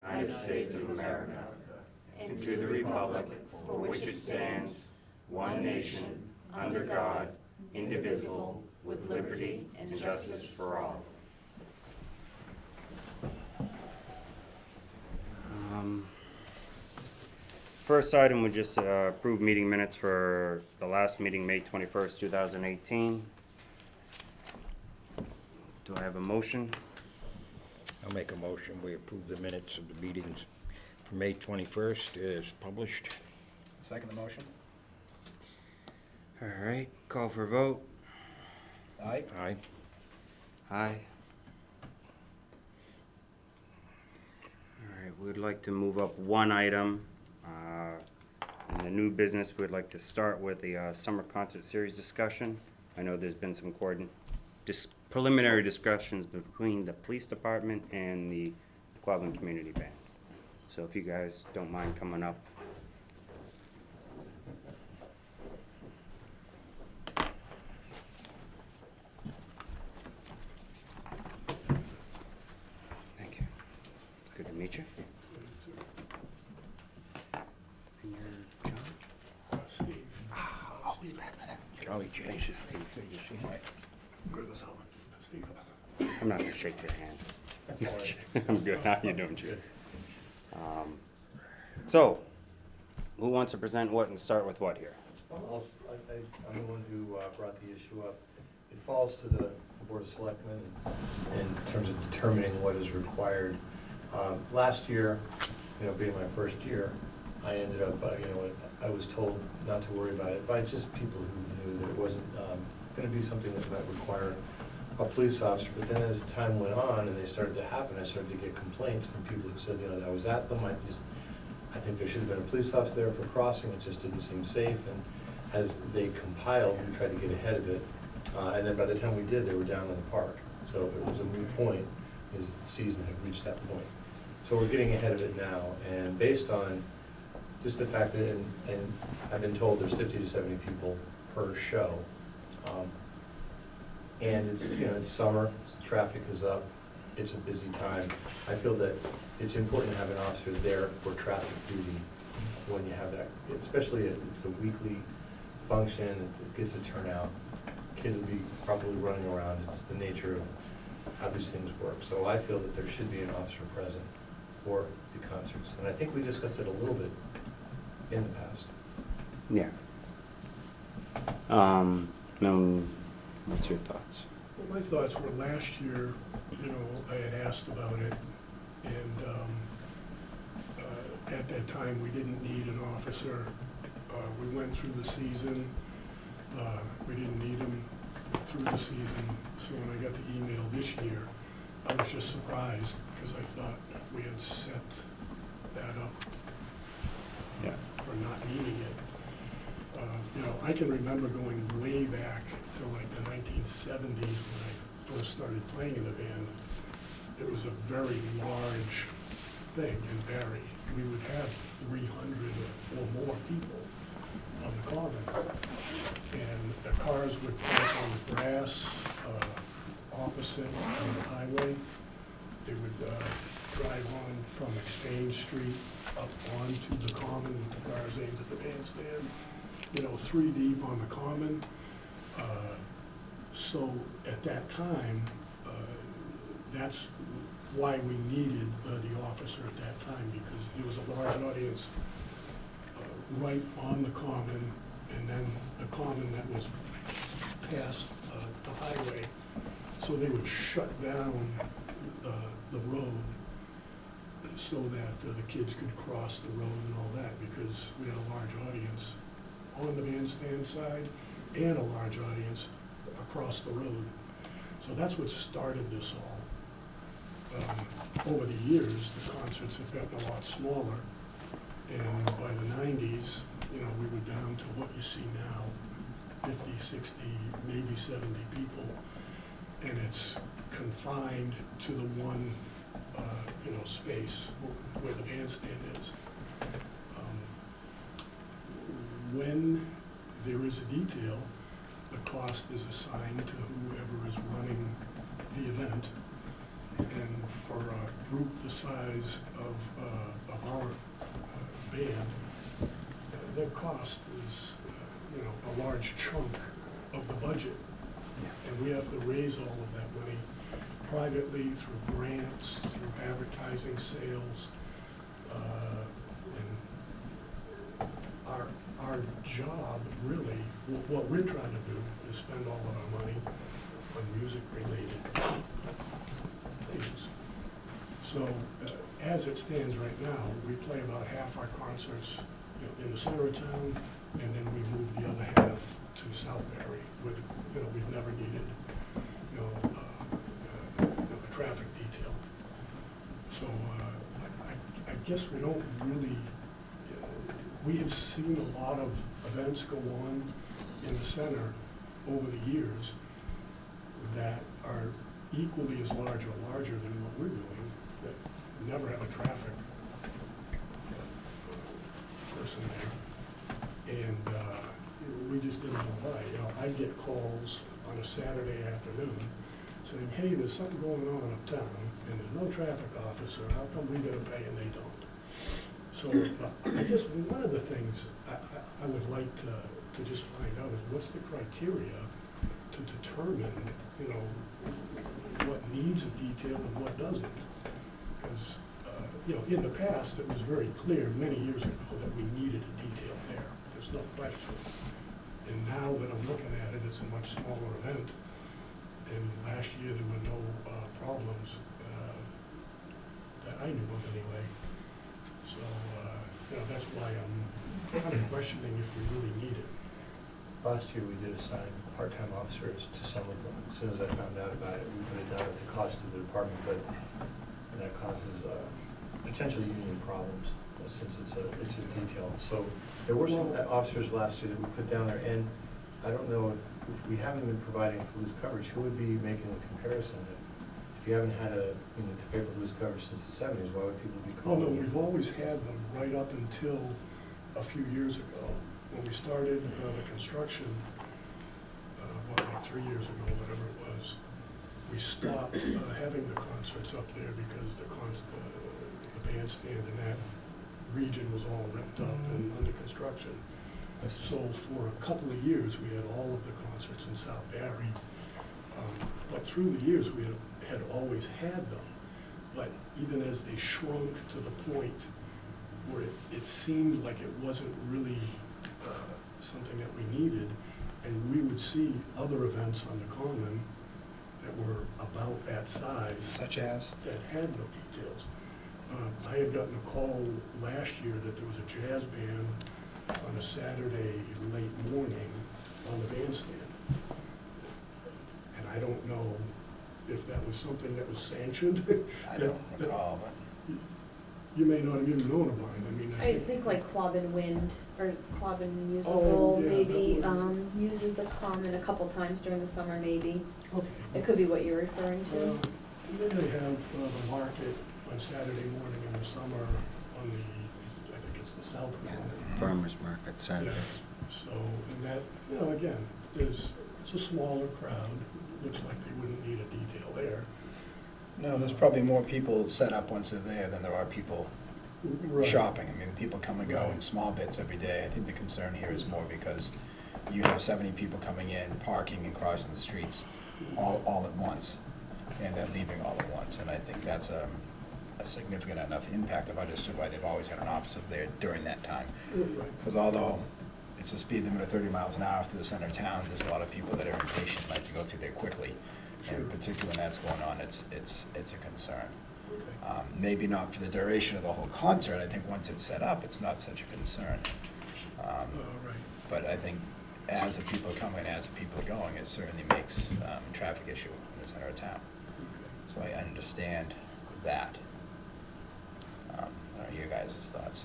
United States of America, and to the republic for which it stands, one nation, under God, indivisible, with liberty and justice for all. First item would just approve meeting minutes for the last meeting, May 21st, 2018. Do I have a motion? I'll make a motion. We approve the minutes of the meetings for May 21st as published. Second the motion. All right, call for a vote. Aye. Aye. Aye. All right, we'd like to move up one item. In the new business, we'd like to start with the summer concert series discussion. I know there's been some preliminary discussions between the police department and the Quabbin Community Band. So if you guys don't mind coming up. Thank you. Good to meet you. And you're John? Steve. Always bad for that. Charlie J. Thanks, Steve. Steve. I'm not gonna shake your hand. I'm good. How you doing, Jim? So, who wants to present what and start with what here? I'm the one who brought the issue up. It falls to the Board of Selectmen in terms of determining what is required. Last year, being my first year, I ended up, I was told not to worry about it by just people who knew that it wasn't going to be something that might require a police officer. But then as time went on and they started to happen, I started to get complaints from people who said, that I was at them. I think there should have been a police officer there for crossing. It just didn't seem safe. And as they compiled, we tried to get ahead of it. And then by the time we did, they were down in the park. So it was a moot point, as the season had reached that point. So we're getting ahead of it now. And based on just the fact that, and I've been told there's 50 to 70 people per show. And it's summer, traffic is up, it's a busy time. I feel that it's important to have an officer there for traffic duty when you have that, especially it's a weekly function, it gets a turnout. Kids will be probably running around, it's the nature of how these things work. So I feel that there should be an officer present for the concerts. And I think we discussed it a little bit in the past. Yeah. What's your thoughts? Well, my thoughts were last year, I had asked about it, and at that time, we didn't need an officer. We went through the season. We didn't need him through the season. So when I got the email this year, I was just surprised because I thought we had set that up for not needing it. I can remember going way back to like the 1970s when I first started playing in the band. It was a very large thing in Barry. We would have 300 or more people on the common. And the cars would park on the grass opposite on the highway. They would drive on from Exchange Street up onto the common with the cars aimed at the bandstand. 3 deep on the common. So at that time, that's why we needed the officer at that time, because there was a large audience right on the common, and then the common that was past the highway. So they would shut down the road so that the kids could cross the road and all that, because we had a large audience on the bandstand side and a large audience across the road. So that's what started this all. Over the years, the concerts have gotten a lot smaller, and by the 90s, we were down to what you see now, 50, 60, maybe 70 people, and it's confined to the one, space where the bandstand is. When there is a detail, the cost is assigned to whoever is running the event. And for a group the size of our band, their cost is, a large chunk of the budget. And we have to raise all of that money privately through grants, through advertising, sales. And our job, really, what we're trying to do is spend all of our money on music-related things. So, as it stands right now, we play about half our concerts, in the center of town, and then we move the other half to Southbury, with, we've never needed, a traffic detail. So, I guess we don't really, we have seen a lot of events go on in the center over the years that are equally as large or larger than what we're doing, that never have a traffic person there. And we just didn't know why. I'd get calls on a Saturday afternoon saying, hey, there's something going on uptown, and there's no traffic officer, how come we gotta pay and they don't? So I guess one of the things I would like to just find out is what's the criteria to determine, what needs a detail and what doesn't. Because, in the past, it was very clear many years ago that we needed a detail there. There's no question. And now that I'm looking at it, it's a much smaller event. And last year, there were no problems that I knew of anyway. So, that's why I'm kind of questioning if we really need it. Last year, we did assign part-time officers to some of them. As soon as I found out about it, we put it down at the cost of the department, but that causes potential union problems, since it's a detail. So there were some officers last year that we put down there, and I don't know if we haven't been providing police coverage, who would be making the comparison? If you haven't had to pay for police coverage since the '70s, why would people be Oh, calling? no, we've always had them right up until a few years ago. When we started the construction, like 3 years ago, whatever it was, we stopped having the concerts up there because the bandstand in that region was all ripped up and under construction. So for a couple of years, we had all of the concerts in South Barry. But through the years, we had always had them. But even as they shrunk to the point where it seemed like it wasn't really something that we needed, and we would see other events on the common that were about that size. Such as? That had no details. I had gotten a call last year that there was a jazz band on a Saturday late morning on the bandstand. And I don't know if that was something that was sanctioned. I don't recall, but. You may not have even known about it, I think like Quabbin Wind, or Quabbin Oh, Musical, yeah, maybe, that would- uses the common a couple times during the summer, maybe. Okay. It could be what you're referring to. And then they have the market on Saturday morning in the summer on the, I think it's the south end. Farmers market Saturdays. So, and that, again, it's a smaller crowd, looks like they wouldn't need a detail there. No, there's probably more people set up once they're there than there are people Right. shopping. I mean, the people come and go in Right. small bits every day. I think the concern here is more because you have 70 people coming in, parking and crossing the streets all at once, and then leaving all at once. And I think that's a significant enough impact. I've understood why they've always had an officer there during that time. Right. Because although it's a speed limit of 30 miles an hour through the center of town, there's a lot of people that are impatient, like to go through there quickly. And particularly when that's going on, it's a concern. Okay. Maybe not for the duration of the whole concert. I think once it's set up, it's not such a concern. Right. But I think as the people are coming, as the people are going, it certainly makes a traffic issue in the center of town. So I understand that. What are your guys' thoughts?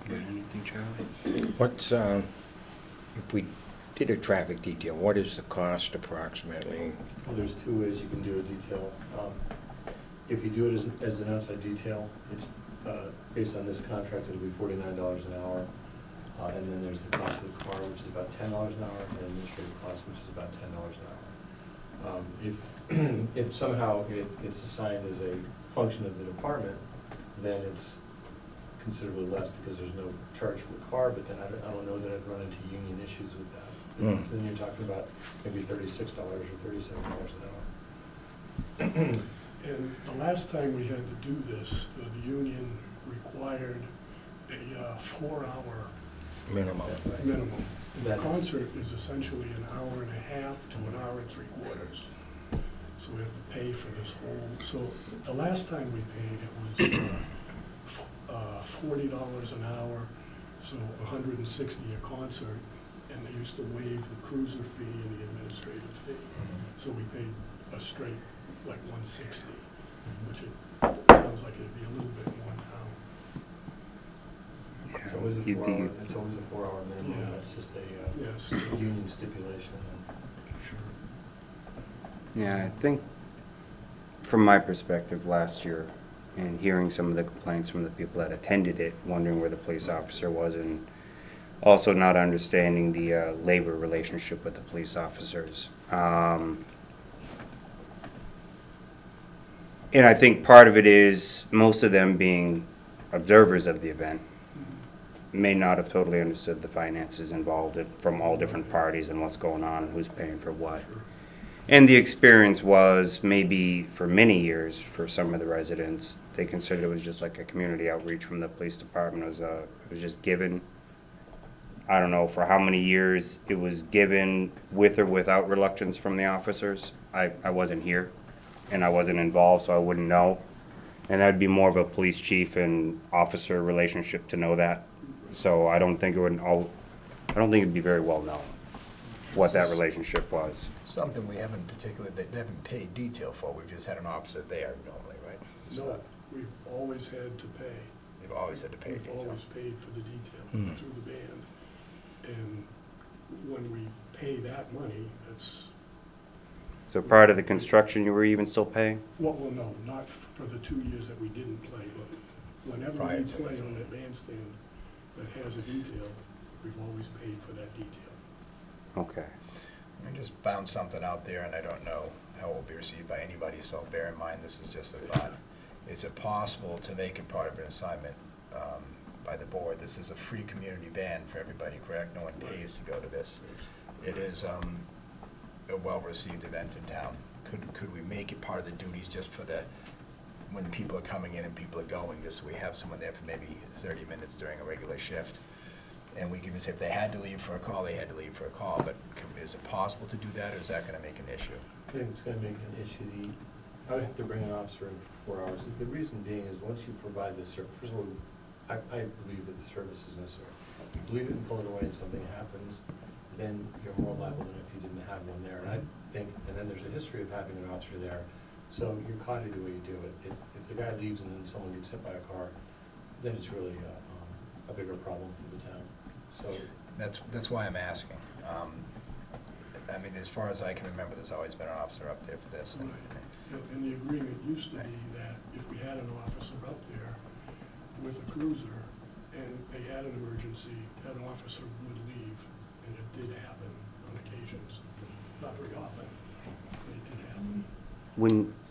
You got anything, Charlie? What's, if we did a traffic detail, what is the cost approximately? Well, there's two ways you can do a detail. If you do it as an outside detail, it's, based on this contract, it'll be $49 an hour. And then there's the cost of the car, which is about $10 an hour, and administrative cost, which is about $10 an hour. If somehow it's assigned as a function of the department, then it's considerably less because there's no charge for the car, but then I don't know that I'd run into union issues with that. Because then you're talking about maybe $36 or $37 an hour. And the last time we had to do this, the union required a 4-hour Minimum. minimum. The That is- concert is essentially an hour and a half to an hour and 3/4. So we have to pay for this whole, so the last time we paid, it was $40 an hour, so $160 a concert, and they used to waive the cruiser fee and the administrative fee. So we paid a straight, like $160, which it sounds like it'd be a little bit more now. It's always a You'd be- 4-hour, it's always a 4-hour minimum, Yeah. that's just a Yes, union stipulation. sure. Yeah, I think, from my perspective, last year, and hearing some of the complaints from the people that attended it, wondering where the police officer was, and also not understanding the labor relationship with the police officers. And I think part of it is, most of them being observers of the event, may not have totally understood the finances involved from all different parties and what's going on and who's paying for what. Sure. And the experience was, maybe for many years, for some of the residents, they considered it was just like a community outreach from the police department. It was just given. I don't know for how many years it was given, with or without reluctance from the officers. I wasn't here, and I wasn't involved, so I wouldn't know. And that'd be more of a police chief and officer relationship to know that. So I don't think it'd be very well known what that relationship was. Something we haven't particularly, they haven't paid detail for, we've just had an officer there normally, right? No, we've always had to pay. They've always had to pay We've detail. always paid for the detail Hmm. through the band. And when we pay that money, it's, So prior to the construction, you were even still paying? well, no, not for the 2 years that we didn't play, but whenever Prior we to. play on that bandstand that has a detail, we've always paid for that detail. Okay. I just found something out there, and I don't know how it will be received by anybody, so bear in mind, this is just a thought. Is it possible to make it part of an assignment by the board? This is a free community band for everybody, correct? No one pays to go to this. It is a well-received event in town. Could we make it part of the duties just for when people are coming in and people are going, just so we have someone there for maybe 30 minutes during a regular shift? And we can say if they had to leave for a call, they had to leave for a call, but is it possible to do that, or is that gonna make an issue? I think it's gonna make an issue. I would have to bring an officer in for 4 hours. The reason being is, once you provide the service, first of all, I believe that the service is necessary. Leave it and pull it away and something happens, then you're more liable than if you didn't have one there. And I think, and then there's a history of having an officer there, so you're caught either way you do it. If the guy leaves and then someone gets hit by a car, then it's really a bigger problem for the town. So, That's why I'm asking. I mean, as far as I can remember, there's always been an officer up there for this. And the agreement used to be that if we had an officer up there with a cruiser and they had an emergency, that officer would leave. And it did happen on occasions, not very often, but it did happen.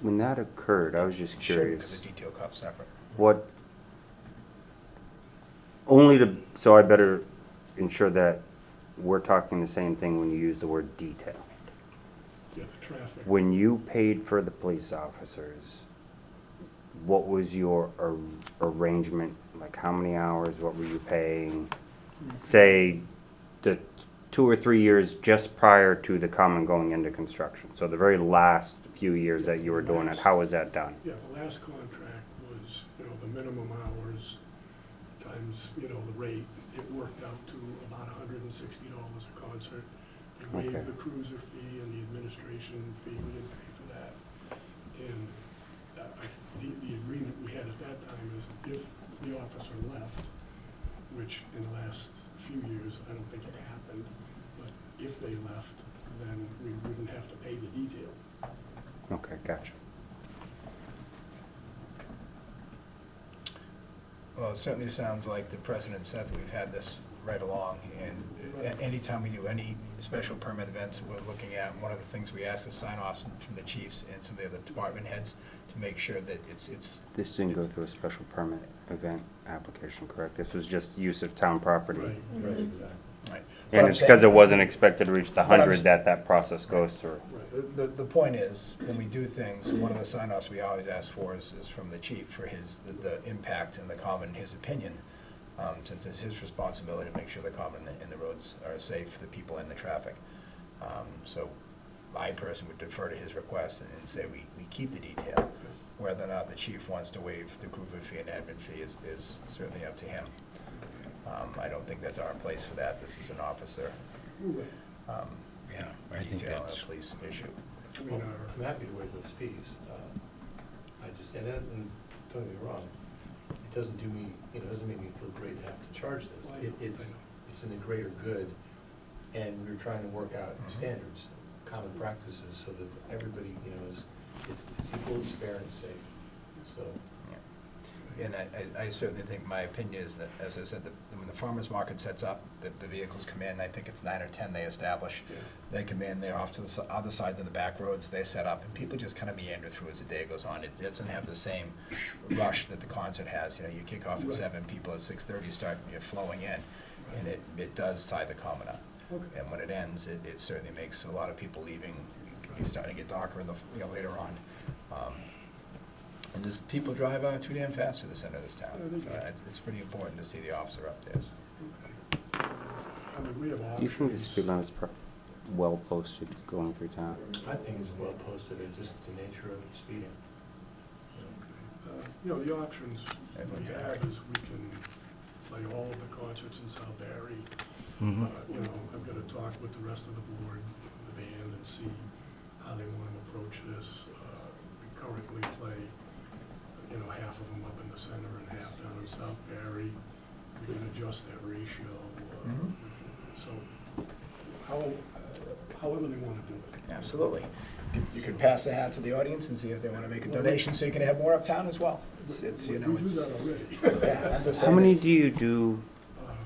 When that occurred, I was just curious. Because the detail cop's separate. What, so I better ensure that we're talking the same thing when you use the word detail. Yeah, the traffic. When you paid for the police officers, what was your arrangement? Like, how many hours, what were you paying? Say, the 2 or 3 years just prior to the common going into construction. So the very last few years that you were doing it, how was that done? Yeah, the last contract was, the minimum hours times, the rate. It worked out to about $160 a concert. They Okay. waived the cruiser fee and the administration fee, we didn't pay for that. And the agreement we had at that time is if the officer left, which in the last few years, I don't think it happened, but if they left, then we wouldn't have to pay the detail. Okay, gotcha. Well, it certainly sounds like the precedent set that we've had this right along. And anytime we do any special permit events, we're looking at, one of the things we ask is sign-offs from the chiefs and some of the other department heads to make sure that it's. This didn't go it's- through a special permit event application, correct? This was just use of town property. Right, Right, right, exactly. Right. But And I'm it's because it saying- wasn't expected to reach the But I'm 100 s- that process goes through. right. The point is, when we do things, one of the sign-offs we always ask for is from the chief for the impact and the common, his opinion, since it's his responsibility to make sure the common and the roads are safe for the people and the traffic. So I personally would defer to his request and say we keep the detail. Whether or not the chief wants to waive the approval fee and admin fee is certainly up to him. I don't think that's our place for that. This is an officer Right. Yeah, I think detail on that's, a police issue. I mean, I'm happy to waive those fees. I just, and don't get me wrong, it doesn't do me, doesn't make me feel great to have to charge this. I know. It's in the greater good, and we're trying to work out Mhm. standards, common practices, so that everybody, it's equal, it's fair, and it's safe, so. And I certainly think, my opinion is that, as I said, when the farmer's market sets up, the vehicles come in, I think it's 9 or 10 they establish. Yeah. They come in, they're off to the other sides of the back roads, they set up, and people just kind of meander through as the day goes on. It doesn't have the same rush that the concert has. You kick off at Right. 7, people at 6:30 start, flowing in, and it does tie the common up. Okay. And when it ends, it certainly makes a lot of people leaving. It's starting to get darker in the, later on. And people drive 2 damn fast through the center of this town. Yeah, they do. So it's pretty important to see the officer up there. So. Okay. I mean, we have Do you think the options. speed limit's well posted going through town? I think it's well posted, it's just the nature of speeding. The options we Everyone's have happy. is we can play all of the concerts in Southbury. Mhm. I'm gonna talk with the rest of the board, the band, and see how they want to approach this. We currently play, half of them up in the center and half down in Southbury. We can adjust that ratio. Mhm. So, however they want to do it. Absolutely. You could pass the hat to the audience and see if they want to make a donation, so you can have more uptown as well. It's We do that already. Yeah, I'm just How saying many it's- do you do?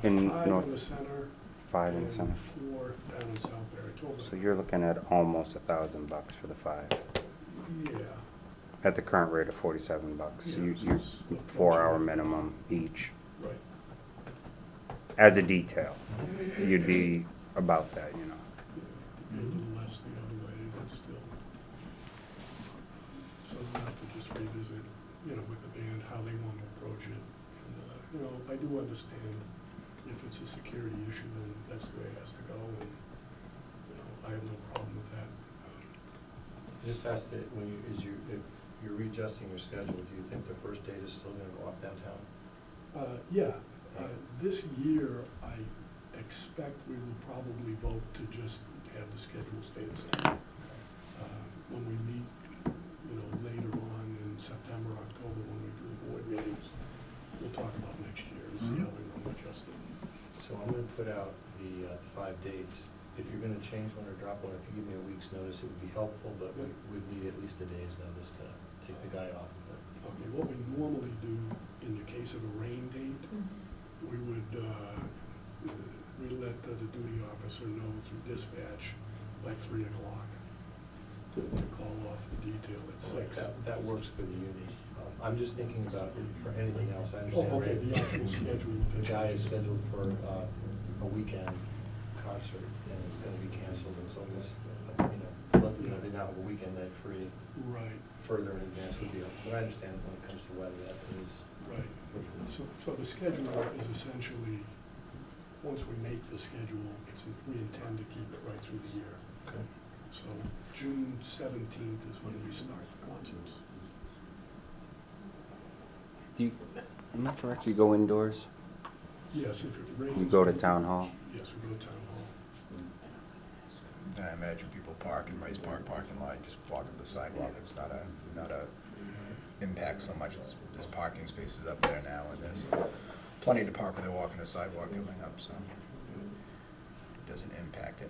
In 5 North- in the center. 5 in the and center? 4 down in Southbury. Total. So you're looking at almost $1,000 for the 5, Yeah. at the current rate of $47. Yeah, You so it's a 4-hour bunch of- minimum each. Right. As a detail, you'd be about that, Yeah, be a little less the other way, but still. So we'll have to just revisit, with the band, how they want to approach it. And, I do understand if it's a security issue, then that's the way it has to go, and, I have no problem with that. Just ask that if you're readjusting your schedule, do you think the first date is still gonna go off downtown? Yeah, this year, I expect we will probably vote to just have the schedule stay the same. When we meet, later on in September, October, when we do the board meetings, we'll talk about next year and see how we want to adjust it. So I'm gonna put out the 5 dates. If you're gonna change one or drop one, if you give me a week's notice, it would be helpful, but we would need at least a day's notice to take the guy off of it. Okay, what we normally do in the case of a rain date, we would, we let the duty officer know through dispatch by 3 o'clock to call off the detail at 6. That works for the union. I'm just thinking about it for anything else. I Oh, understand okay, rain. the actual schedule of The it. guy is scheduled for a weekend concert and it's gonna be canceled. It's always, they now have a weekend night free. Right, Further in advance would be, but I understand when it comes to weather, that is. right. So the schedule is essentially, once we make the schedule, we intend to keep it right through the year. Okay. So June 17th is when we start the concerts. Am I correct, you go indoors? Yes, if it rains. You go to town hall? Yes, we go to town hall. I imagine people park in Rice Park parking lot, just walk up the sidewalk. It's not a impact so much. There's parking spaces up there now, and there's plenty to park when they're walking the sidewalk coming up, so it doesn't impact it.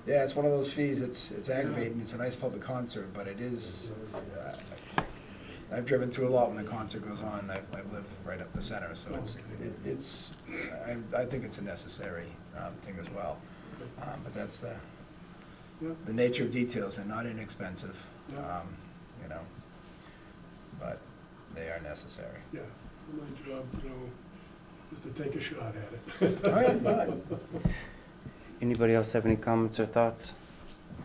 Yeah, it's one of those fees, it's aggravating. It's a nice public concert, but it is, I've driven through a lot when the concert goes on. I live right up the center, so I think it's a necessary thing as well. But that's Yeah. the nature of details. They're not inexpensive, Yeah. you know, but they are necessary. Yeah, my job, is to take a shot at it. All right, fine. Anybody else have any comments or thoughts?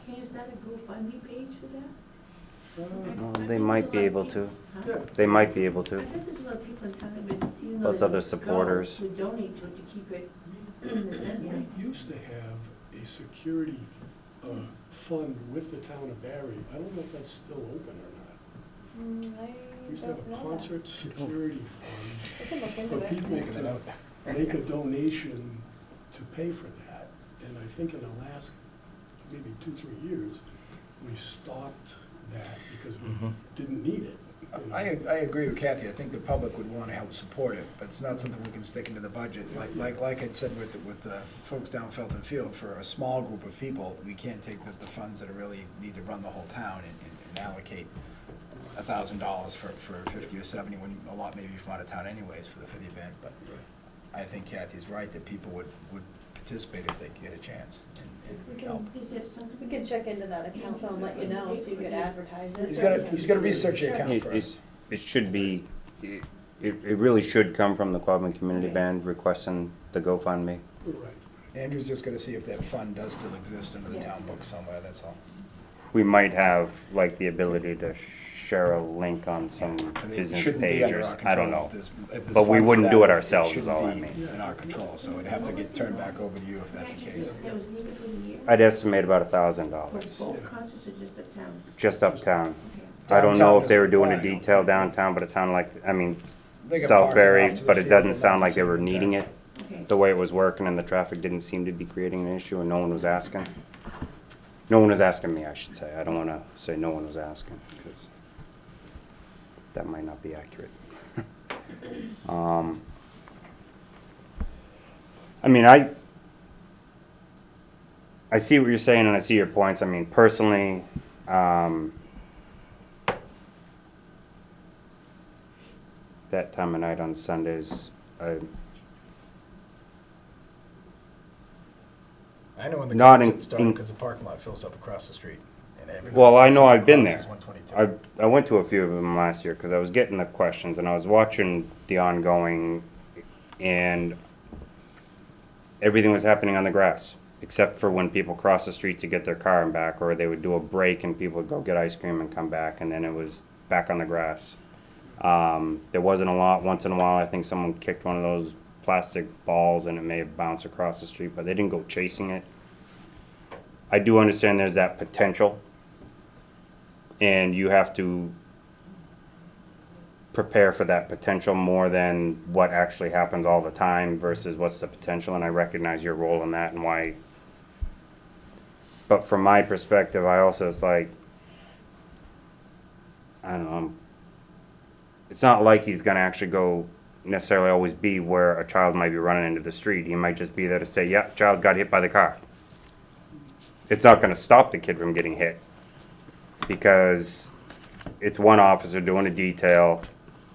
Hey, is that a GoFundMe page for that? Well, they might be able to. Yeah. They might be able I to. bet there's a lot of people in town that would, even though Plus they other don't supporters. go, would donate to it to keep it in the center. We used to have a security fund with the town of Barry. I don't know if that's still open or not. We used to have a concert security fund I can look for into it. people Make a note. to make a donation to pay for that. And I think in the last maybe 2-3 years, we stopped that because we didn't need it. you know. I agree with Kathy. I think the public would want to help support it, but it's not something we can stick into the budget. Like I said with the folks down Felton Field, for a small group of people, we can't take the funds that are really need to run the whole town and allocate $1,000 for 50 or 70, when a lot maybe from out of town anyways for the event. But I think Kathy's right that people would participate if they could get a chance We and can, help. is that something? We can check into that account though and let you know, so you could advertise it. He's gotta research the account It, for it, us. it should be, it really should come from the Quabbin Community Band requesting the GoFundMe. Right. Andrew's just gonna see if that fund does still exist under the Yeah. town book somewhere, that's all. We might have like the ability to share a link on some It business shouldn't be page under or, our I don't control know. if there's But we funds for wouldn't do that, it ourselves is shouldn't all I be mean. in our control, so it'd have to get turned back over to you if that's the case. That was needed for the year? I'd estimate about For $1,000, both concerts or just the town? just uptown. Okay. I don't know Downtown if they were doesn't doing a require it. detail downtown, but it sounded like, I mean, They got parking Southbury, off to the but it field doesn't and sound like they nothing were sitting needing there. it. Okay. The way it was working and the traffic didn't seem to be creating an issue and no one was asking. No one was asking me, I should say. I don't wanna say no one was asking, because that might not be accurate. I mean, I see what you're saying and I see your points. I mean, personally, that time of night on Sundays, I know when the Not concerts start, in- because the parking lot fills up across the street. And everybody well, I know I've been there. crosses 122. I went to a few of them last year because I was getting the questions and I was watching the ongoing, and everything was happening on the grass, except for when people cross the street to get their car and back, or they would do a break and people would go get ice cream and come back, and then it was back on the grass. There wasn't a lot. Once in a while, I think someone kicked one of those plastic balls and it may have bounced across the street, but they didn't go chasing it. I do understand there's that potential, and you have to prepare for that potential more than what actually happens all the time versus what's the potential, and I recognize your role in that and why. But from my perspective, I also, it's like, I don't know, it's not like he's gonna actually go necessarily always be where a child might be running into the street. He might just be there to say, yeah, child got hit by the car. It's not gonna stop the kid from getting hit, because it's one officer doing a detail,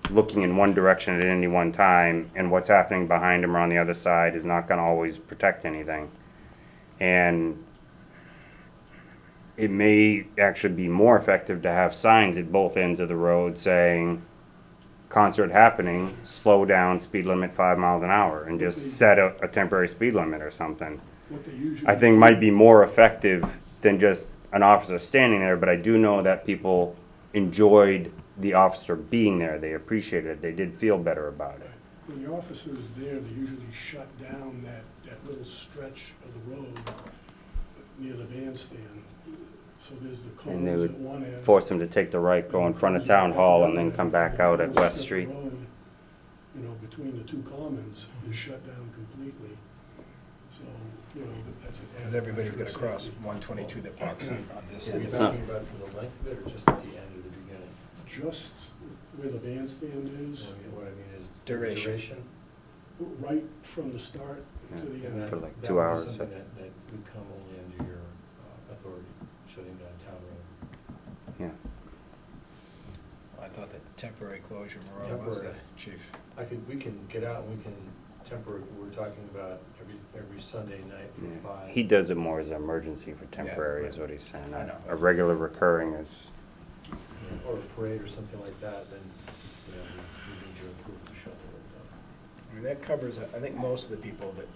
looking in one direction at any one time, and what's happening behind him or on the other side is not gonna always protect anything. And it may actually be more effective to have signs at both ends of the road saying, concert happening, slow down, speed limit 5 miles an hour, and just set a temporary speed limit or something. What they usually I think might be more effective than just an officer standing there, but I do know that people enjoyed the officer being there. They appreciated it. They did feel better about it. When the officer's there, they usually shut down that little stretch of the road near the bandstand. So there's the And they cones would at one end. force them to take the right, go in front of town hall, and then come back out at West Street. You know, between the two commons is shut down completely. So, you know, that's. Because everybody's got to cross 122 that parks on this Are end you of it. talking about from the length of it or just at the end or the beginning? Just where the bandstand is, What I mean is Duration. right from the start to the And end. that- For like that 2 would be hours, something so- that would come only under your authority, shutting down town road. Yeah. I thought the temporary closure of the road was the Temporary. chief. We can get out and we can we're talking about every Sunday night Yeah. from 5. He does it more as an emergency for temporary, right. is what he's saying. I know. A regular recurring is, Or a parade or something like that, then, we need your approval to shut the road down. I mean, that covers, I think most of the people that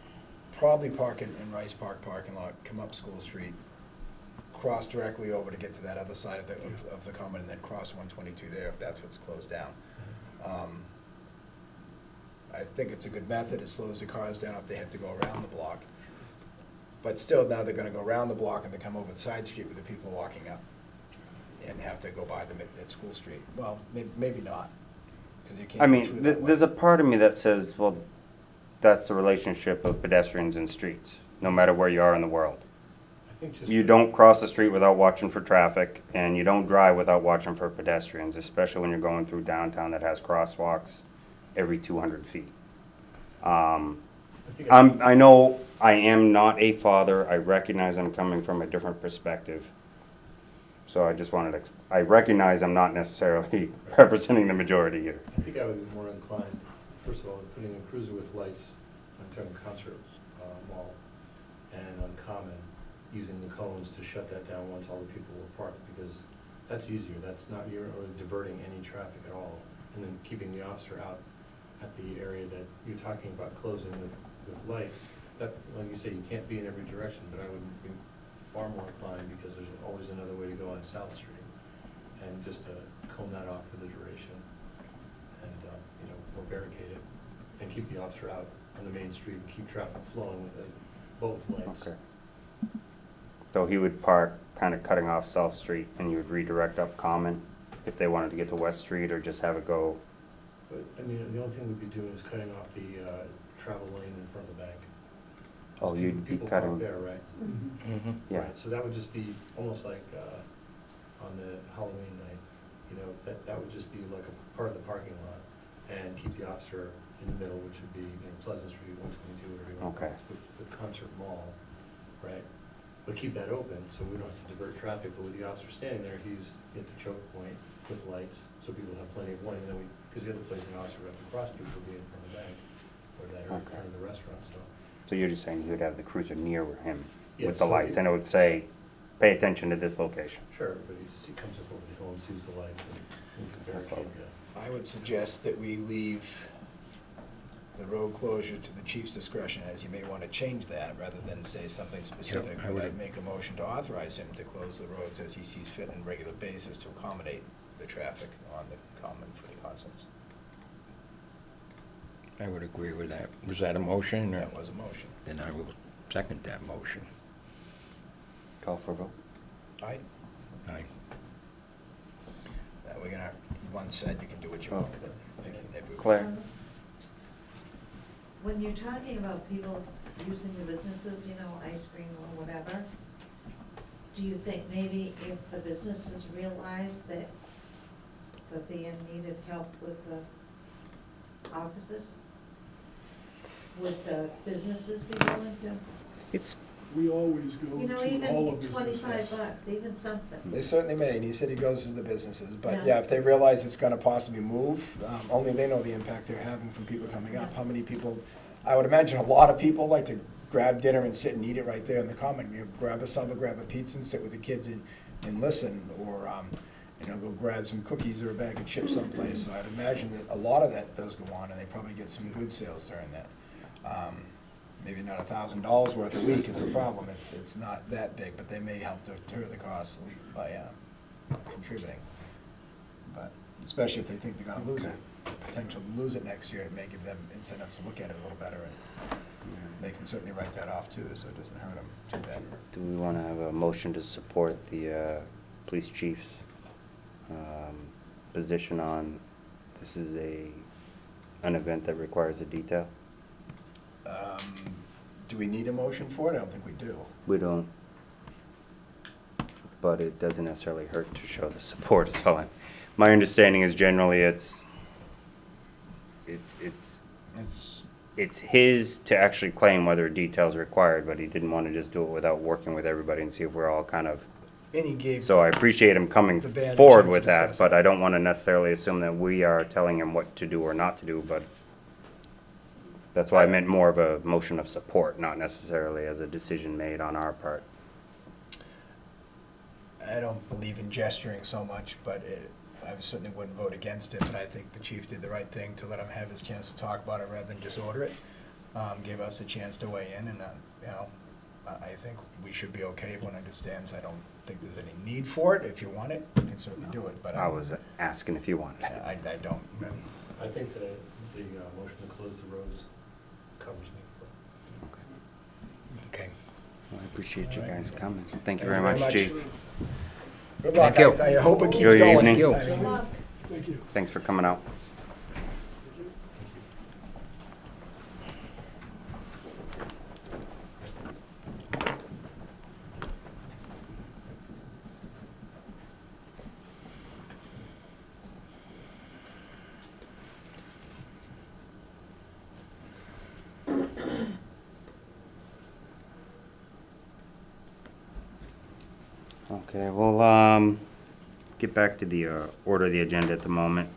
probably park in Rice Park parking lot, come up School Street, cross directly over to get to that other side of the common, and then cross 122 there, if that's what's closed down. I think it's a good method, it slows the cars down if they have to go around the block. But still, now they're gonna go around the block and they come over the side street with the people walking up and have to go by them at School Street. Well, maybe not, because you can't I go mean, through that way. there's a part of me that says, well, that's the relationship of pedestrians and streets, no matter where you are in the world. I think just. You don't cross the street without watching for traffic, and you don't drive without watching for pedestrians, especially when you're going through downtown that has crosswalks every 200 feet. I think I know I am not a father. I recognize I'm coming from a different perspective. So I just wanted to, I recognize I'm not necessarily representing the majority here. I think I would be more inclined, first of all, putting a cruiser with lights on Concert Mall and on Common, using the cones to shut that down once all the people were parked, because that's easier. That's not, you're really diverting any traffic at all. And then keeping the officer out at the area that you're talking about closing with lights. That, like you say, you can't be in every direction, but I would be far more inclined, because there's always another way to go on South Street. And just to cone that off for the duration and, or barricade it and keep the officer out on the main street and keep traffic flowing with both lanes. Okay. So he would park kind of cutting off South Street, and you would redirect up Common if they wanted to get to West Street, or just have it go. But, I mean, the only thing we'd be doing is cutting off the travel lane in front of the bank. Oh, you'd be People cutting. park there, right? Mm-hmm. Yeah. Right, so that would just be almost like on the Halloween night, that would just be like a part of the parking lot, and keep the officer in the middle, which would be, Pleasant Street, 122, whatever you want to call Okay. it, the Concert Mall, right? But keep that open, so we don't have to divert traffic, but with the officer standing there, he's at the choke point with lights, so people have plenty of warning, and then because the other place an officer would have to cross to would be in front of the bank, or that area in Okay. front of the restaurant, so. So you're just saying he would have the cruiser near him Yeah, with the so lights, he- and it would say, pay attention to this location. Sure, but he comes up over the hill and sees the lights, and we can barricade that. I would suggest that we leave the road closure to the chief's discretion, as you may want to change that, rather than say something specific. I But would- I'd make a motion to authorize him to close the roads as he sees fit on a regular basis to accommodate the traffic on the common for the concerts. I would agree with that. Was that a motion? or- That was a motion. Then I will second that motion. Call for a vote. Aye. Aye. We're gonna, one said you can do what you want with it. If we- Claire? When you're talking about people using the businesses, ice cream or whatever, do you think maybe if the businesses realize that the band needed help with the offices, would the businesses be willing to, It's, We always go to all of even businesses. 25 bucks, even something? They certainly may, and he said he goes to the businesses, but Yeah. yeah, if they realize it's gonna possibly move, only they know the impact they're having from people coming up. How many people, I would imagine a lot of people like to grab dinner and sit and eat it right there in the common. You grab a sub, grab a pizza and sit with the kids and listen, or, go grab some cookies or a bag of chips someplace. So I'd imagine that a lot of that does go on, and they probably get some good sales during that. Maybe not $1,000 worth a week is a problem, it's not that big, but they may help to deter the costs by contributing. But especially if they think they're gonna lose it, potential to lose it next year, it may give them incentive to look at it a little better, and they can certainly write that off too, so it doesn't hurt them too bad. do we want to have a motion to support the police chief's position on, this is an event that requires a detail? Do we need a motion for it? I don't think we do. We don't, but it doesn't necessarily hurt to show the support, so my understanding is generally it's his to actually claim whether a detail is required, but he didn't want to just do it without working with everybody and see if we're all kind of And he gave. So I appreciate him coming The band a forward chance to with that, discuss but it. I don't wanna necessarily assume that we are telling him what to do or not to do, but that's why I meant more of a motion of support, not necessarily as a decision made on our part. I don't believe in gesturing so much, but I certainly wouldn't vote against it, but I think the chief did the right thing to let him have his chance to talk about it rather than just order it. Give us a chance to weigh in, and, you know, I think we should be okay. Everyone understands. I don't think there's any need for it. If you want it, you can certainly do it, but I was asking if you wanted. I don't. I think that the motion to close the roads covers me. Okay. Well, I appreciate you guys coming. Thank you Thank very you much, very chief. much. Good luck. Thank you. I hope it keeps Enjoy your going. evening. Thank you. I mean, Good luck. Thank you. Thanks for coming out. Okay, we'll get back to the order of the agenda at the moment.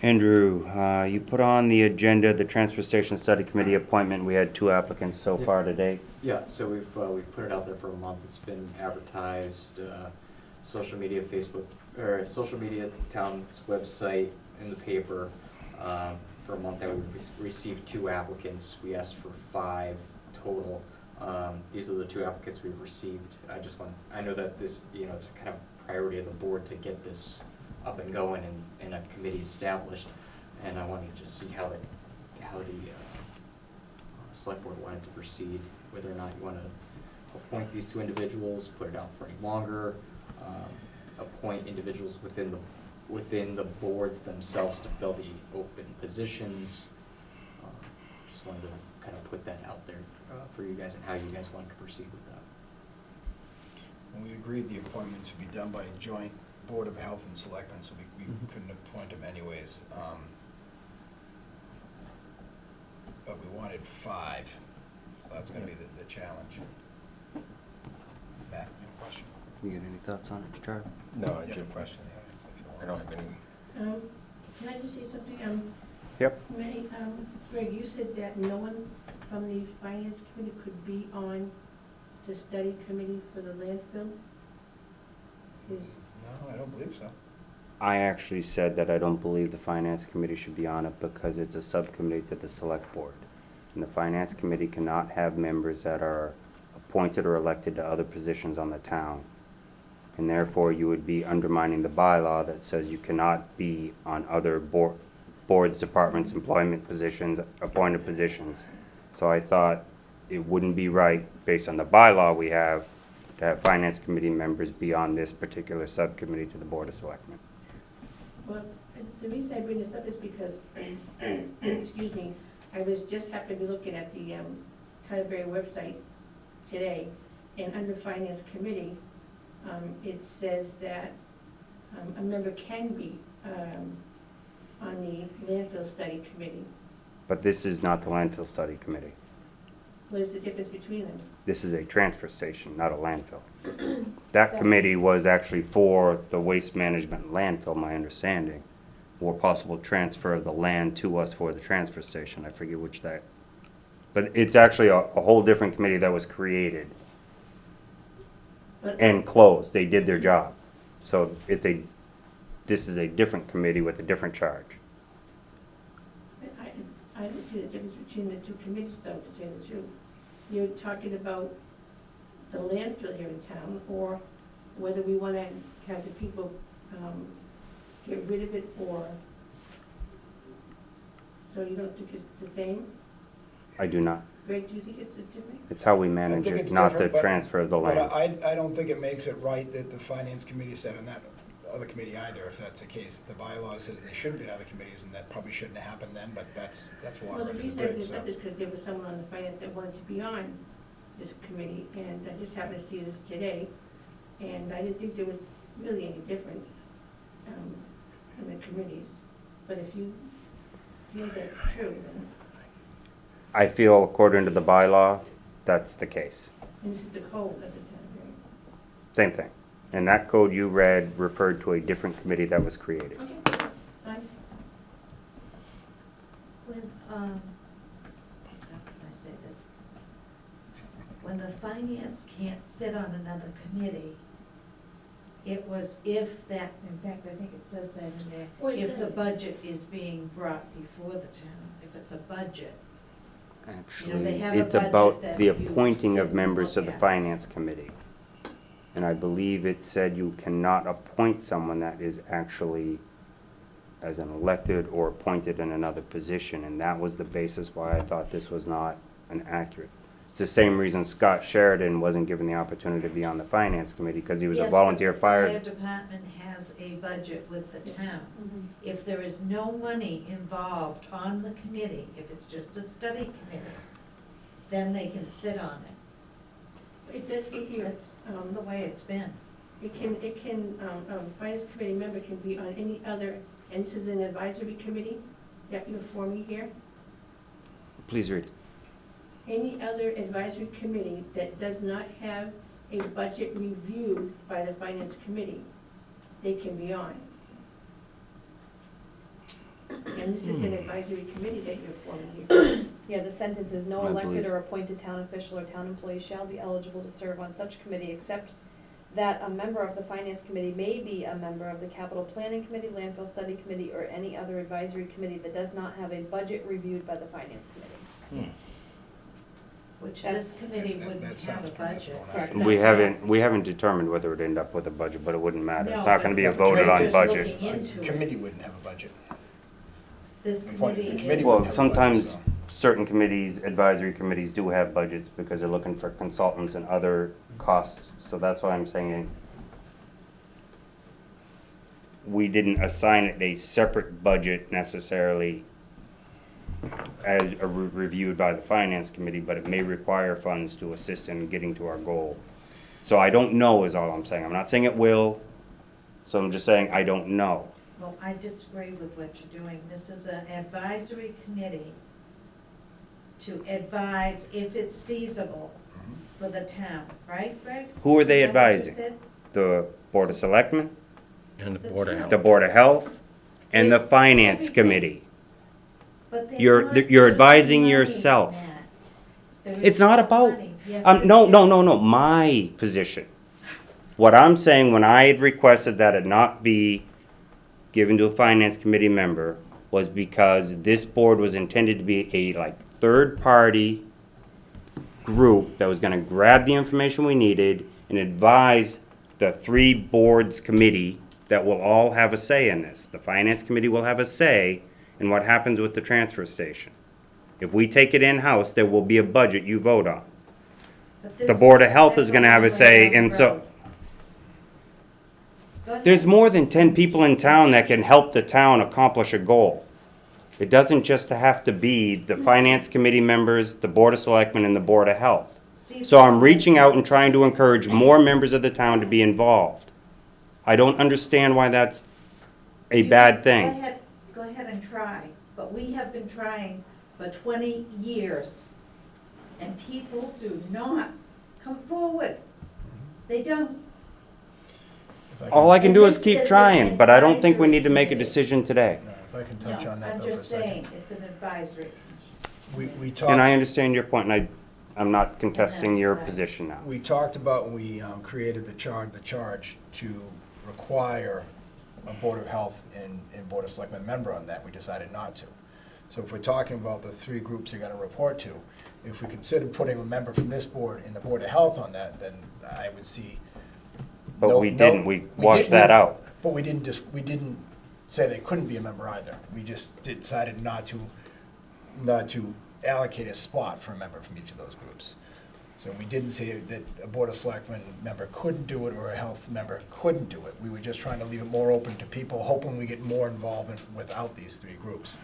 Andrew, you put on the agenda the Transfer Station Study Committee appointment. We had 2 applicants so Yeah. far today. Yeah, so we've put it out there for a month. It's been advertised, social media, Facebook, or social media, town's website, in the paper. For a month, we've received 2 applicants. We asked for 5 total. These are the 2 applicants we've received. I know that this, it's a kind of priority of the board to get this up and going and a committee established. And I wanted to just see how the select board wanted to proceed, whether or not you want to appoint these 2 individuals, put it out for any longer, appoint individuals within the boards themselves to fill the open positions. Just wanted to kind of put that out there for you guys and how you guys wanted to proceed with that. And we agreed the appointment to be done by a joint Board of Health and Selectmen, so we couldn't appoint him anyways. But we wanted 5, so that's gonna be the challenge. Matt, you have a question? You got any thoughts on it, Charlie? No, You have a question in the audience if you want. I don't have any. Can I just say something? Yep. Greg, you said that no one from the finance committee could be on the study committee for the landfill? No, I don't believe so. I actually said that I don't believe the Finance Committee should be on it because it's a subcommittee to the Select Board. And the Finance Committee cannot have members that are appointed or elected to other positions on the town. And therefore, you would be undermining the bylaw that says you cannot be on other boards, departments, employment positions, appointed positions. So I thought it wouldn't be right, based on the bylaw we have, to have Finance Committee members be on this particular subcommittee to the Board of Selectmen. Well, the reason I bring this up is because, excuse me, I was just happened to be looking at the Tylerberry website today, and under Finance Committee, it says that a member can be on the landfill study committee. But this is not the landfill study committee. What is the difference between them? This is a transfer station, not a landfill. That committee was actually for the waste management landfill, my understanding, or possible transfer of the land to us for the transfer station. I forget which that. But it's actually a whole different committee that was created But- and closed. They did their job. So this is a different committee with a different charge. I don't see the difference between the 2 committees, though, to say the truth. You're talking about the landfill here in town, or whether we want to have the people get rid of it, or, so you don't think it's the same? I do not. Greg, do you think it's different? It's how we I manage think it, it's not the different, but- transfer of the But land. I don't think it makes it right that the Finance Committee said, and that other committee either, if that's the case. The bylaw says there shouldn't be other committees, and that probably shouldn't have happened then, but that's Well, water the under the reason I bring bridge, this so. up is because there was someone on the finance that wanted to be on this committee, and I just happened to see this today, and I didn't think there was really any difference in the committees. But if you feel that's true, then, I feel according to the bylaw, that's the case. And this is the code of the town, right? Same thing. And that code you read referred to a different committee that was created. Okay, fine. When, how can I say this? When the finance can't sit on another committee, it was if that, in fact, I think it says that in Well, there, it if the does. budget is being brought before the town, if it's a budget. Actually, have a it's budget about that the you appointing sit of and members to look the at. finance committee. And I believe it said you cannot appoint someone that is actually as an elected or appointed in another position, and that was the basis why I thought this was not an accurate. It's the same reason Scott Sheridan wasn't given the opportunity to be on the finance committee, because he was a volunteer fire. Yes, but the fire department has a budget with the town. Mhm. If there is no money involved on the committee, if it's just a study committee, then they can sit on it. It does say here, That's the way it's been. finance committee member can be on any other, and this is an advisory committee that you're forming here. Please read it. Any other advisory committee that does not have a budget reviewed by the finance committee, they can be on. And this is an advisory committee that you're forming here. Yeah, the sentence is, no I elected believe- or appointed town official or town employee shall be eligible to serve on such committee, except that a member of the finance committee may be a member of the capital planning committee, landfill study committee, or any other advisory committee that does not have a budget reviewed by the finance committee. Which That's- this committee That- wouldn't that have sounds a budget. permissible. Correct. We haven't determined whether it would end up with a budget, but it wouldn't matter. It's No, not gonna be a but voted we're on just budget. looking into it. Committee wouldn't have a budget. This The point is the committee committee is. Well, wouldn't have a budget, sometimes so. certain committees, advisory committees do have budgets because they're looking for consultants and other costs, so that's why I'm saying we didn't assign it a separate budget necessarily as reviewed by the finance committee, but it may require funds to assist in getting to our goal. So I don't know is all I'm saying. I'm not saying it will, so I'm just saying I don't know. Well, I disagree with what you're doing. This is an advisory committee to advise if it's feasible for the town, right, Greg? Who are they Is that what you advising? said? The Board of Selectmen, And the Board of Health. the Board of Health, and the Finance Everything. Committee. But they're You're- not you're using advising money, yourself. Matt. There It's is not no about, money. Yes, no, it no, is. no, no, my position. What I'm saying, when I had requested that it not be given to a finance committee member, was because this board was intended to be a, like, third-party group that was gonna grab the information we needed and advise the three boards committee that will all have a say in this. The finance committee will have a say in what happens with the transfer station. If we take it in-house, there will be a budget you vote on. But The this- Board of Health that's is gonna have a only say, down the and so, road. Go ahead. there's more than 10 people in town that can help the town accomplish a goal. It doesn't just have to be the finance committee members, the Board of Selectmen, and the Board of Health. See, So I'm reaching out and trying to encourage more members of the town to be involved. I don't understand why that's a You- bad thing. Go ahead and try, but we have been trying for 20 years, and people do not come forward. They don't. If All I can do is And keep this is trying, an but I don't think we need to make a advisory decision today. No, if I can touch No, on that I'm though for a just second. saying, it's an advisory. We talked. And I understand your point, and I'm not contesting That's your right. position now. We talked about when we created the charge to require a Board of Health and Board of Selectmen member on that. We decided not to. So if we're talking about the three groups they're gonna report to, if we consider putting a member from this board and the Board of Health on that, then I would see. But no- we no- didn't, we washed did- that out. But we didn't say they couldn't be a member either. We just decided not to allocate a spot for a member from each of those groups. So we didn't say that a Board of Selectmen member couldn't do it or a health member couldn't do it. We were just trying to leave it more open to people, hoping we get more involvement without these three groups.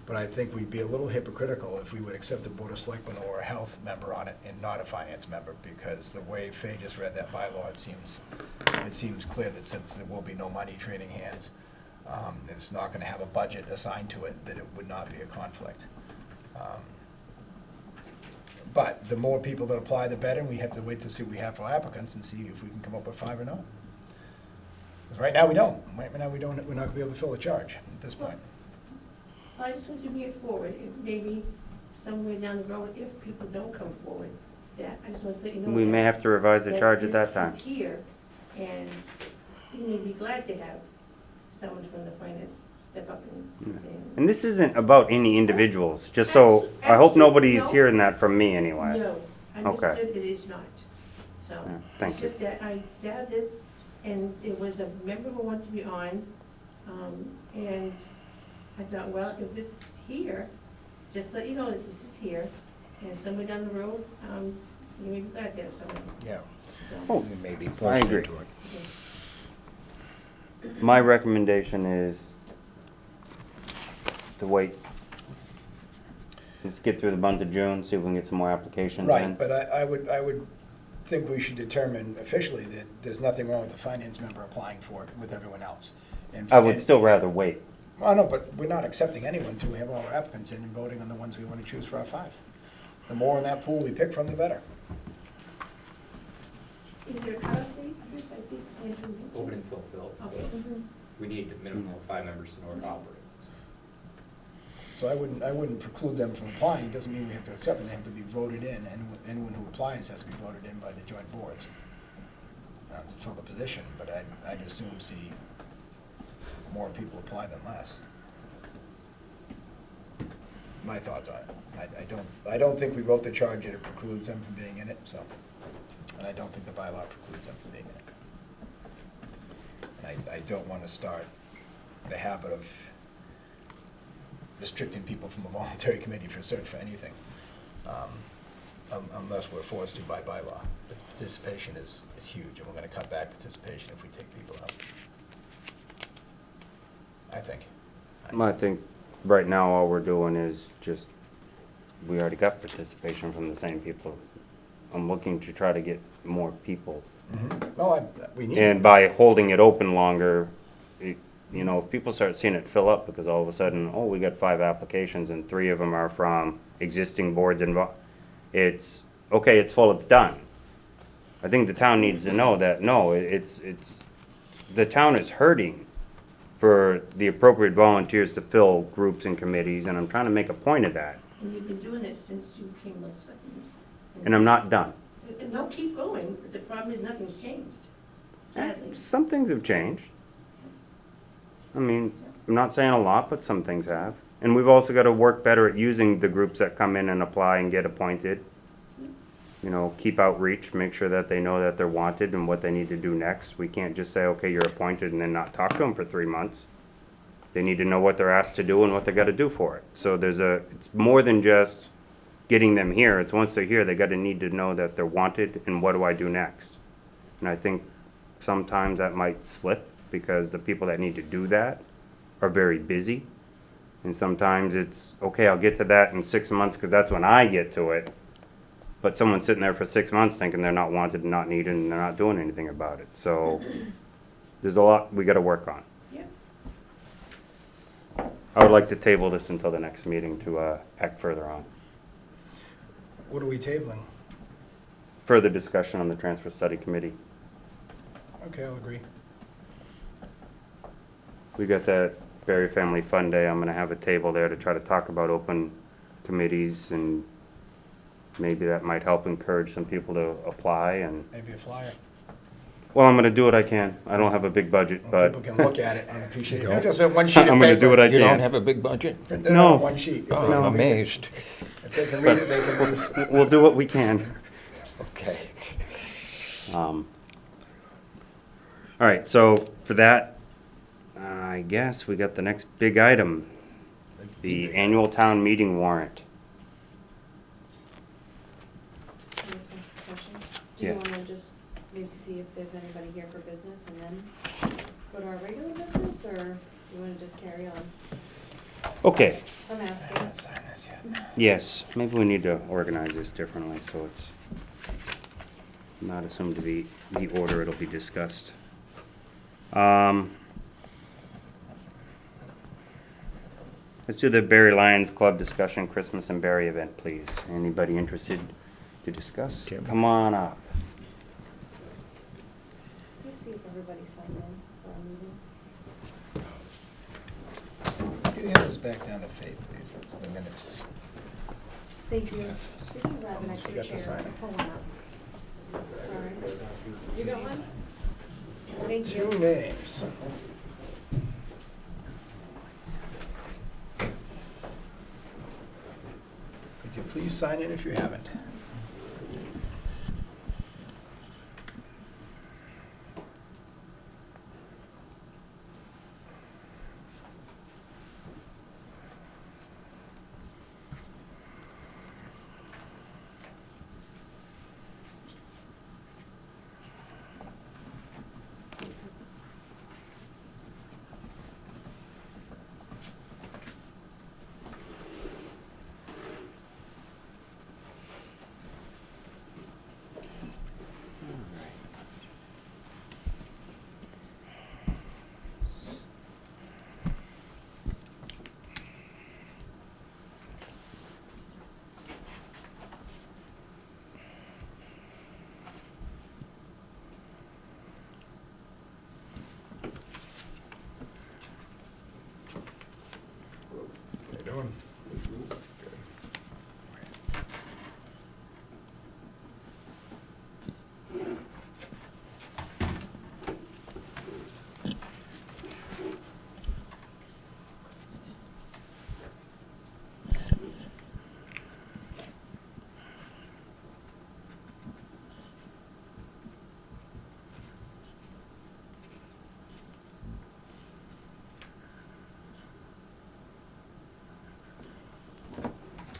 But I think we'd be a little hypocritical if we would accept a Board of Selectmen or a health member on it and not a finance member, because the way Fay just read that bylaw, it seems clear that since there will be no money trading hands, it's not gonna have a budget assigned to it, that it would not be a conflict. But the more people that apply, the better, and we have to wait to see what we have for applicants and see if we can come up with 5 or no. Because right now, we don't. Right now, we're not gonna be able to fill the charge at this point. I just want to bring it forward, if maybe somewhere down the road, if people don't come forward, that, I just want to let you know. We may that- have to revise the charge at that time. this is here, and you may be glad to have someone from the finance step up and. And this isn't about any individuals, just so, I hope nobody's hearing that from me anyway. No, Okay. understood, it is not, so. Yeah, thank you. It's just that I saw this, and it was a member who wanted to be on, and I thought, well, if this is here, just to let you know that this is here, and somewhere down the road, you may be glad to have someone, Yeah, so. Oh, maybe I forced agree. into it. My recommendation is to wait. Let's get through the month of June, see if we can get some more applications in. Right, but I would think we should determine officially that there's nothing wrong with the finance member applying for it with everyone else. And- I would still rather wait. Well, no, but we're not accepting anyone until we have all our applicants in and voting on the ones we want to choose for our 5. The more in that pool we pick from, the better. Is there a cutoff date for this? I think Andrew mentioned. Open until filled. Okay. We need a minimum of 5 members in order to operate. So I wouldn't preclude them from applying. It doesn't mean we have to accept them. They have to be voted in, and anyone who applies has to be voted in by the joint boards to fill the position, but I'd assume see more people apply than less. My thoughts on it. I don't think we wrote the charge that it precludes them from being in it, so, and I don't think the bylaw precludes them from being in it. And I don't want to start the habit of restricting people from a voluntary committee for search for anything, unless we're forced to by bylaw. But participation is huge, and we're gonna cut back participation if we take people out. I think. I think right now all we're doing is just, we already got participation from the same people. I'm looking to try to get more people. Well, we need. And by holding it open longer, you know, if people start seeing it fill up, because all of a sudden, oh, we got 5 applications and 3 of them are from existing boards involved, it's, okay, it's full, it's done. I think the town needs to know that, no, the town is hurting for the appropriate volunteers to fill groups and committees, and I'm trying to make a point of that. And you've been doing it since you came on second. And I'm not done. No, keep going, but the problem is nothing's changed, sadly. Some things have changed. I mean, I'm not saying a lot, but some things have. And we've also got to work better at using the groups that come in and apply and get appointed. You know, keep outreach, make sure that they know that they're wanted and what they need to do next. We can't just say, okay, you're appointed, and then not talk to them for 3 months. They need to know what they're asked to do and what they got to do for it. So it's more than just getting them here. It's once they're here, they got to need to know that they're wanted and what do I do next. And I think sometimes that might slip because the people that need to do that are very busy. And sometimes it's, okay, I'll get to that in 6 months because that's when I get to it. But someone's sitting there for 6 months thinking they're not wanted and not needed and they're not doing anything about it. So there's a lot we got to work on. Yeah. I would like to table this until the next meeting to act further on. What are we tabling? Further discussion on the transfer study committee. Okay, I'll agree. We got that Berry Family Fun Day. I'm gonna have a table there to try to talk about open committees, and maybe that might help encourage some people to apply. And, Maybe a flyer. well, I'm gonna do what I can. I don't have a big budget, Well, but people can look at it and appreciate it. No. Just have one sheet of paper. I'm gonna do what I You don't can. have a big budget? Print it No. on one sheet. If they Oh, can I'm read it- amazed. If they can read it, they can read it. We'll do what we can. Okay. All right, so for that, I guess we got the next big item, the annual town meeting warrant. Can I ask a question? Do you Yeah. wanna just maybe see if there's anybody here for business and then go to our regular business, or you wanna just carry on? Okay, I'm I asking. haven't signed this yet. yes, maybe we need to organize this differently so it's not assumed to be the order it'll be discussed. Let's do the Barry Lions Club discussion, Christmas and Barry event, please. Anybody interested to discuss? Kim? Come on up. You see if everybody signed in for our meeting. Can you hand this back down to Faith, please? That's the minutes. Thank you. Yes. We can grab an Almost extra forgot to chair. sign it. Pull one up. Sorry. You got one? Thank you. Two names. Could you please sign in if you haven't? How you doing?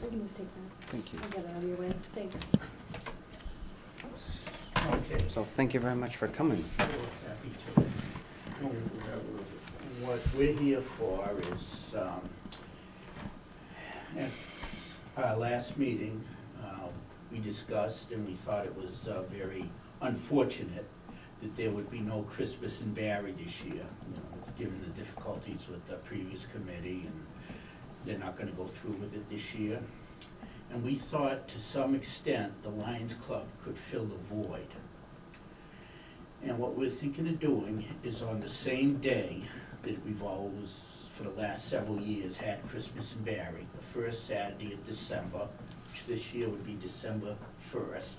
We can just take that. Thank you. I'll get it out of your way. Thanks. Okay. So thank you very much for coming. Happy to. What we're here for is, at our last meeting, we discussed and we thought it was very unfortunate that there would be no Christmas in Barry this year, given the difficulties with the previous committee, and they're not gonna go through with it this year. And we thought to some extent the Lions Club could fill the void. And what we're thinking of doing is on the same day that we've always, for the last several years, had Christmas in Barry, the first Saturday of December, which this year would be December 1st,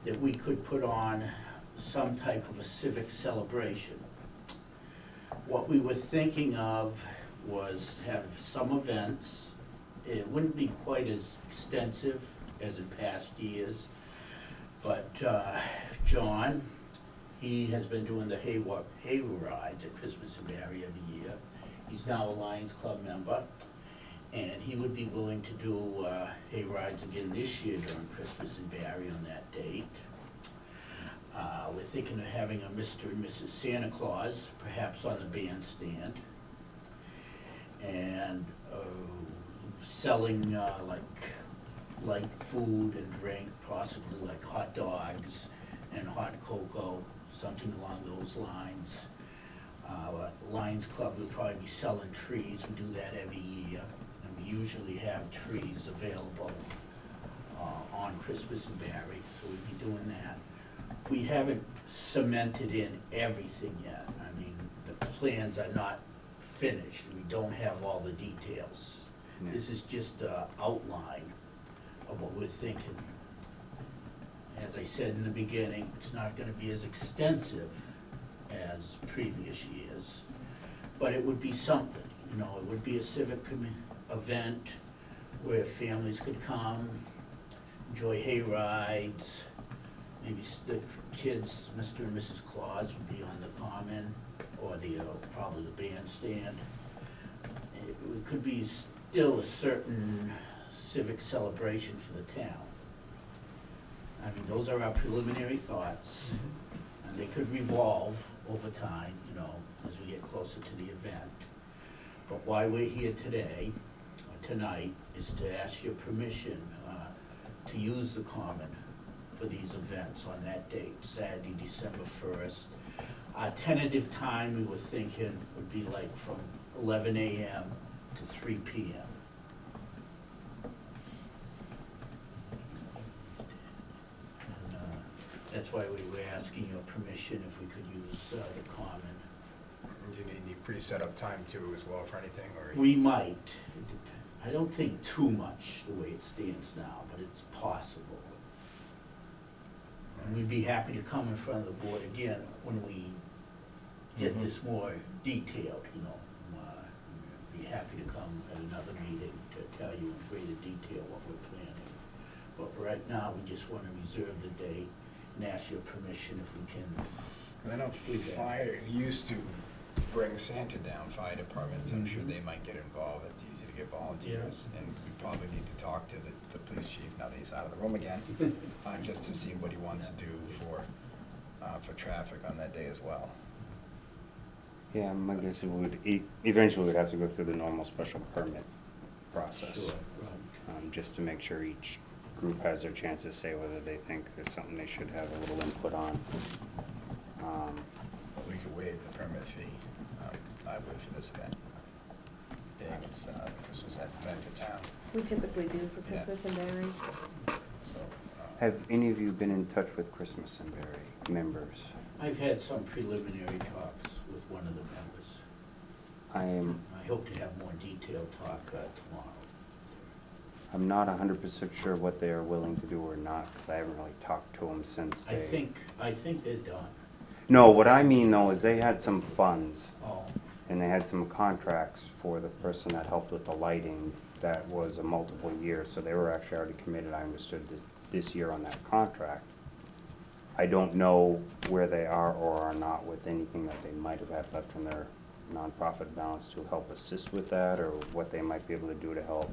that we could put on some type of a civic celebration. What we were thinking of was have some events. It wouldn't be quite as extensive as in past years, but John, he has been doing the hay rides at Christmas in Barry every year. He's now a Lions Club member, and he would be willing to do hay rides again this year during Christmas in Barry on that date. We're thinking of having a Mr. and Mrs. Santa Claus, perhaps on the bandstand, and selling like light food and drink, possibly like hot dogs and hot cocoa, something along those lines. Lions Club will probably be selling trees. We do that every year, and we usually have trees available on Christmas in Barry, so we'd be doing that. We haven't cemented in everything yet. I mean, the plans are not finished. We don't have all the details. Yeah. This is just an outline of what we're thinking. As I said in the beginning, it's not gonna be as extensive as previous years, but it would be something, it would be a civic event where families could come, enjoy hay rides, maybe the kids, Mr. and Mrs. Claus would be on the common, or probably the bandstand. It could be still a certain civic celebration for the town. I mean, those are our preliminary thoughts, and they could revolve over time, as we get closer to the event. But why we're here today, or tonight, is to ask your permission to use the common for these events on that date, Saturday, December 1st. Our tentative time, we were thinking, would be like from 11 a.m. to 3 PM. And, that's why we were asking your permission if we could use the common. Do you need any pre-set up time too as well for anything, or? We might. I don't think too much the way it stands now, but it's possible. And we'd be happy to come in front of the board again when we get this more detailed, you know. Be happy to come at another meeting to tell you in greater detail what we're planning. But for right now, we just want to reserve the date and ask your permission if we can. 'Cause I know fire used to bring Santa down, fire departments, I'm sure they might get involved, it's easy to get volunteers. And we probably need to talk to the police chief, now that he's out of the room again, just to see what he wants to do for traffic on that day as well. Yeah, my guess it would, eventually we'd have to go through the normal special permit process. Sure, right. Just to make sure each group has their chance to say whether they think there's something they should have a little input on. We could waive the permit fee, I would for this event. Being it's Christmas event for town, We typically do for Yeah. Christmas and Barry. so. Have any of you been in touch with Christmas and Berry members? I've had some preliminary talks with one of the members. I hope to have more detailed talk tomorrow. I'm not 100% sure what they are willing to do or not, because I haven't really talked to them since I they. think they're done. No, what I mean though is they had some funds, Oh, and they had some contracts for the person that helped with the lighting that was a multiple year, so they were actually already committed, I understood, this year on that contract. I don't know where they are or are not with anything that they might have had left in their nonprofit balance to help assist with that, or what they might be able to do to help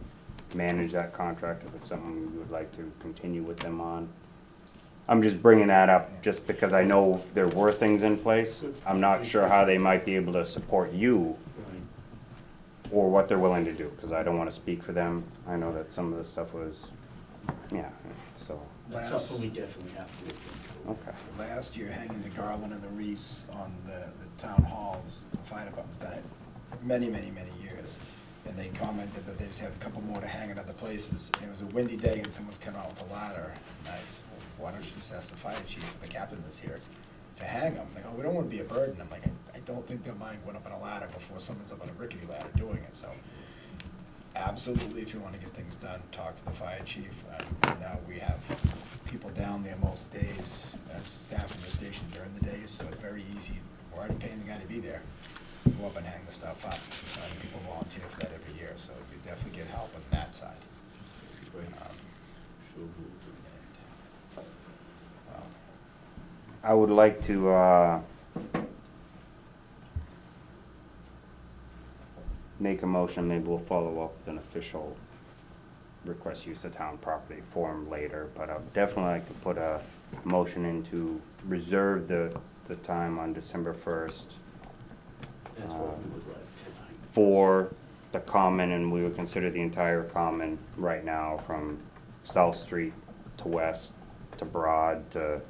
manage that contract, if it's something you would like to continue with them on. I'm just bringing that up just because I know there were things in place. I'm not sure how they might be able to support you right. or what they're willing to do, because I don't want to speak for them. I know that some of the stuff was, yeah, so, That's something we definitely have to look into. okay. Last year, hanging the garland and the wreaths on the town halls, the fire department's done it many, many, many years. And they commented that they just have a couple more to hang in other places. And it was a windy day and someone's come out with a ladder. Nice. Why don't you just ask the fire chief, or the captain that's here, to hang them? They go, we don't want to be a burden. I'm like, I don't think they'll mind going up on a ladder before someone's up on a rickety ladder doing it, so. Absolutely, if you want to get things done, talk to the fire chief. Now, we have people down there most days, staff in the station during the days, so it's very easy. We're already paying the guy to be there. Go up and hang the stuff up. People volunteer for that every year, so we definitely get help on that side. Great. Sure. I would like to, make a motion, maybe we'll follow up with an official request use of town property form later, but I'd definitely like to put a motion in to reserve the time on December 1st That's what we would like tonight. for the common, and we would consider the entire common right now from South Street to West to Broad to,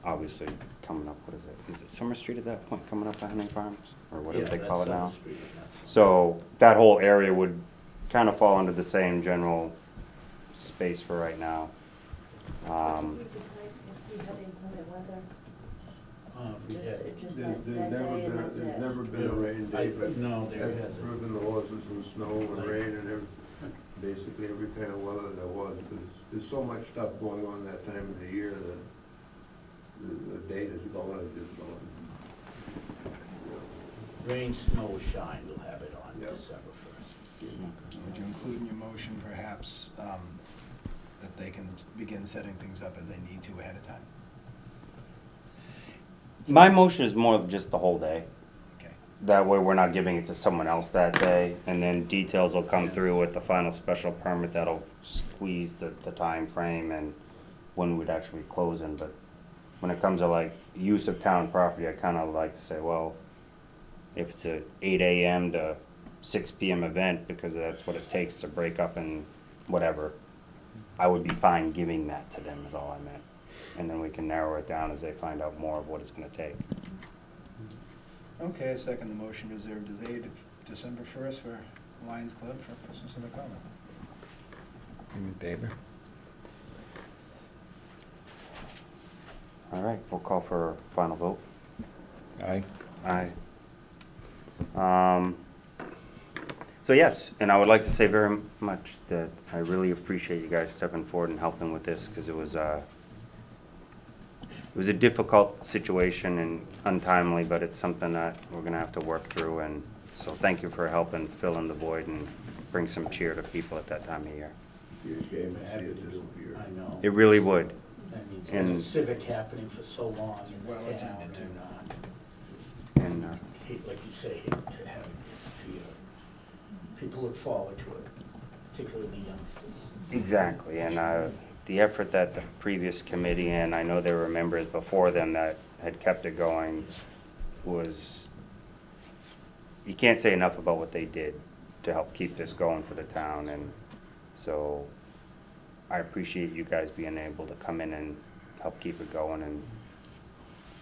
obviously coming up, what is it? Is it Summer Street at that point, coming up to Henning Farms? Or whatever Yeah, they call it that's now? Summer Street, and that's- So that whole area would kind of fall under the same general space for right now. We decide if we had inclement weather, If we had- just There's that never day and been, that's there's it. never been a rain day, but No, there I've hasn't. driven the horses in snow and rain and basically every kind of weather there was, because there's so much stuff going on that time of the year that the date is going and just going. Rain, snow, or shine, we'll have it on Yep. December 1st. Would you include in your motion perhaps, that they can begin setting things up as they need to ahead of time? My motion is more of just the whole day. Okay. That way we're not giving it to someone else that day, and then details will come through with the final special permit that'll squeeze the time frame and when we'd actually close in, but when it comes to like use of town property, I kinda like to say, well, if it's a 8 AM to 6 PM event, because that's what it takes to break up and whatever, I would be fine giving that to them is all I meant. And then we can narrow it down as they find out more of what it's gonna take. Okay, I second the motion, reserve the December 1st for Lions Club for Christmas in the Common. In favor? All right, we'll call for a final vote. Aye. Aye. So yes, and I would like to say very much that I really appreciate you guys stepping forward and helping with this, because it was a difficult situation and untimely, but it's something that we're gonna have to work through, and so thank you for helping fill in the void and bring some cheer to people at that time of year. Be ashamed to see it disappear. I know. It really would. I mean, it's And- been a civic happening for so long in Well the town, attended, too. and, And, hate, like you say, hate to have it disappear. People look forward to it, particularly the youngsters. exactly, and the effort that the previous committee, and I know there were members before them that had kept it going, was, you can't say enough about what they did to help keep this going for the town, and so I appreciate you guys being able to come in and help keep it going and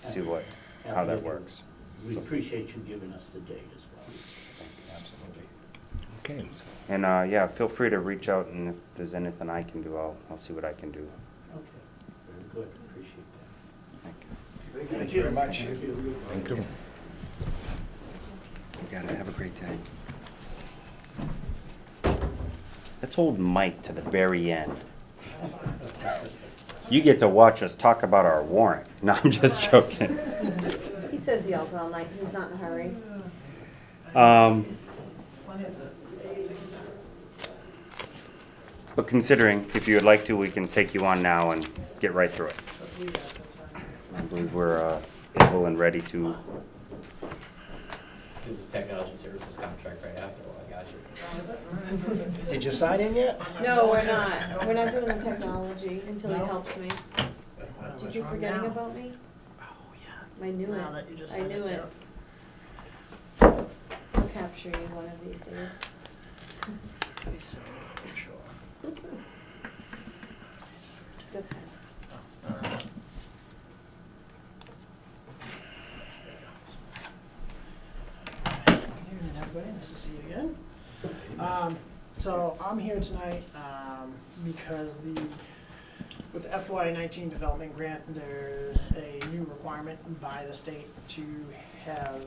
see how that works. We appreciate you giving us the date as well. Absolutely. Okay. And, yeah, feel free to reach out, and if there's anything I can do, I'll see what I can do. Okay, very good, appreciate that. Thank you. Thank you very much. Thank you. You got it, have a great day. Let's hold Mike to the very end. You get to watch us talk about our warrant. No, I'm just joking. He says he yells all night, he's not in a hurry. But considering, if you would like to, we can take you on now and get right through it. I believe we're able and ready to. Do the technology services contract right after, I got you. Did you sign in yet? No, we're not. We're not doing the technology until he helps me. Did you forgetting about me? Oh, yeah. I knew Now it. that you just I said knew it. yeah. I'll capture you one of these days. Okay, so, sure. That's fine. Good evening, everybody. Nice to see you again. So I'm here tonight because with the FY19 development grant, there's a new requirement by the state to have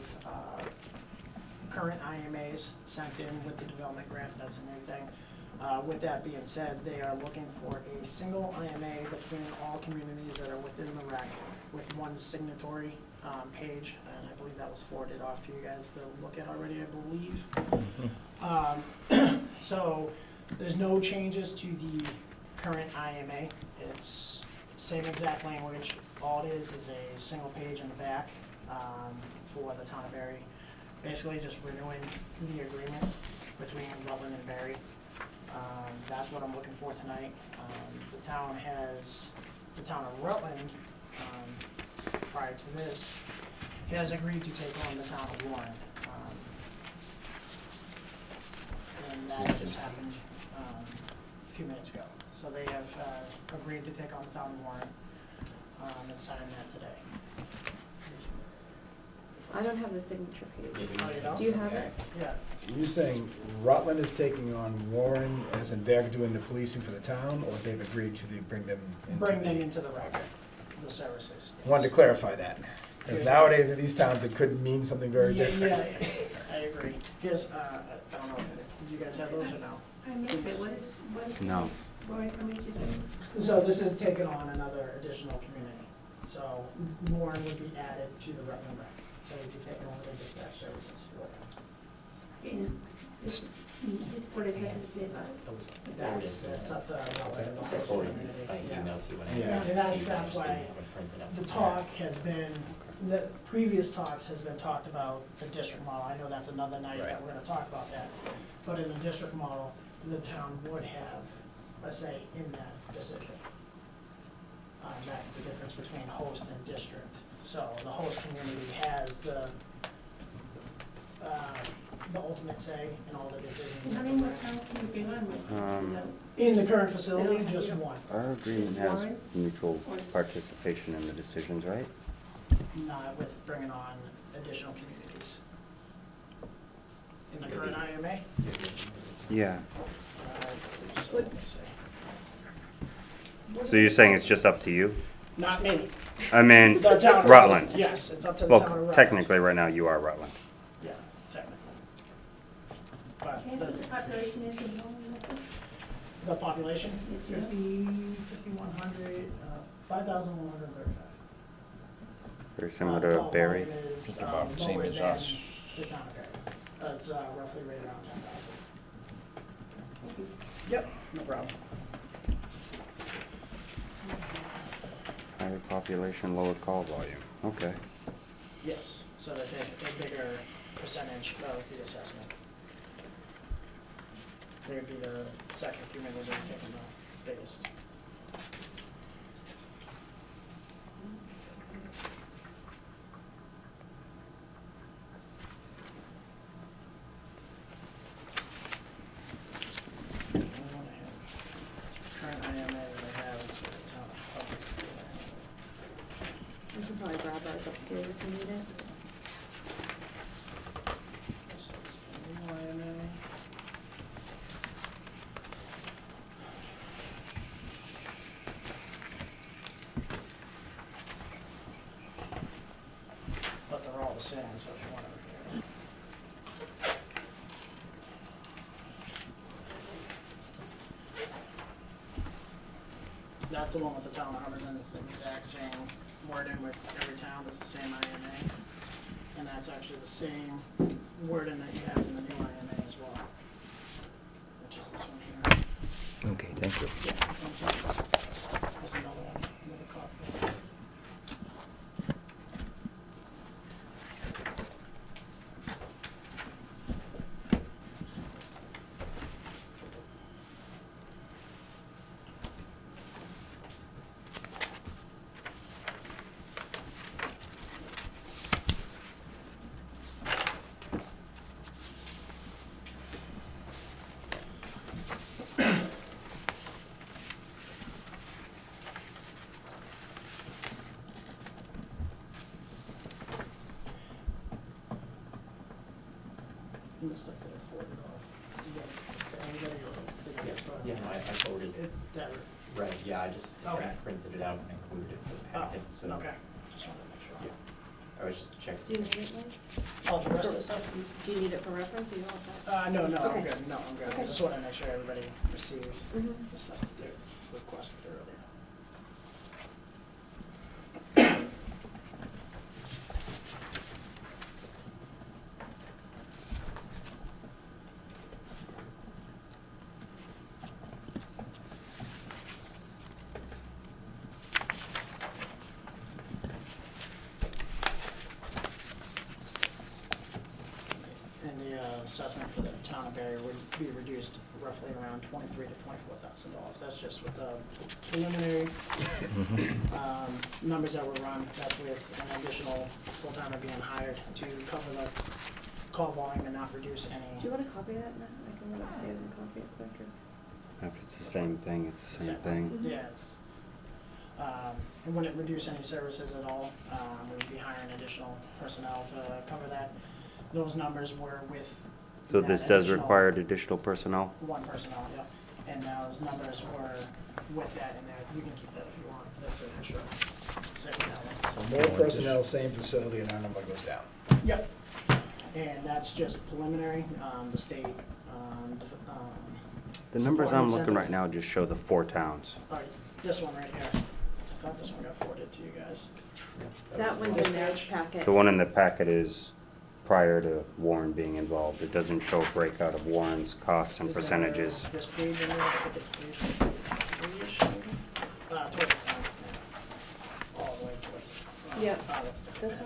current IMAs sent in with the development grant. That's a new thing. With that being said, they are looking for a single IMA between all communities that are within the rec with one signatory page, and I believe that was forwarded off to you guys to look at already, I believe. So there's no changes to the current IMA. It's same exact language. All it is a single page in the back for the town of Barry. Basically just renewing the agreement between Rutland and Barry. That's what I'm looking for tonight. The town of Rutland, prior to this, has agreed to take on the town of Warren. And that just happened a few minutes ago. So they have agreed to take on the town of Warren and sign that today. I don't have the signature page. Oh, you don't? Do you have it? Yeah. You're saying Rutland is taking on Warren, as in they're doing the policing for the town, or they've agreed to bring them into? Bring them into the rec, the services. Wanted to clarify that, because nowadays in these towns, it could mean something very Yeah, different. yeah, I agree. Here's, I don't know if did you guys have those or no? I missed it, what is No. more information? So this is taking on another additional community. So Warren would be added to the Rutland rec, so we could take on the dispatch services for them. And this board has nothing to say about it. That's up to Rutland. I forwarded it by Yeah. email to you when I Yeah. And that's received it, I just why didn't have it printed up. The talk has been, the previous talks has been talked about the district model. I know that's another night that Right. we're gonna talk about that. But in the district model, the town would have a say in that decision. That's the difference between host and district. So the host community has the ultimate say in all the decisions. And how many more towns can you bring on with? In the current facility, just one, Our agreement has Warren? mutual participation in the decisions, right? not with bringing on additional communities. in the current IMA. Yeah. So let me see. So you're saying it's just up to you? Not me. I mean, The town of Rutland. Yes, it's up to the town of Well, Rutland. technically, right now, you are Rutland. Yeah, technically. But Can I ask what the population is in Holland? the population, Yeah. 5,135. Very similar to Barry. Just about the same as us. The town of Barry. That's roughly right around 10,000. Yep, no problem. Higher population, lower call volume. Okay. Yes, so they take a bigger percentage of the assessment. They would be the second community taking the biggest. Current IMA that I have is for the town of Hubbardston. We can probably grab ours upstairs if you need it. This is the new IMA. But they're all the same, so if you want to review. That's the one with the town of Hubbardston, it's the exact same wording with every town, it's the same IMA. And that's actually the same wording that you have in the new IMA as well, which is this one here. Okay, thank you. Yeah, I'm sorry. There's another one, another copy. And the stuff that I forwarded off. You got it to everybody or did you get started? Yeah, no, I forwarded, That, right, yeah, I just Okay. printed it out and included it in the oh, packet, so. okay, just wanted to make sure. Yeah. I was just checking. Do you need it, Mike? Oh, the rest of the stuff? Do you need it for reference, or you all set? No, I'm Okay. good, no, I'm good. I Okay. just wanted to make sure everybody receives Mhm. the stuff that they requested earlier. And the assessment for the town of Barry would be reduced roughly around $23,000 to $24,000. That's just with the preliminary numbers that were run. That's with an additional full-timer being hired to cover the call volume and not reduce Do you any. want a copy of that now? I can run upstairs and copy it quick, or? If it's the same thing, it's the same thing. Yeah, it's, it wouldn't reduce any services at all. We would be hiring additional personnel to cover that. Those numbers were with. So that this does additional- require additional personnel? One personnel, yeah, and those numbers were with that in there, you can keep that if you want, that's an extra, second that one. So more personnel, same facility, and our number goes down. Yep, and that's just preliminary, the state, The numbers I'm looking Incentive. right now just show the 4 towns. alright, this one right here, I thought this one got forwarded to you guys. That one's in their packet. The one in the packet is prior to Warren being involved. It doesn't show a breakout of Warren's costs and Is there percentages. This page in there, I think it's page three-ish, maybe? Towards the front, yeah, all the way towards, Yep. that's a different This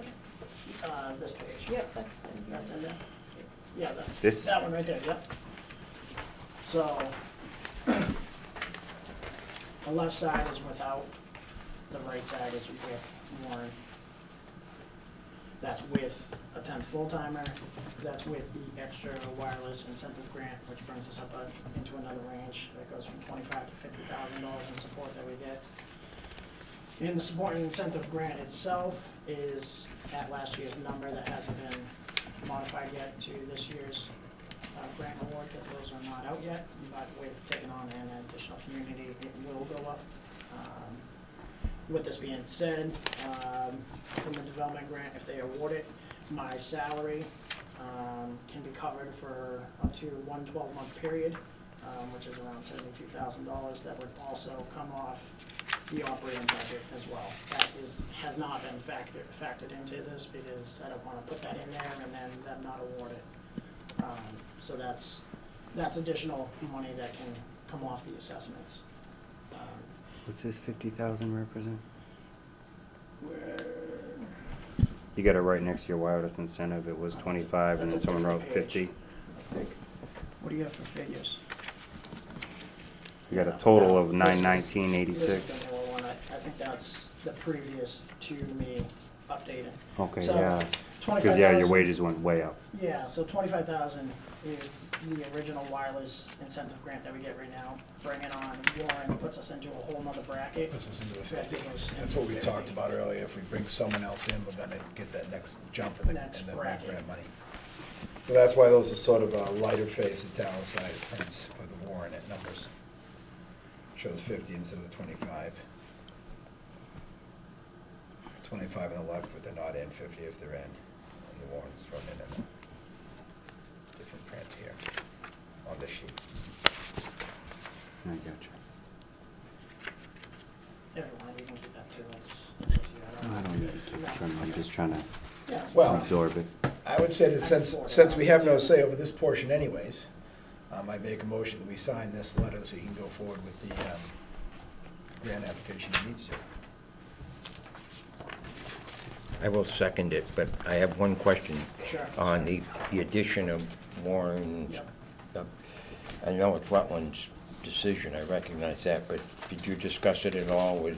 page. one? This page. Yep, that's in here. That's in there? It's- Yeah, This? that one right there, yep. So, the left side is without, the right side is with Warren. That's with a 10th full-timer, that's with the extra wireless incentive grant, which brings us up into another range that goes from $25,000 to $50,000 in support that we get. And the support and incentive grant itself is at last year's number, that hasn't been modified yet to this year's grant award, because those are not out yet, but with taking on an additional community, it will go up. With this being said, from the development grant, if they award it, my salary can be covered for up to one 12-month period, which is around $72,000. That would also come off the operating budget as well. That has not been factored into this, because I don't want to put that in there and then them not award it. So that's additional money that can come off the assessments. What's this 50,000 represent? Where, You got it right next to your wireless incentive. It was 25, and then That's a someone wrote different page. 50. I think, what do you have for figures? You got a total of This is- 919.86. This is the newer one. I think that's the previous to me updating. Okay, So, yeah. 25,000. Because, yeah, your wages went way up. Yeah, so 25,000 is the original wireless incentive grant that we get right now. Bringing on Warren puts us into a whole nother bracket. Puts us into the We have to 50. go into That's what we 50. talked about earlier. If we bring someone else in, we're gonna get that next jump in the Next bracket. grant money. So that's why those are sort of lighter face italicized prints for the Warren at numbers. Shows 50 instead of the 25. 25 on the left, but they're not in, 50 if they're in, and the Warren's thrown in a different print here on this sheet. I gotcha. Never mind, you can keep that too. No, I don't need to keep trying. I'm just trying to Yeah. Well, absorb it. I would say that since we have no say over this portion anyways, I make a motion that we sign this letter so you can go forward with the grant application he needs to. I will second it, but I have one question Sure. on the addition of Warren's. Yep. I know it's Rutland's decision, I recognize that, but did you discuss it at all with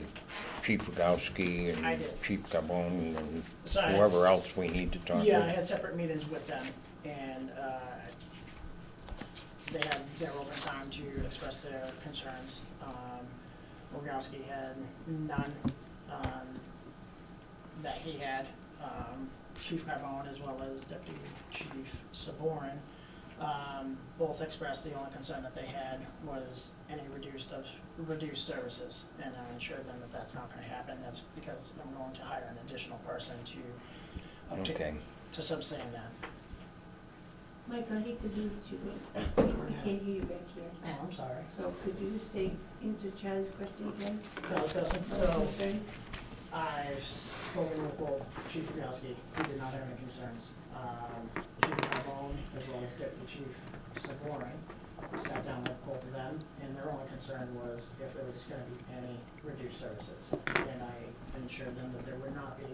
Chief Rogowski I and did. Chief Gabon and So I had whoever else we need to talk with? Yeah, I had separate meetings with them, and they had their open time to express their concerns. Rogowski had none that he had. Chief Carbone as well as Deputy Chief Saborin both expressed the only concern that they had was any reduced services, and I assured them that that's not going to happen. That's because I'm going to hire an additional person to Okay. to sustain that. Mike, I hate to do it to you, but I can't hear you back here. Oh, I'm sorry. So could you just say, answer Charlie's question again? Charles Dustin. No So concerns? I've spoken with both Chief Rogowski, he did not have any concerns. Chief Carbone as well as Deputy Chief Saborin, sat down with both of them, and their only concern was if there was gonna be any reduced services. And I assured them that there would not be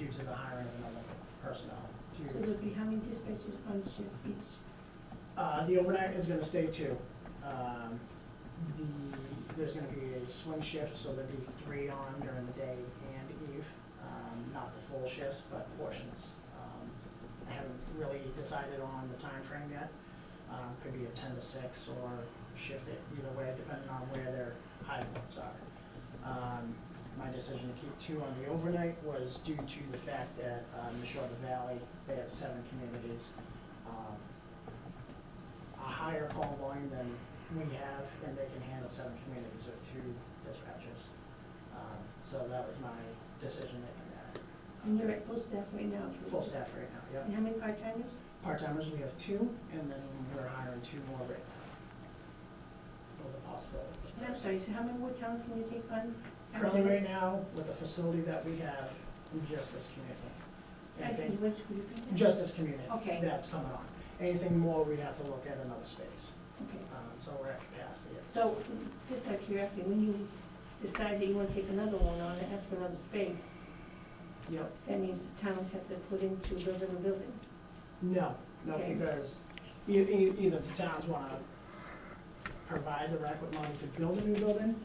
due to the hiring of another personnel. So there'll be how many dispatchers on shift each? The overnight is gonna stay two. There's gonna be a swing shift, so there'll be 3 on during the day and eve. Not the full shifts, but portions. I haven't really decided on the time frame yet. Could be a 10 to 6 or shift it either way, depending on where their high points are. My decision to keep 2 on the overnight was due to the fact that Mishawaka Valley, they have 7 communities. A higher call volume than we have, and they can handle 7 communities with 2 dispatchers. So that was my decision making there. And you're at full staff right now? Full staff right now, And yeah. how many part-timers? Part-timers, we have 2, and then we're hiring 2 more right now. With a possibility. And I'm sorry, so how many more towns can you take on? Currently right now, with the facility that we have, just this community. Actually, Anything, which would you think? just this community. Okay. That's coming on. Anything more, we'd have to look at another space. Okay. So we're at capacity. So, just out of curiosity, when you decide that you want to take another one on and ask for another space, Yep. that means the towns have to put into building a building? No, Okay. because either the towns wanna provide the adequate money to build a new building,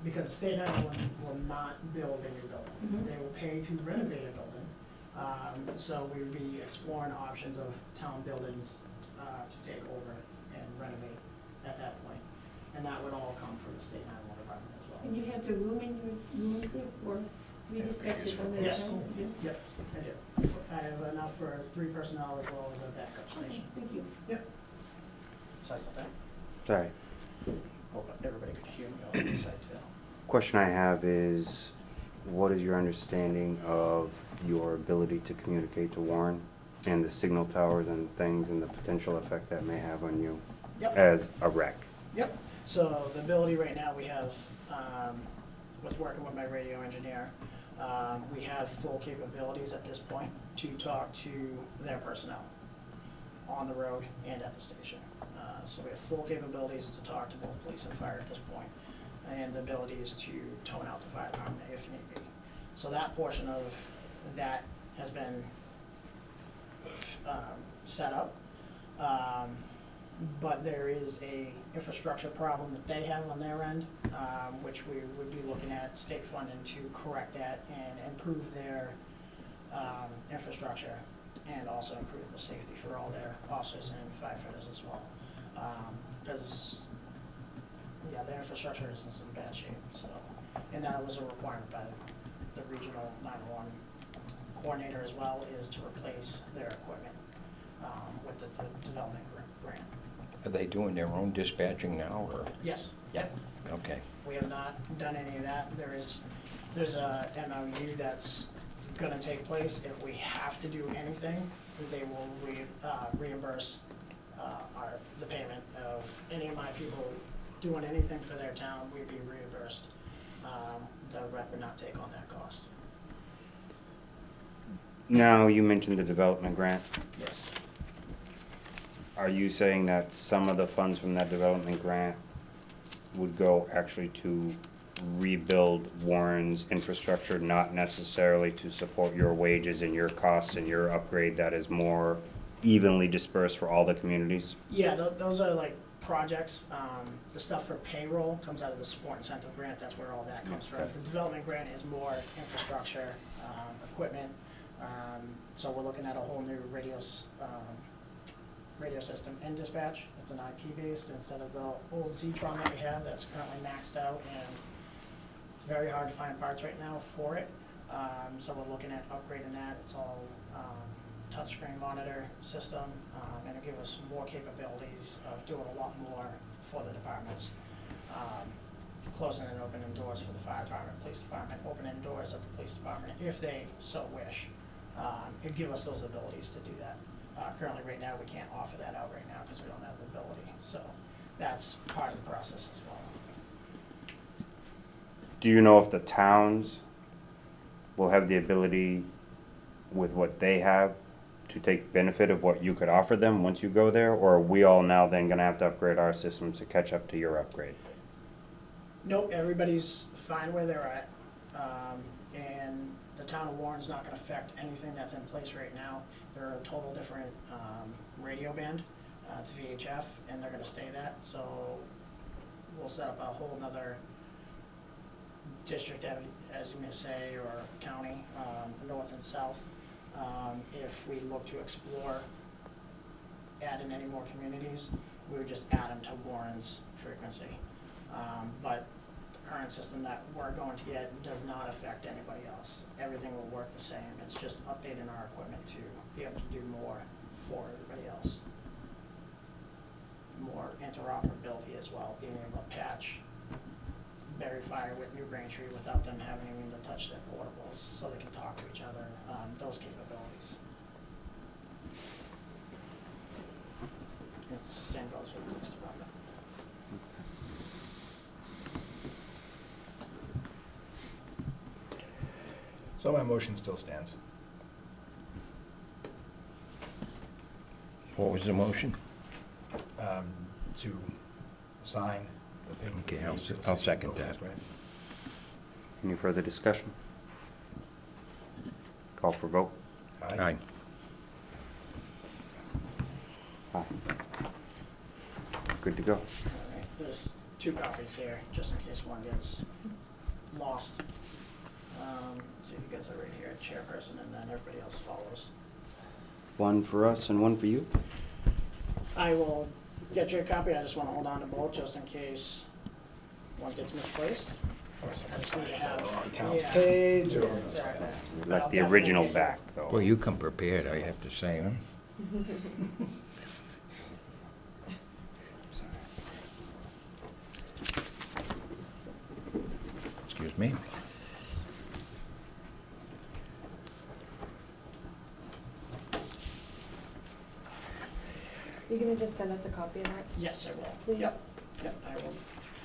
because the state Island will not build a new building. Mhm. They will pay to renovate a building. So we would be exploring options of town buildings, to take over and renovate at that point. And that would all come from the state Island Department as well. And you have the room in your room there for 3 dispatchers from the Yes. town? You do? Yep, I do. I have enough for 3 personnel as well as a backup Okay, station. thank you. Sorry about that. Sorry. Hope everybody could hear me on this side too. Question I have is, what is your understanding of your ability to communicate to Warren and the signal towers and things and the potential effect that may have on you Yep. as a rec? Yep, so the ability right now we have, with working with my radio engineer, we have full capabilities at this point to talk to their personnel on the road and at the station. So we have full capabilities to talk to both police and fire at this point, and the abilities to tone out the fire department if need be. So that portion of that has been set up. But there is a infrastructure problem that they have on their end, which we would be looking at state funding to correct that and improve their infrastructure, and also improve the safety for all their officers and firefighters as well. Because, yeah, their infrastructure is in some bad shape, so, and that was a requirement by the regional 911 coordinator as well, is to replace their equipment with the development grant. Are they doing their own dispatching now, or? Yes, yep. Okay. We have not done any of that. There's a MOU that's gonna take place. If we have to do anything, they will reimburse the payment of any of my people doing anything for their town, we'd be reimbursed. The rep would not take on that cost. Now, you mentioned the development grant. Yes. Are you saying that some of the funds from that development grant would go actually to rebuild Warren's infrastructure, not necessarily to support your wages and your costs and your upgrade that is more evenly dispersed for all the communities? Yeah, those are like projects. The stuff for payroll comes out of the support incentive grant. That's where all that comes from. Okay. The development grant is more infrastructure, equipment. So we're looking at a whole new radio system in dispatch. It's an IP based instead of the old Zetron that we have that's currently maxed out, and it's very hard to find parts right now for it. So we're looking at upgrading that. It's all touchscreen monitor system, and it'll give us more capabilities of doing a lot more for the departments. Closing and opening doors for the fire department, police department, opening doors at the police department if they so wish. It'd give us those abilities to do that. Currently, right now, we can't offer that out right now because we don't have the ability, so that's part of the process as well. Do you know if the towns will have the ability with what they have to take benefit of what you could offer them once you go there? Or are we all now then gonna have to upgrade our systems to catch up to your upgrade? Nope, everybody's fine where they're at, and the town of Warren's not gonna affect anything that's in place right now. They're a total different, radio band, it's VHF, and they're gonna stay that, so we'll set up a whole nother district, as you may say, or county, north and south. If we look to explore adding any more communities, we would just add them to Warren's frequency. But the current system that we're going to get does not affect anybody else. Everything will work the same. It's just updating our equipment to be able to do more for everybody else. More interoperability as well, being able to patch Berry Fire with New Braintree without them having even to touch their portables, so they can talk to each other, those capabilities. It's same goes for the police department. So my motion still stands. What was the motion? To sign the payment. Okay, release to the I'll city second officials, that. right? Any further discussion? Call for vote. Aye. Aye. Good to go. Alright, there's 2 copies here, just in case one gets lost. So you guys are right here, chairperson, and then everybody else follows. One for us and one for you? I will get you a copy, I just wanna hold on to both, just in case one gets misplaced. I just need to have. On town's yeah. page or. Yeah, exactly. We'd But like I'll the definitely original get you- back, though. Well, you come prepared, I have to say, huh? Excuse me? You gonna just send us a copy of that, Yes, I will. please? Yep, yep, I will.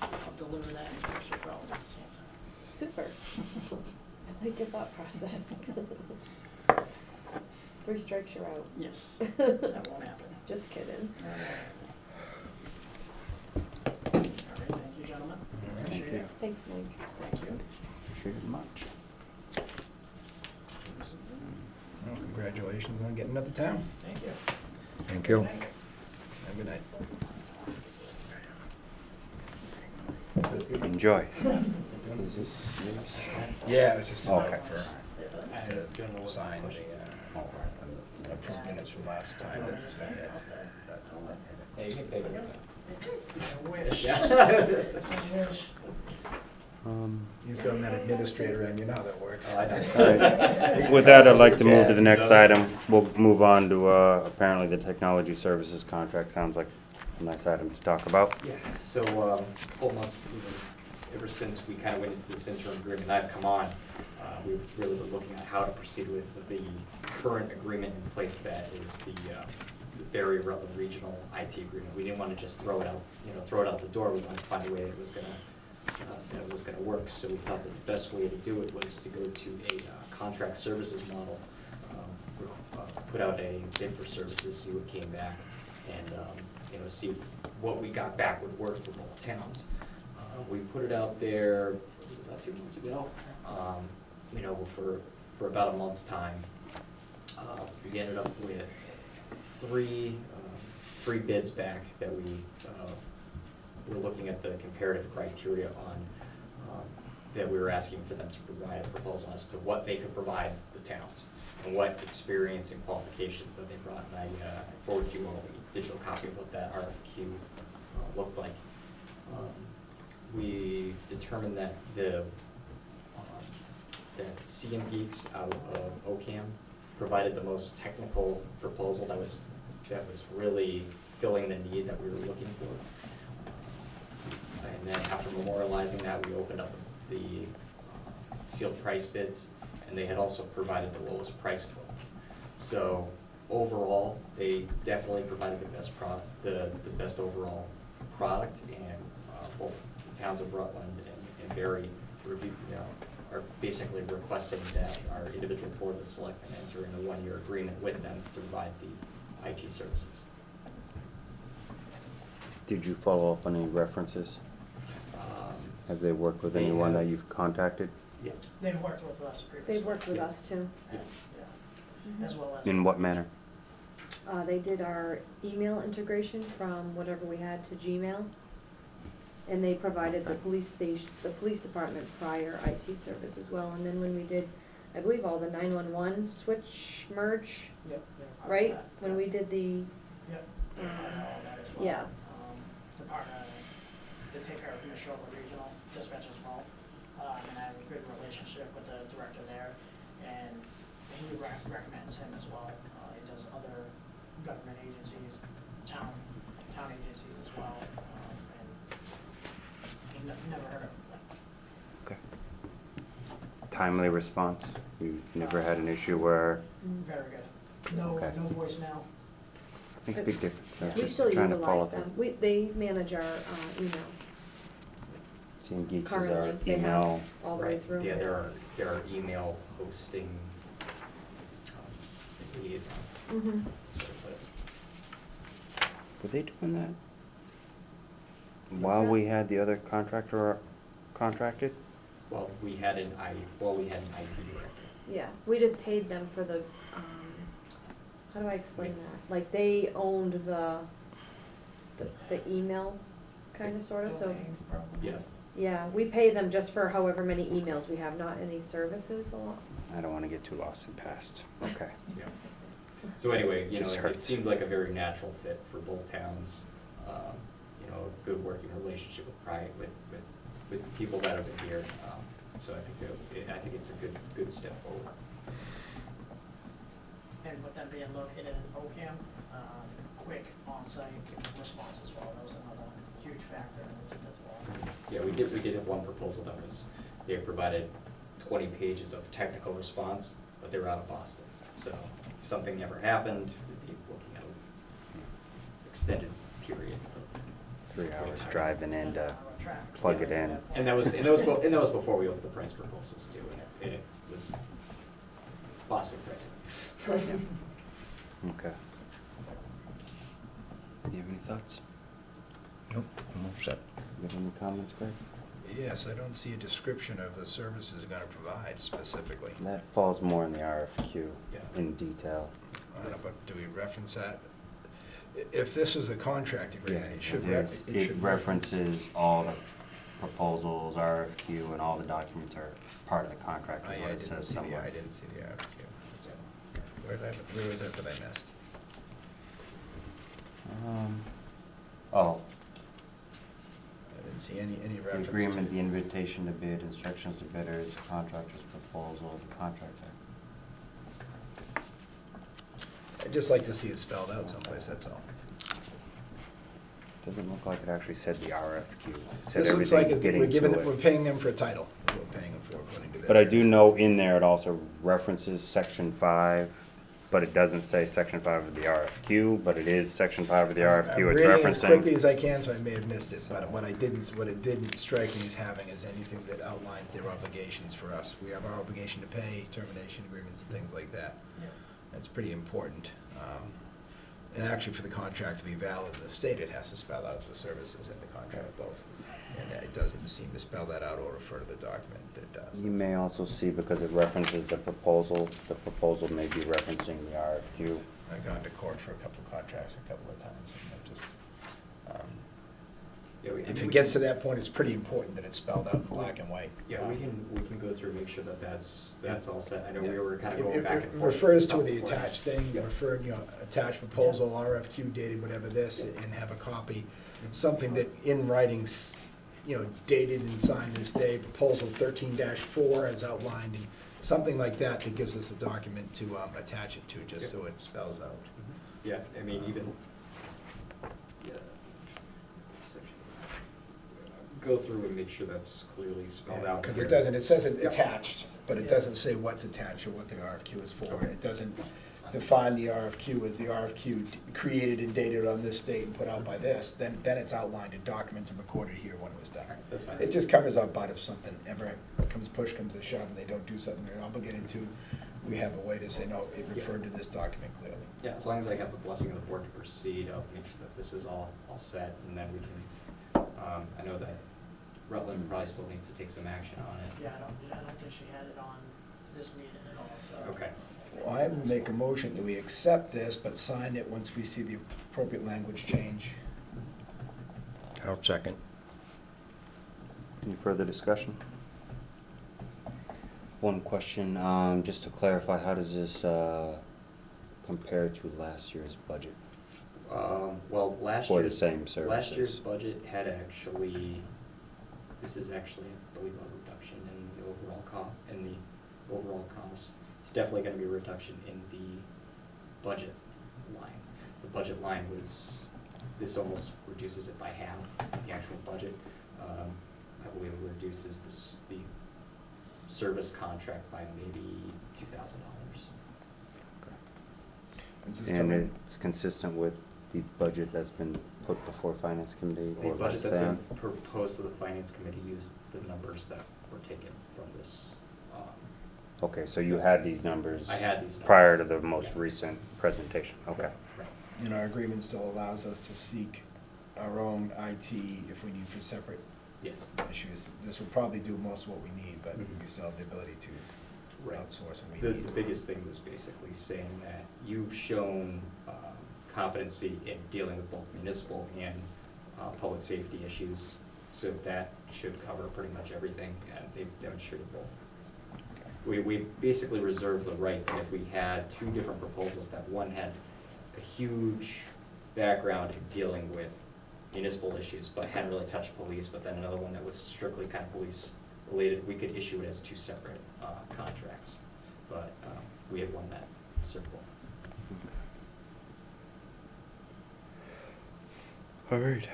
I'll deliver that and push it probably at the same time. Super. I like your thought process. 3 strikes, you're out. Yes, that won't happen. Just kidding. All right, thank you, gentlemen. Thank Appreciate you. it. Thanks, Mike. Thank you. Appreciate it much. Well, congratulations on getting another town. Thank you. Thank you. Have a good night. Enjoy. Is this yours? Yeah, it was just a note Okay. to sign the approved minutes from last time that was sent in. Yeah, you can pay for that. I wish. Yeah. I wish. He's on that administrator end, you know how that works. Oh, I know. All right. With that, I'd like to move to the next item. We'll move on to, apparently the technology services contract. Sounds like a nice item to talk about. Yeah, so, whole months, even ever since we kind of went into this interim agreement, and I've come on, we've really been looking at how to proceed with the current agreement in place that is the Barry Rutland Regional IT agreement. We didn't want to just throw it out, throw it out the door. We wanted to find a way that it was gonna work. So we thought that the best way to do it was to go to a contract services model. Put out a bid for services, see what came back, and, see if what we got back would work for both towns. We put it out there, what was it, about 2 months ago? For about a month's time. We ended up with three bids back that we were looking at the comparative criteria on, that we were asking for them to provide a proposal as to what they could provide the towns and what experience and qualifications that they brought. And I forwarded you all a digital copy of what that RFQ looked like. We determined that that CM Geeks out of Ocam provided the most technical proposal that was really filling the need that we were looking for. And then after memorializing that, we opened up the sealed price bids, and they had also provided the lowest price quote. So overall, they definitely provided the best the best overall product, and both the towns of Rutland and Barry are basically requesting that our individual boards of selectmen enter in a 1-year agreement with them to provide the IT services. Did you follow up on any references? Have they worked with They anyone that have. you've contacted? Yeah. They've worked with us previously. They've worked with Yeah. us too. Yeah, as well as. In what manner? They did our email integration from whatever we had to Gmail. And they provided the police department prior IT service as well. And then when we did, I believe, all the 911 switch merge, Yep. they're part of right? that. When we did the, Yep. um, All of that as well. yeah. The partner, they take care of Michelle Regional Dispatch as well. And I have a good relationship with the director there, and he recommends him as well. He does other government agencies, town agencies as well, and I've never heard of him. Okay. Timely response? You've never had an issue where, Very good. No, Okay. no voicemail. makes a big difference. I'm We just still trying to follow utilize through. them. They manage our email Seeing Geeks is our currently. They have email. all the way Right. through. Yeah, there are email hosting liaison. Mhm. That's what I put it. Were they doing that? While we had the other contractor contracted? Well, we had an IT director. Yeah, we just paid them for the, how do I explain that? Like, they owned the email, kinda, sorta, so, Domain, probably. Yeah. yeah, we pay them just for however many emails we have, not any services a lot. I don't wanna get too lost in past. Okay. Yeah. So anyway, Just it hurts. seemed like a very natural fit for both towns. A good working relationship with with the people that have been here. So I think I think it's a good step forward. And with them being located in Ocam, quick on-site response as well, that was another huge factor in this as well. Yeah, we did have one proposal that was, they provided 20 pages of technical response, but they were out of Boston. So if something never happened, we'd be looking at an extended period. 3 hours driving in to Traffic. plug it in. And that was before we opened the price proposals too, and it was Boston pricing. So, Okay. Do you have any thoughts? Nope, I'm all set. You have any comments, Greg? Yes, I don't see a description of the services gonna provide specifically. That falls more in the RFQ Yeah. in detail. I don't know, but do we reference that? If this is a contract agreement, it should. It references all the proposals, RFQ, and all the documents are part of the contract, is what it says somewhere. I didn't see the RFQ. So, where was that I missed? Oh, I didn't see any the reference to. agreement, the invitation to bid, instructions to bidders, contractor's proposal, the contractor. I'd just like to see it spelled out someplace, that's all. Doesn't look like it actually said the RFQ. It said This looks like everything we're getting giving, to we're it. paying them for a title, we're paying them for according to this. But I do know in there it also references section 5, but it doesn't say section 5 of the RFQ, but it is section 5 of the RFQ I'm it's reading as quickly referencing. as I can, so I may have missed it, but what it didn't strike me as having is anything that outlines their obligations for us. We have our obligation to pay, termination agreements and things like that. That's pretty important. And actually, for the contract to be valid in the state, it has to spell out the services in the contract both. And it doesn't seem to spell that out or refer to the document that it does. You may also see, because it references the proposal may be referencing the RFQ. I've gone to court for a couple of contracts a couple of times, and I'm just, Yeah, if it gets to that point, it's pretty important that it's spelled out in black and white. Yeah, we can go through, make sure that that's all set. I know we were kind of It- going back and It forth. refers to Stuff the before. attached thing, Yeah. referred, attached proposal, RFQ dated, whatever this, and have a copy, something that in writing, dated and signed this day, proposal 13-4 as outlined, and something like that that gives us a document to attach it to, just so it spells out. Yeah, I mean, even, yeah, go through and make sure that's clearly spelled out. Because here. it doesn't, it says it Yep. attached, but it doesn't say what's attached or what the RFQ is for. It doesn't define the RFQ as the RFQ created and dated on this date and put out by this, then it's outlined in documents and recorded here when it was done. All right, that's fine. It just covers our butt if something ever push comes to shove and they don't do something they're obligated to. We have a way to say, no, it referred to this document clearly. Yeah, as long as I have the blessing of the board to proceed, I'll make sure that this is all set, and then we can, I know that Rutland probably still needs to take some action on it. Yeah, I don't think she had it on this meeting at all, so. Okay. Well, I will make a motion that we accept this, but sign it once we see the appropriate language change. I'll second. Any further discussion? One question, just to clarify, how does this compare to last year's budget? Well, last For the year's, same services? last year's budget had actually, this is actually, I believe, a reduction in the overall cost. It's definitely gonna be a reduction in the budget line. The budget line was, this almost reduces it by half, the actual budget. I believe it reduces the service contract by maybe $2,000. Is this And coming? it's consistent with the budget that's been put before Finance Committee, The or budget less that's been than? proposed to the Finance Committee used the numbers that were taken from this. Okay, so you had these numbers? I had these numbers. Prior to the most Yeah. recent presentation, okay. Right. And our agreement still allows us to seek our own IT if we need for separate Yes. issues. This will probably do most of what we need, but Mhm. we still have the ability to Right. outsource when The we need. biggest thing was basically saying that you've shown competency in dealing with both municipal and public safety issues, so that should cover pretty much everything, and they've demonstrated both. We basically reserved the right that if we had two different proposals, that one had a huge background in dealing with municipal issues, but hadn't really touched police, but then another one that was strictly kind of police related, we could issue it as two separate contracts. But we have won that circle. All right,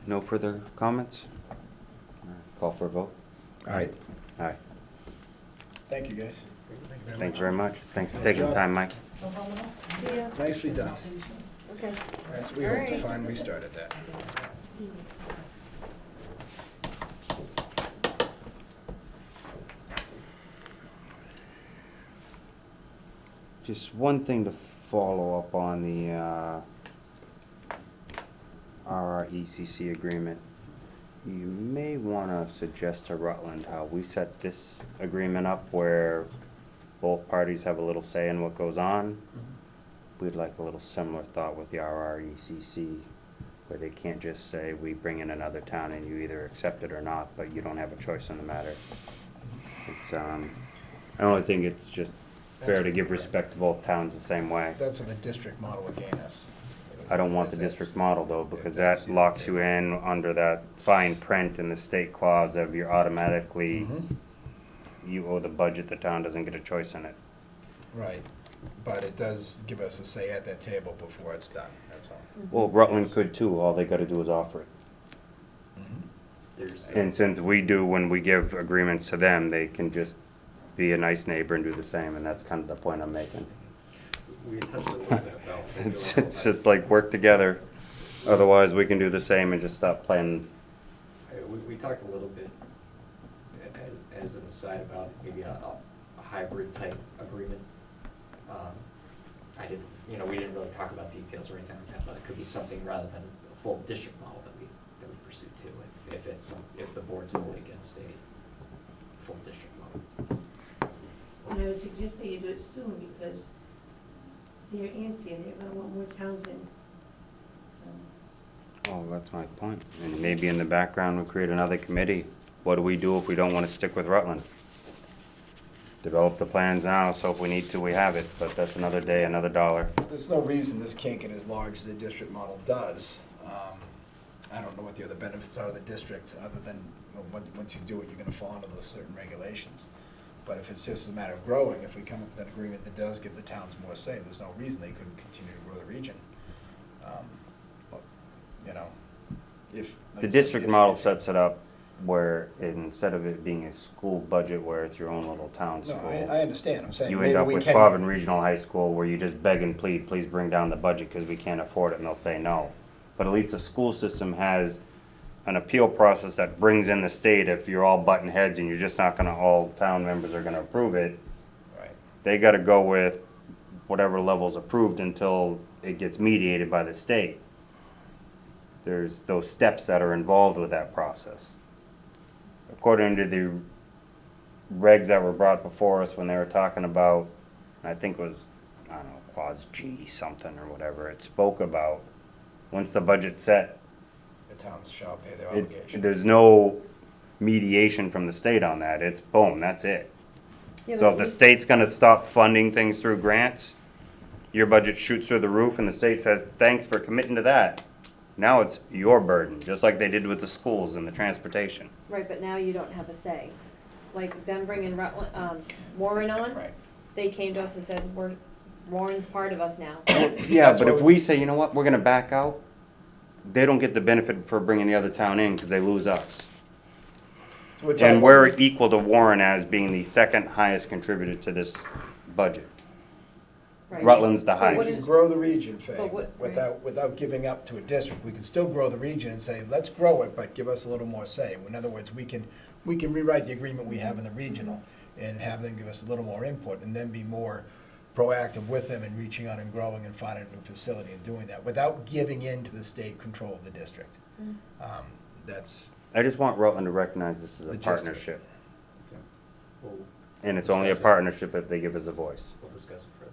no further comments? Call for a vote? Aye. Aye. Thank you, guys. Thanks very much. Thanks for taking the time, Mike. See ya. Nicely done. Okay. That's, we hope to Alright. find we started that. Just one thing to follow up on the RRECC agreement. You may want to suggest to Rutland how we set this agreement up where both parties have a little say in what goes on. We'd like a little similar thought with the RRECC, where they can't just say, we bring in another town and you either accept it or not, but you don't have a choice in the matter. It's, I only think it's just fair to give respect to both towns the same way. That's what the district model would gain us. I don't want the district model though, because that locks you in under that fine print in the state clause of you're automatically, Mhm. you owe the budget, the town doesn't get a choice in it. Right, but it does give us a say at that table before it's done, that's all. Well, Rutland could too, all they gotta do is offer it. There's, And since we do, when we give agreements to them, they can just be a nice neighbor and do the same, and that's kind of the point I'm making. we touched a little bit about. It's just like work together, otherwise we can do the same and just stop playing. We talked a little bit as an aside about maybe a hybrid type agreement. I didn't, we didn't really talk about details or anything like that, but it could be something rather than a full district model that we pursue too, if the board's fully against a full district model. And I would suggest that you do it soon, because they're antsy and they're gonna want more towns in, so. Oh, that's my point. And maybe in the background, we'll create another committee. What do we do if we don't want to stick with Rutland? Develop the plans now, so if we need to, we have it, but that's another day, another dollar. There's no reason this can't get as large as the district model does. I don't know what the other benefits are of the district, other than, once you do it, you're gonna fall under those certain regulations. But if it's just a matter of growing, if we come up with an agreement that does give the towns more say, there's no reason they couldn't continue to grow the region. If. like The I said, district if- model if- sets it up where instead of it being a school budget where it's your own little town No, school. I understand, I'm saying, You maybe end up we with can. Quabbin Regional High School where you just beg and plead, please bring down the budget because we can't afford it, and they'll say no. But at least the school system has an appeal process that brings in the state if you're all butting heads and you're just not gonna, all town members are gonna approve it. Right. They gotta go with whatever level's approved until it gets mediated by the state. There's those steps that are involved with that process. According to the regs that were brought before us when they were talking about, I think it was, I don't know, clause G something or whatever, it spoke about, once the budget's set, The towns shall pay their obligation. there's no mediation from the state on that, it's boom, that's it. Yeah, So but if the we- state's gonna stop funding things through grants, your budget shoots through the roof and the state says, thanks for committing to that. Now it's your burden, just like they did with the schools and the transportation. Right, but now you don't have a say. Like them bringing Rutland, Warren on, Right. they came to us and said, Warren's part of us now. Yeah, That's but if what we say, you know what, we're gonna back out, they don't get the benefit for bringing the other town in, cause they lose us. So we're talking And we're about- equal to Warren as being the second highest contributor to this budget. Right. Rutland's the But what We highest. can is- grow the region, Fay, But what- without giving up to a district. We can still grow the region and say, let's grow it, but give us a little more say. In other words, we can rewrite the agreement we have in the regional and have them give us a little more input, and then be more proactive with them in reaching out and growing and finding a new facility and doing that, without giving in to the state control of the district. Mm. That's, I just want Rutland to recognize this is a The gist of it. partnership. We'll And it's only a discuss it. partnership if they give us a voice. We'll discuss it further.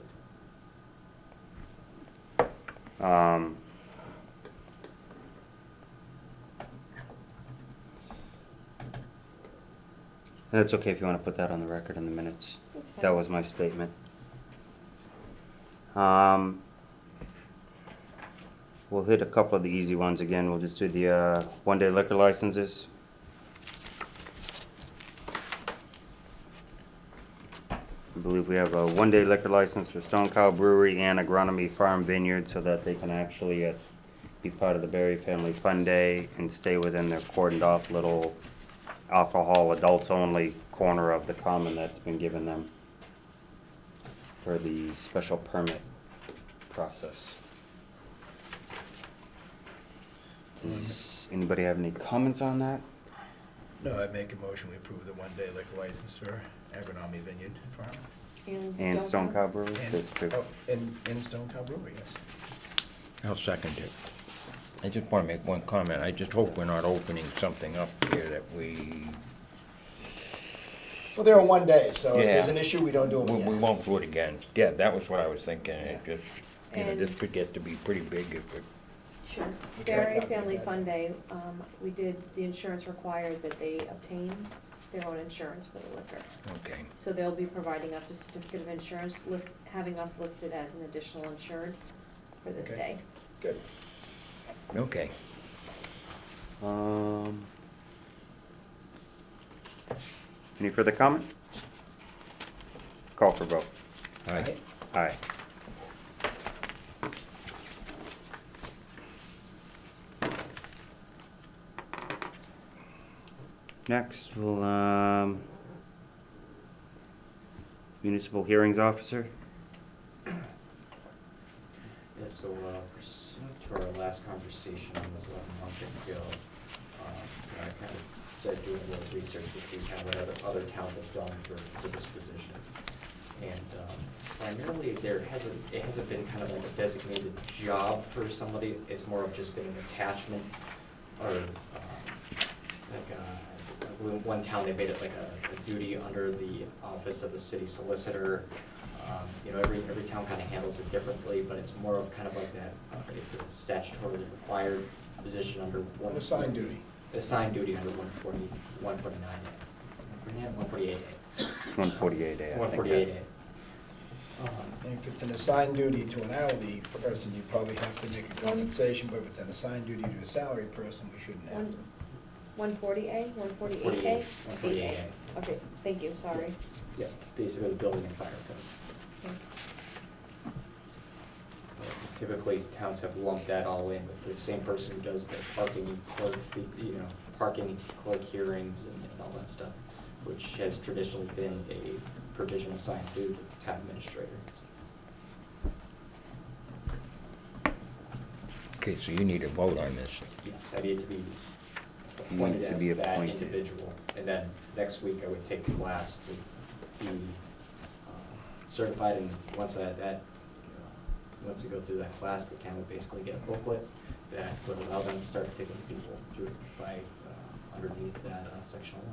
That's okay if you wanna put that on the record in the minutes. That's fine. That was my statement. we'll hit a couple of the easy ones again. We'll just do the one-day liquor licenses. I believe we have a one-day liquor license for Stone Cow Brewery and Agronomy Farm Vineyard so that they can actually be part of the Berry Family Fun Day and stay within their cordoned-off little alcohol adults-only corner of the common that's been given them for the special permit process. Does anybody have any comments on that? No, I'd make a motion, we approve the one-day liquor license for Agronomy Vineyard Farm. And Stone Cow Brewery? And- Those two. Oh, and Stone Cow Brewery, yes. I'll second it. I just want to make one comment. I just hope we're not opening something up here that we, Well, they're on one day, so if there's Yeah. an issue, we don't do them we again. won't do it again. Yeah, that was what I was thinking. It Yeah. just, you know, this could get to be pretty big if it, Sure. Okay. Berry That'd be Family bad. Fun Day, we did, the insurance required that they obtain their own insurance for the liquor. okay. So they'll be providing us a certificate of insurance, having us listed as an additional insured for this Okay. day. Good. Okay. Any further comment? Call for vote. Aye. Aye. Next, we'll, municipal hearings officer. Yeah, so pursuant to our last conversation on this about a month ago, I kind of started doing a little research to see kind of what other towns have done for this position. And primarily, it hasn't been kind of like a designated job for somebody, it's more of just been an attachment, or one town, they made it like a duty under the office of the city solicitor. You know, every town kind of handles it differently, but it's more of kind of like that, it's a statutorily required position under one. Assigned duty. Assigned duty under 148A. 148A. 148A. And if it's an assigned duty to an hourly person, you probably have to make a compensation, but if it's an assigned duty to a salaried person, we shouldn't have to. 140A, 148A? 148A. Okay, thank you, sorry. Yeah, basically the building and fire code. Typically, towns have lumped that all in with the same person who does the parking clerk, parking clerk hearings and all that stuff, which has traditionally been a provision assigned to the town administrator. Okay, so you need a vote on this. Yes, I need to be Needs appointed to be as that appointed. individual, and then next week I would take the class to be certified, and once once you go through that class, the town would basically get a booklet that would allow them to start taking people through by underneath that section 1.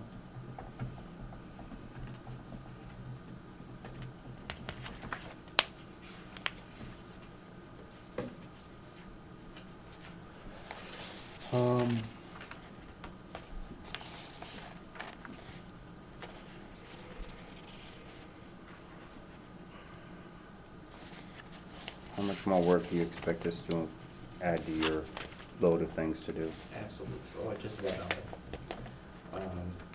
How much more work do you expect us to add to your load of things to do? Absolutely, oh, just about all.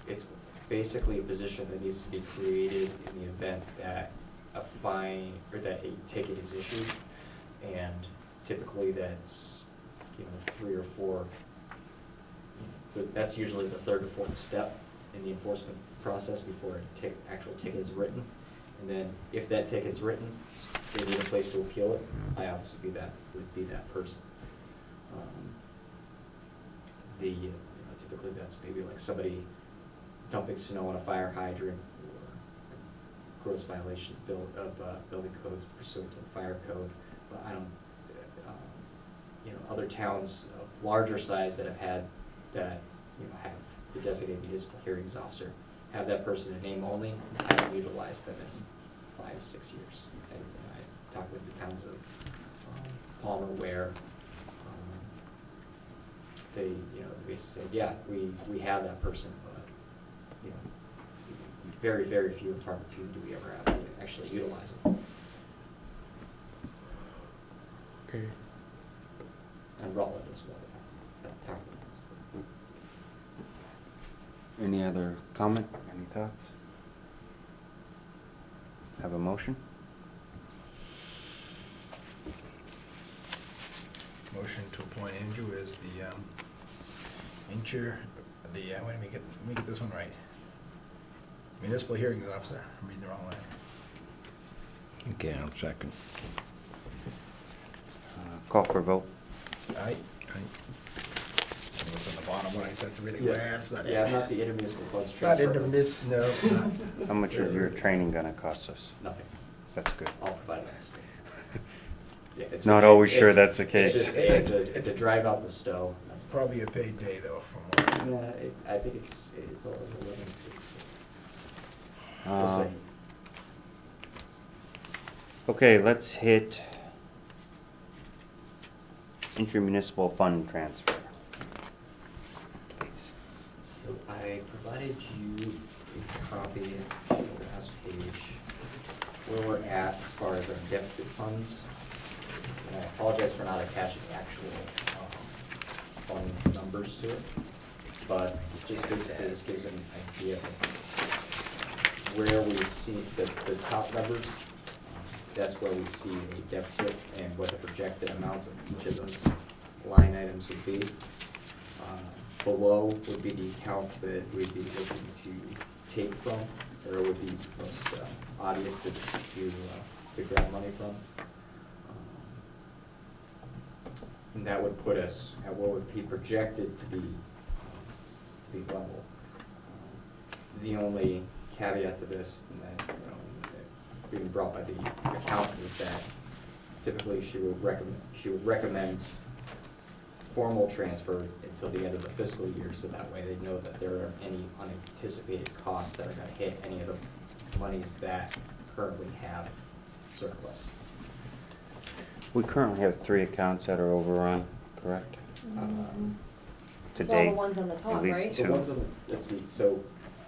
It's basically a position that needs to be created in the event that a fine, or that a ticket is issued, and typically that's, 3 or 4, but that's usually the 3rd or 4th step in the enforcement process before a actual ticket is written. And then if that ticket's written, they need a place to appeal it, my office would be that person. Typically that's maybe like somebody dumping snow on a fire hydrant, or gross violation of building codes pursuant to the fire code. But I don't, other towns of larger size that have had that, have the designated municipal hearings officer, have that person in name only, haven't utilized them in 5, 6 years. And I talked with the towns of Palmer, Ware, they, basically said, yeah, we have that person, but, very, very few and far between do we ever have to actually utilize them. Okay. and Rutland as well. Town. Any other comment, any thoughts? Have a motion? Motion to appoint Andrew as the, wait, let me get this one right. Municipal Hearings Officer, I'm reading the wrong line. Okay, I'll second. Call for a vote. Aye. What's on the bottom when I said to read it? Yeah. That's not it. Yeah, I'm not the intermunicipal funds It's not transfer. intermiss, no, it's not. How much is your training gonna cost us? Nothing. That's good. I'll provide it next. Yeah, it's Not really- always sure it's- that's the It's case. just, it's a drive out the Stowe. It's probably a paid day though, from what. Yeah, I think it's all over the living too, so. We'll see. Um, Okay, let's hit intermunicipal fund transfer. Please. So I provided you a copy of the last page, where we're at as far as our deficit funds. And I apologize for not attaching the actual fund numbers to it, but just basically this gives an idea of where we've seen the top numbers. That's where we see a deficit and what the projected amounts of each of those line items would be. Below would be the accounts that we'd be looking to take from, or would be most obvious to grab money from. And that would put us at what would be projected to be level. The only caveat to this, and that, being brought by the accountant, is that typically she would recommend formal transfer until the end of the fiscal year, so that way they know that there aren't any unanticipated costs that are gonna hit any of the monies that currently have surplus. We currently have 3 accounts that are overrun, correct? To It's all the date, ones on the top, at least right? two. The ones on, let's see, so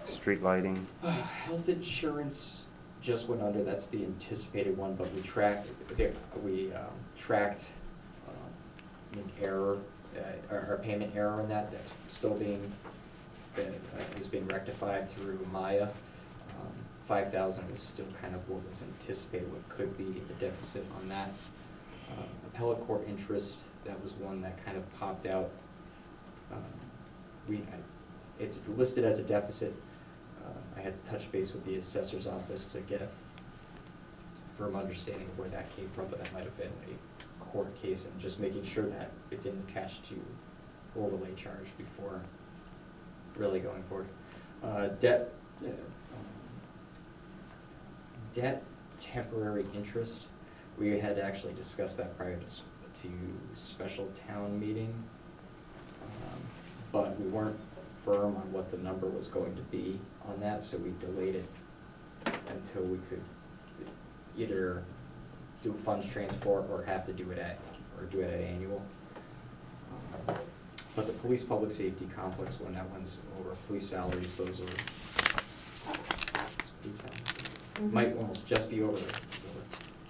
Street lighting, health insurance just went under, that's the anticipated one, but we tracked an error, our payment error in that, that's still is being rectified through Maya. 5,000 was still kind of what was anticipated, what could be the deficit on that. Appellate court interest, that was one that kind of popped out. It's listed as a deficit. I had to touch base with the assessor's office to get a firm understanding of where that came from, but that might have been a court case, and just making sure that it didn't attach to overlay charge before really going forward. Debt temporary interest, we had actually discussed that prior to special town meeting. But we weren't firm on what the number was going to be on that, so we delayed it until we could either do funds transfer or have to do it at annual. But the police public safety complex, when that one's over, police salaries, those are, police salaries might almost just be over there. It's over.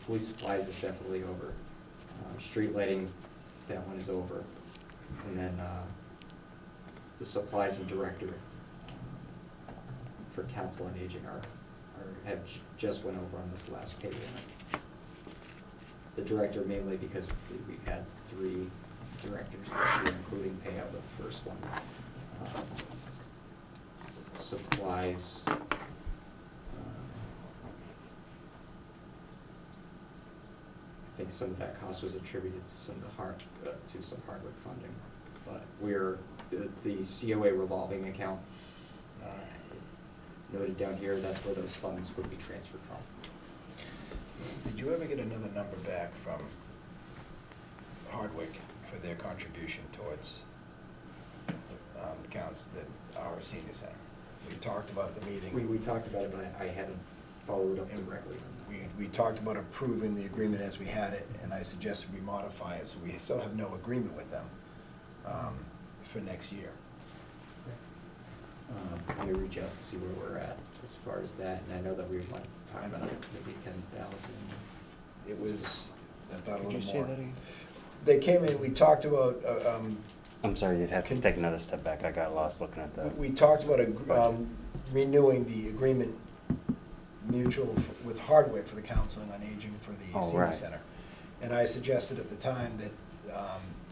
Police supplies is definitely over. Street lighting, that one is over. And then, the supplies and director for council on aging just went over on this last page. The director mainly because we've had 3 directors this year, including payout of the first one. Supplies. I think some of that cost was attributed to some hardwood funding, but the COA revolving account, noted down here, that's where those funds would be transferred from. Did you ever get another number back from Hardwick for their contribution towards the counts that our senior center? We talked about at the meeting. We talked about it, but I haven't followed up directly on that. We talked about approving the agreement as we had it, and I suggested we modify it, so we still have no agreement with them for next year. Let me reach out to see where we're at as far as that, and I know that we were talking about maybe 10,000. It was, I thought a could you little say more. that again? they came in, we talked about, I'm sorry, you'd have to take another step back. I got lost looking at that. we talked about renewing the agreement mutual with Hardwick for the Counseling on Aging for the Oh, senior right. center. And I suggested at the time that,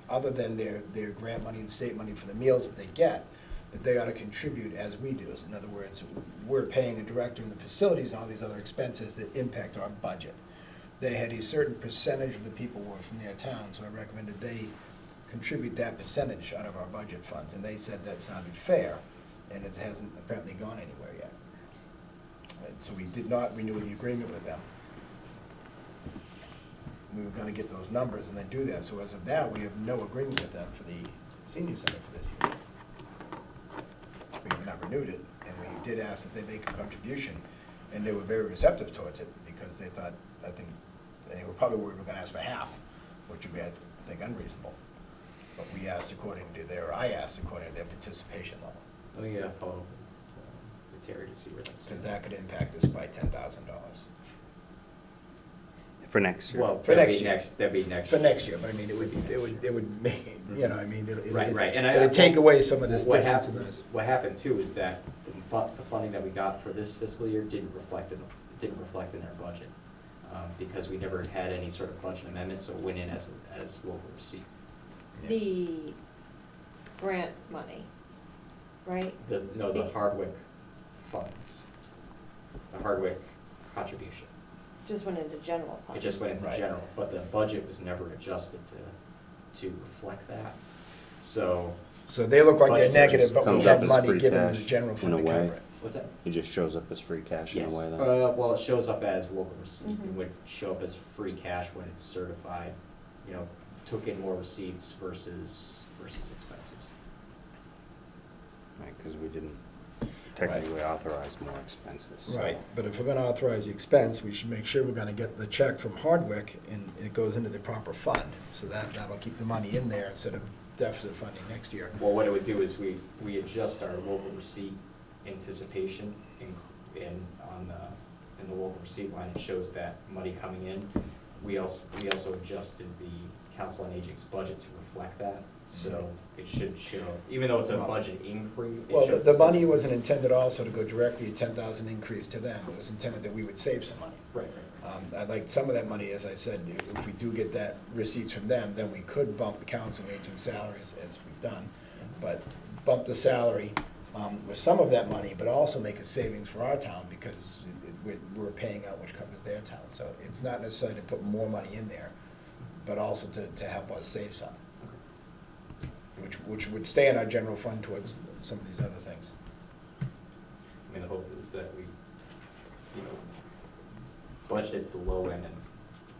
other than their grant money and state money for the meals that they get, that they ought to contribute as we do. So in other words, we're paying a director in the facilities and all these other expenses that impact our budget. They had a certain percentage of the people were from their town, so I recommended they contribute that percentage out of our budget funds, and they said that sounded fair, and it hasn't apparently gone anywhere yet. And so we did not renew the agreement with them. We were gonna get those numbers and then do that, so as of now, we have no agreement with them for the senior center for this year. We have not renewed it, and we did ask that they make a contribution, and they were very receptive towards it, because they thought, I think, they were probably worried we were gonna ask for half, which would be, I think, unreasonable. But we asked according to I asked according to their participation level, Oh, yeah, follow with Terry to see where that's. because that could impact us by $10,000. For next year. Well, For that'd next be year. That'd be next. For next year, but I mean, it Would be would make, you know, I mean, Right, and I. it'd take away some of this What difference in happened, those. what happened too is that the funding that we got for this fiscal year didn't reflect in our budget. Because we never had any sort of budget amendment, so it went in as local receipt. The grant money, right? The Hardwick funds, the Hardwick contribution. Just went into general fund. It just went into Right. general, but the budget was never adjusted to reflect that. So, So they look like they're Budgetary negative, but we comes had up as money free given to the cash, general fund in to a way. cover it. what's that? It just shows up as free cash in Yes. a way then. Well, it shows up as local receipt. It Mhm. would show up as free cash when it's certified, took in more receipts versus expenses. Right, because we didn't technically authorize more expenses. so- Right, but if we're gonna authorize the expense, we should make sure we're gonna get the check from Hardwick and it goes into the proper fund. So that'll keep the money in there instead of deficit funding next year. Well, what it would do is we adjust our local receipt anticipation in the local receipt line. It shows that money coming in. We also adjusted the Council on Aging's budget to reflect that. So it should show, even though it's a Well- budget increase. it Well, shows the it's- money wasn't intended also to go directly, a 10,000 increase to them. It was intended that we would save some money. Right. I'd like some of that money, as I said, if we do get that receipts from them, then we could bump the council agent salaries as we've done. But bump the salary with some of that money, but also make a savings for our town because we're paying out which covers their town. So it's not necessarily to put more money in there, but also to help us save some. Which would stay in our general fund towards some of these other things. I mean, the hope is that we, budget it to the low end and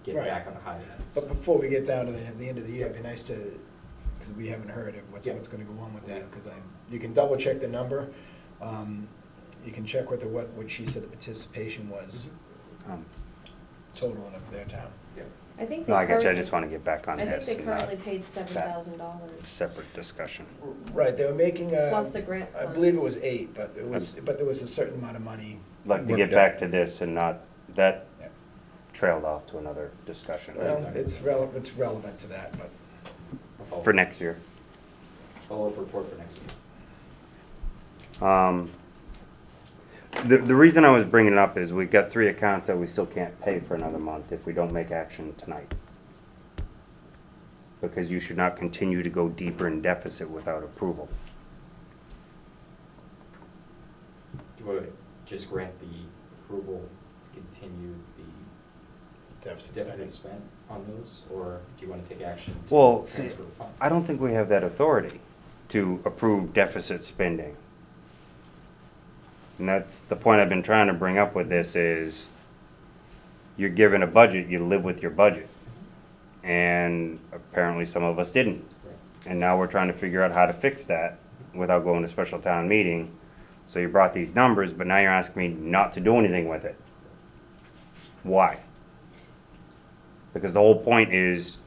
get Right. back on the high end. But before we get down to the end of the year, it'd be nice to, because we haven't heard of Yeah. what's gonna go on with that, because you can double check the number. You can check with her what she said the participation was Um, total of their town. I think they No, I got you, I currently- just want to get back on I think this they and not currently paid $7,000 separate discussion. Right, they were making, plus the grant I funds. believe it was 8, but there was a certain amount of money. Like to Worked get out. back to this and not, that Yeah. trailed off to another discussion Well, it's relevant to that, but. I'll follow- for next year. Follow-up report for next week. The reason I was bringing it up is we've got 3 accounts that we still can't pay for another month if we don't make action tonight. Because you should not continue to go deeper in deficit without approval. Do you want to just grant the approval to continue the Deficit spending. deficit spent on those? Or do you want to take action to Well, see, transfer funds? I don't think we have that authority to approve deficit spending. And that's the point I've been trying to bring up with this is you're given a budget, you live with your budget. And apparently some of us didn't. Right. And now we're trying to figure out how to fix that without going to special town meeting. So you brought these numbers, but now you're asking me not to do anything with it. Why? Because the whole point is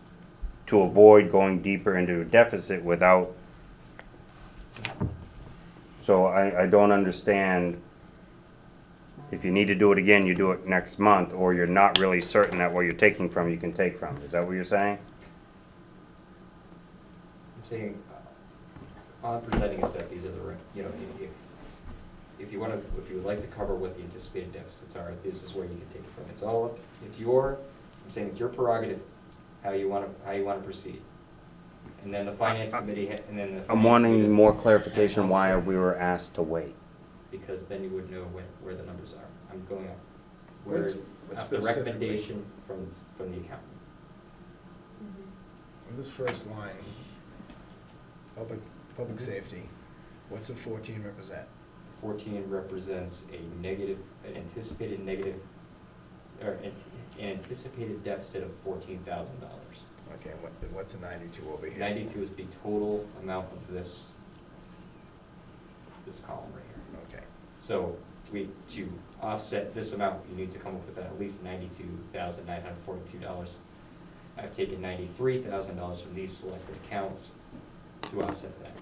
to avoid going deeper into a deficit without. So I don't understand, if you need to do it again, you do it next month, or you're not really certain that what you're taking from, you can take from. Is that what you're saying? saying, all I'm presenting is that these are the, you know, if you wanna, if you would like to cover what the anticipated deficits are, this is where you can take it from. It's all up, it's your, I'm saying it's your prerogative, how you wanna proceed. And then the finance committee, and then the. I'm finance committee wanting does- more clarification why we were asked to wait. Because then you would know where the numbers are. I'm going off, where, What's off the specifically- recommendation from the accountant. On this first line, public safety, what's a 14 represent? 14 represents a negative, an anticipated negative, or an anticipated deficit of $14,000. Okay, and what's a 92 over here? 92 is the total amount of this column right here. Okay. So to offset this amount, you need to come up with at least $92,942. I've taken $93,000 from these selected accounts to offset that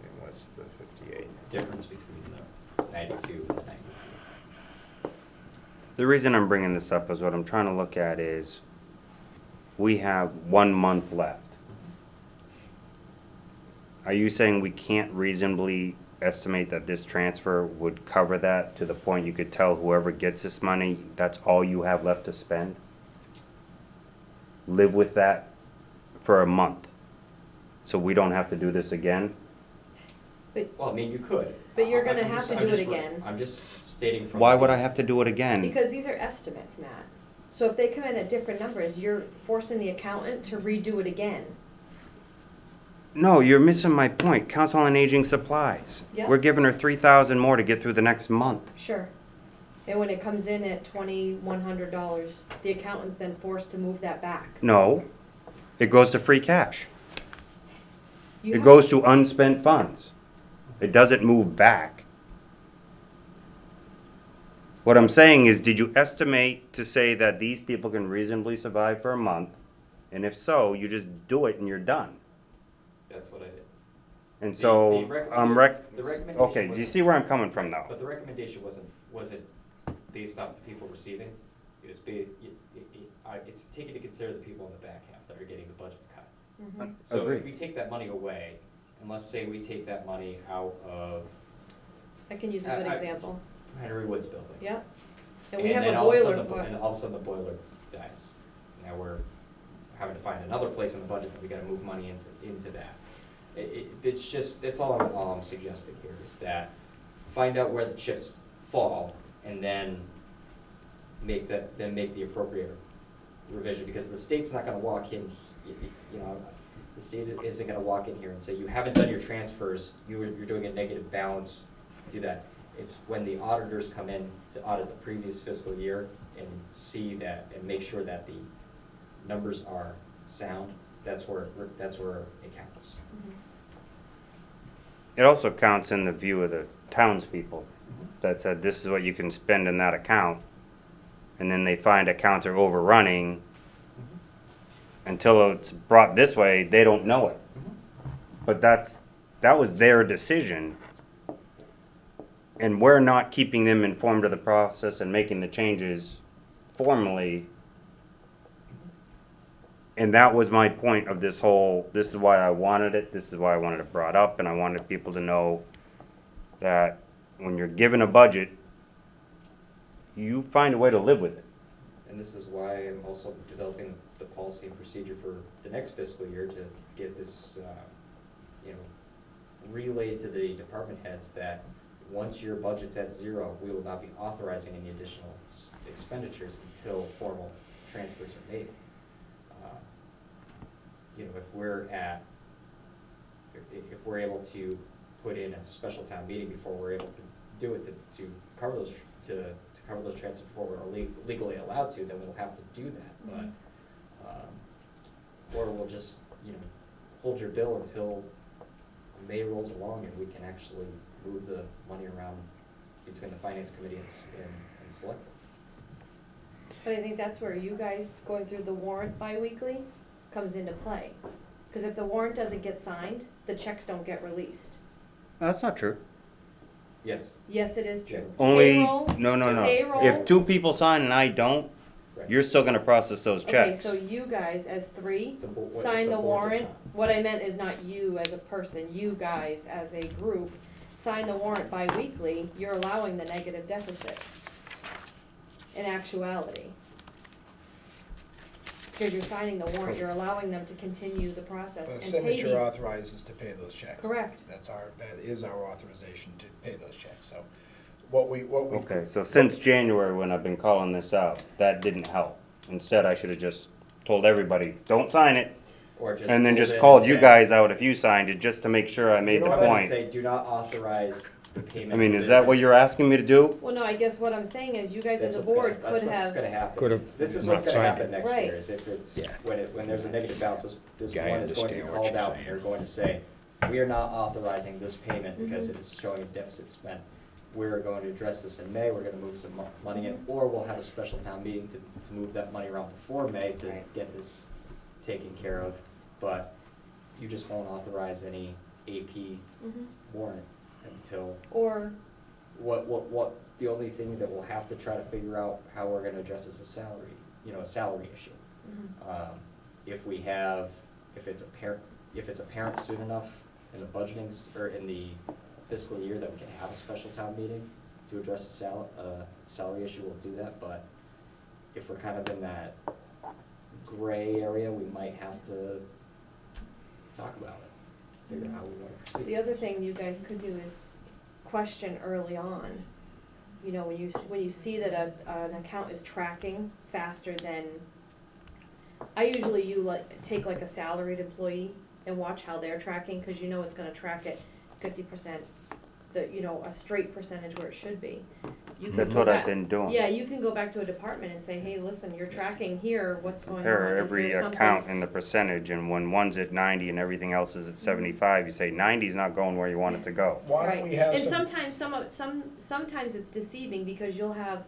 And what's the 58? difference between the 92 and the 93. The reason I'm bringing this up is what I'm trying to look at is we have 1 month left. Are you saying we can't reasonably estimate that this transfer would cover that to the point you could tell whoever gets this money, that's all you have left to spend? Live with that for a month, so we don't have to do this again? Well, I mean, you could. But you're gonna I'm have just- to I'm do it just re- again. I'm just stating from. Why the- would I have to do it again? Because these are estimates, Matt. So if they come in at different numbers, you're forcing the accountant to redo it again. No, you're missing my point. Council on Aging supplies. Yeah. We're giving her 3,000 more to get through the next month. Sure. And when it comes in at $2,100, the accountant's then forced to move that back. No, it goes to free cash. You It have- goes to unspent funds. It doesn't move back. What I'm saying is, did you estimate to say that these people can reasonably survive for a month? And if so, you just do it and you're done. That's what I did. And The so, the recommendation okay, do you wasn't- see where I'm coming from now? But the recommendation wasn't based off the people receiving. It was it's taking into consider the people in the back half that are getting the budgets cut. Mhm. So if Agreed. we take that money away, and let's say we take that money out of I can use a good I- example. Henry Woods building. Yep. And we have then a all of boiler sudden the- for And it. all of a sudden the boiler dies. Now we're having to find another place in the budget that we gotta move money into that. It's just, that's all I'm suggesting here, is that find out where the chips fall, and then make the appropriate revision, because the state's not gonna walk in, you know, the state isn't gonna walk in here and say, you haven't done your transfers, you're doing a negative balance, do that. It's when the auditors come in to audit the previous fiscal year and see that, and make sure that the numbers are sound, that's where it counts. Mhm. It also counts in the view of the townspeople that said, this is what you can spend in that account. And then they find accounts are overrunning. Until it's brought this way, they don't know it. But that was their decision. And we're not keeping them informed of the process and making the changes formally. And that was my point of this whole, this is why I wanted it, this is why I wanted it brought up, and I wanted people to know that when you're given a budget, you find a way to live with it. And this is why I'm also developing the policy and procedure for the next fiscal year to get this, relayed to the department heads that once your budget's at zero, we will not be authorizing any additional expenditures until formal transfers are made. If we're able to put in a special town meeting before we're able to do it to cover those, to cover those transfers before we're legally allowed to, then we'll have to do that, but, or we'll just, hold your bill until May rolls along and we can actually move the money around between the finance committee and select. But I think that's where you guys going through the warrant bi-weekly comes into play. Because if the warrant doesn't get signed, the checks don't get released. That's not true. Yes. Yes, it is true. Only, Payroll, no. payroll- If two people sign and I don't, Right. you're still gonna process those Okay, checks. so you guys as three The bo- what if sign the board does warrant not? What I meant is not you as a person, you guys as a group, sign the warrant bi-weekly, you're allowing the negative deficit in actuality. Because you're signing the warrant, you're allowing them to continue the process The and pay signature these. authorizes to pay those checks. Correct. That is our authorization to pay those checks, so what we. Okay, so since January, when I've been calling this out, that didn't help. Instead, I should have just told everybody, don't sign it, Or just. and then hold just it called and you say- guys out if you signed it, just to make sure I made know the what I would point. Say, do not authorize the payment. I mean, to is this that what you're asking me to do? Well, no, I guess what I'm saying is you guys as a That's what's gonna- board that's could what's have, gonna happen. Could've This is not what's gonna signed happen it. next Right. year, is if it's, Yeah. when there's a negative balance, this Yeah, I one is going to be understand what called you're out, saying. and they're going to say, we are not authorizing this payment because Mhm. it is showing a deficit spent. We're going to address this in May, we're gonna move some money in, or we'll have a special town meeting to move that money around before May to Right. get this taken care of. But you just won't authorize any AP Mhm. warrant until, or, what, the only thing that we'll have to try to figure out how we're gonna address is a salary, a salary issue. mhm. If it's apparent soon enough in the budgetings, or in the fiscal year that we can have a special town meeting to address a salary issue, we'll do that, but if we're kind of in that gray area, we might have to talk about it, figure out how we wanna proceed. The other thing you guys could do is question early on. You know, when you see that an account is tracking faster than, I usually take like a salaried employee and watch how they're tracking, cause you know it's gonna track at 50%, a straight percentage where it should be. You can That's go what I've back- been doing. Yeah, you can go back to a department and say, hey, listen, you're tracking here, what's going on? Compare Is every there something- account and the percentage, and when one's at 90 and everything else is at 75, you say 90's not going where you want it to go. Why Right. don't we have And some, sometimes it's deceiving because you'll have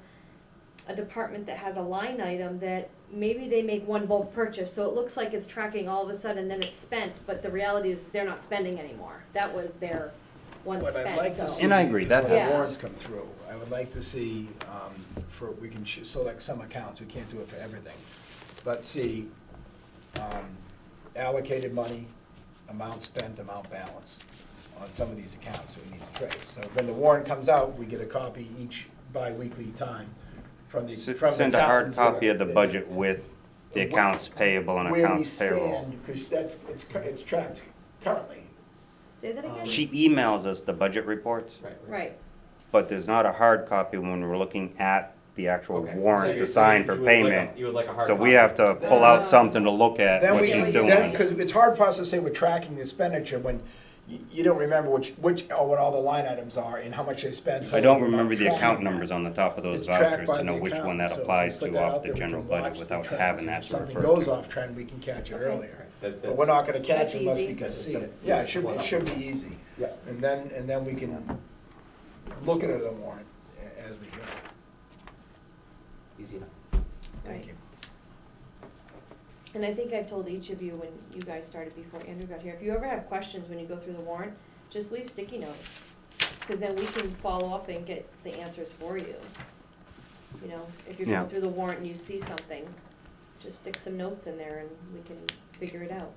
a department that has a line item that maybe they make one bulk purchase, so it looks like it's tracking all of a sudden, then it's spent, but the reality is they're not spending anymore. That was their one what I'd spent, like to so. see. And I agree, is that when the happens. warrants come through, I would like to see, we can select some accounts, we can't do it for everything. But see, allocated money, amount spent, amount balance on some of these accounts that we need to trace. So when the warrant comes out, we get a copy each bi-weekly time from the Send a hard accountant copy of the that- budget with the accounts payable and accounts payroll. Where we stand, because it's tracked currently. Say that again? She emails us the budget reports, Right, but there's not a hard copy when we're looking at the actual Okay. So warrant you're to sign saying for you would like a- payment. you would like a hard So we copy. have to pull out something to look at Then what we, see she's what you're doing. doing. because it's hard for us to say we're tracking the expenditure when you don't remember what all the line items are and how much they spent. I don't total, remember the tracking account that. numbers on the top of those It's tracked vouchers by to know the which one accountant, that so if we applies put to that off out the there, we general can budget watch the without trends, having and that if to something refer goes to. off trend, we can catch it Okay. earlier. That- But we're not gonna catch That's it unless we easy. can see it. That's Yeah, simple. it should be easy. Yeah. And then we can look at the warrant as we go. Easy enough. Thank right. you. And I think I've told each of you when you guys started before Andrew got here, if you ever have questions when you go through the warrant, just leave sticky notes. Cause then we can follow up and get the answers for you. You know, if you're Yeah. going through the warrant and you see something, just stick some notes in there and we can figure it out.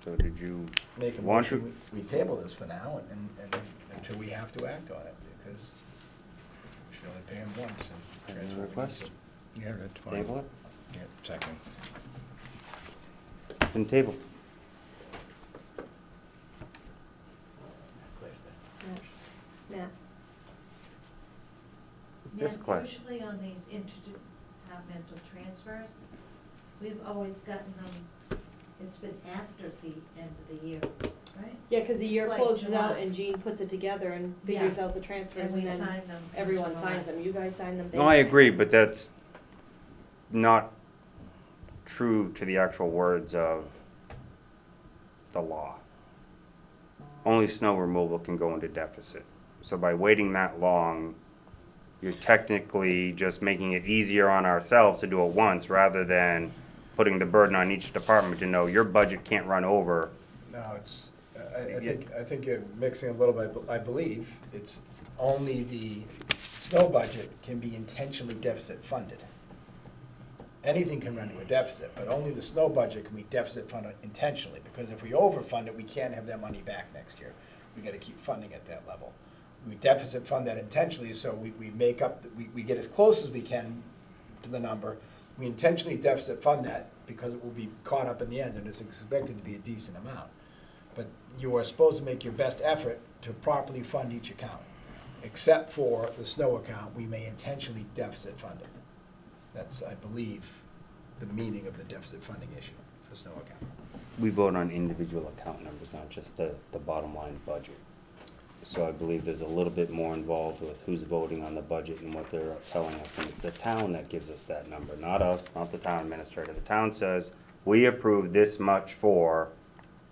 So did you, Make a Want to- motion, we table this for now and until we have to act on it, because we should only pay them once and. Any transfer it. request? Yeah, that's fine. table it? Yeah, second. Been tabled. Yeah. This Matt, question. usually on these interdepartmental transfers, we've always gotten them, it's been after the end of the year, right? Yeah, cause the year It's like closes out July. and Jean puts it together and figures Yeah. out the transfers And we and then sign them. in everyone July. signs them. You guys sign them. they No, I sign agree, them. but that's not true to the actual words of the law. Only snow removal can go into deficit. So by waiting that long, you're technically just making it easier on ourselves to do it once rather than putting the burden on each department to know your budget can't run over. No, I think you're mixing a little bit, I believe it's only the snow budget can be intentionally deficit funded. Anything can run into a deficit, but only the snow budget can be deficit funded intentionally, because if we overfund it, we can't have that money back next year. We gotta keep funding at that level. We deficit fund that intentionally, so we make up, we get as close as we can to the number. We intentionally deficit fund that because it will be caught up in the end, and it's expected to be a decent amount. But you are supposed to make your best effort to properly fund each account. Except for the snow account, we may intentionally deficit fund it. That's, I believe, the meaning of the deficit funding issue for snow account. We vote on individual account numbers, not just the bottom line budget. So I believe there's a little bit more involved with who's voting on the budget and what they're telling us. And it's the town that gives us that number, not us, not the town administrator. The town says, we approve this much for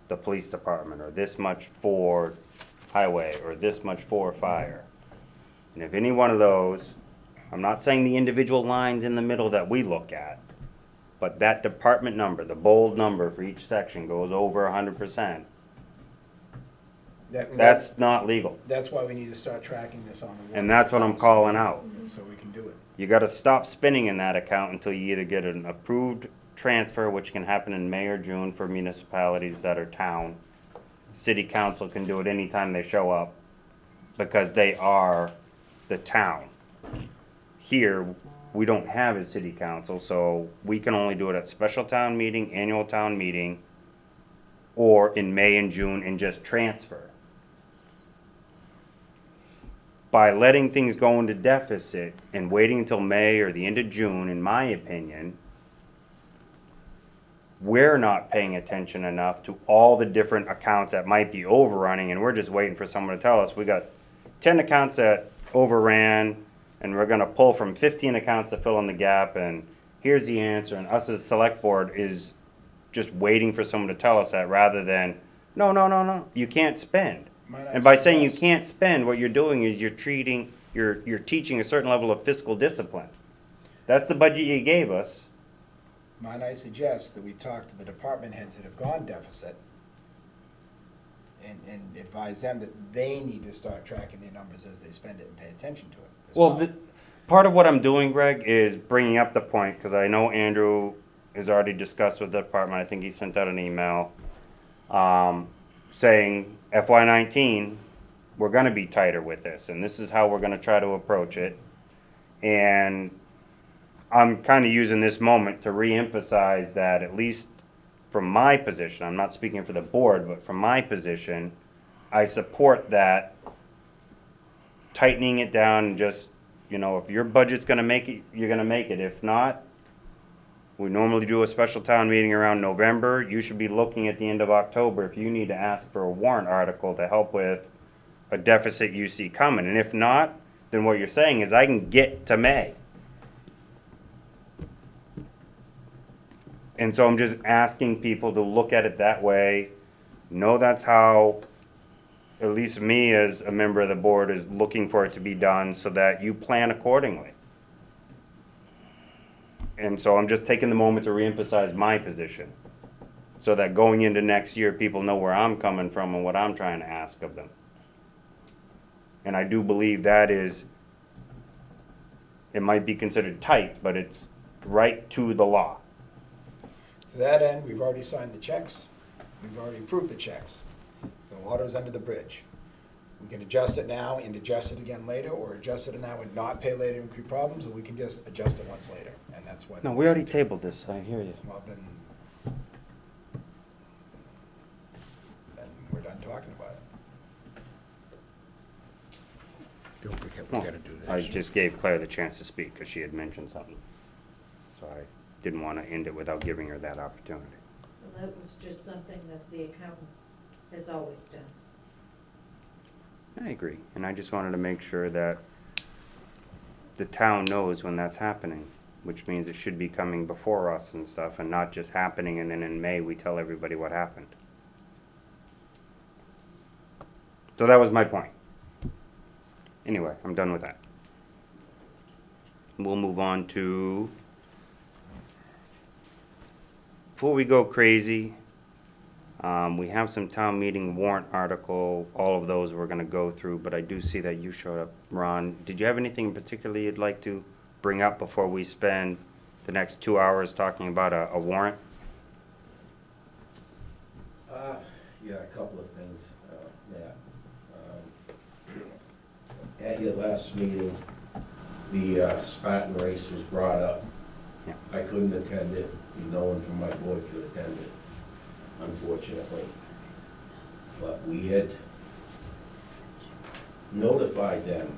the police department, or this much for highway, or this much for fire. And if any one of those, I'm not saying the individual lines in the middle that we look at, but that department number, the bold number for each section goes over 100%, that's not legal. That's why we need to start tracking this on the warrant. And that's what I'm calling out. So we can do it. You gotta stop spending in that account until you either get an approved transfer, which can happen in May or June for municipalities that are town. City council can do it anytime they show up, because they are the town. Here, we don't have a city council, so we can only do it at special town meeting, annual town meeting, or in May and June, and just transfer. By letting things go into deficit and waiting until May or the end of June, in my opinion, we're not paying attention enough to all the different accounts that might be overrunning, and we're just waiting for someone to tell us, we got 10 accounts that overran, and we're gonna pull from 15 accounts to fill in the gap, and here's the answer, and us as select board is just waiting for someone to tell us that, rather than, no, you can't spend. And by saying you can't spend, what you're doing is you're teaching a certain level of fiscal discipline. That's the budget you gave us. Might I suggest that we talk to the department heads that have gone deficit and advise them that they need to start tracking their numbers as they spend it and pay attention to it as Well, part of what I'm doing, Greg, is bringing up the point, because I know Andrew has already discussed with the department. I think he sent out an email saying FY19, we're going to be tighter with this, and this is how we're going to try to approach it. And I'm kind of using this moment to reemphasize that, at least from my position, I'm not speaking for the board, but from my position, I support that, tightening it down, and just, if your budget's gonna make it, you're gonna make it. If not, we normally do a special town meeting around November. You should be looking at the end of October if you need to ask for a warrant article to help with a deficit you see coming. And if not, then what you're saying is I can get to May. And so I'm just asking people to look at it that way. Know that's how, at least me as a member of the board, is looking for it to be done, so that you plan accordingly. And so I'm just taking the moment to reemphasize my position, so that going into next year, people know where I'm coming from and what I'm trying to ask of them. And I do believe that is, it might be considered tight, but it's right to the law. To that end, we've already signed the checks. We've already approved the checks. The water's under the bridge. We can adjust it now and adjust it again later, or adjust it now and not pay later and create problems, or we can just adjust it once later, and that's what. No, we already tabled this, I hear you. Well, then we're done talking about it. Don't forget, we gotta do I this. just gave Claire the chance to speak, because she had mentioned something. So I didn't want to end it without giving her that opportunity. Well, that was just something that the accountant has always done. I agree, and I just wanted to make sure that the town knows when that's happening, which means it should be coming before us and stuff, and not just happening, and then in May, we tell everybody what happened. So that was my point. Anyway, I'm done with that. We'll move on to, before we go crazy, We have some town meeting warrant article, all of those we're gonna go through, but I do see that you showed up, Ron. Did you have anything in particular you'd like to bring up before we spend the next 2 hours talking about a warrant? Yeah, a couple of things, Matt. At your last meeting, the Spartan race was brought up. Yeah. I couldn't attend it, no one from my board could attend it, unfortunately. But we had notified them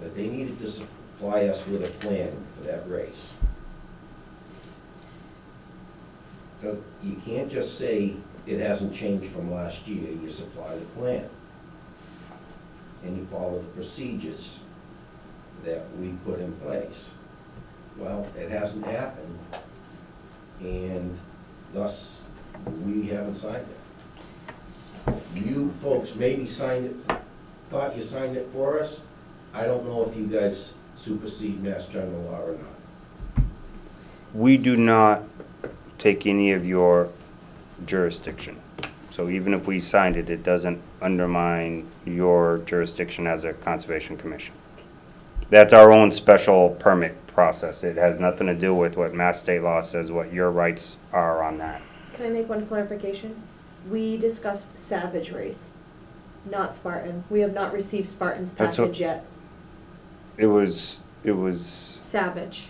that they needed to supply us with a plan for that race. So you can't just say it hasn't changed from last year, you supply the plan. And you follow the procedures that we put in place. Well, it hasn't happened, and thus, we haven't signed it. You folks maybe signed it, thought you signed it for us. I don't know if you guys supersede Mass General Law or not. We do not take any of your jurisdiction. So even if we signed it, it doesn't undermine your jurisdiction as a conservation commission. That's our own special permit process. It has nothing to do with what Mass State law says, what your rights are on that. Can I make one clarification? We discussed Savage Race, not Spartan. We have not received Spartan's That's what- package yet. It was, Savage.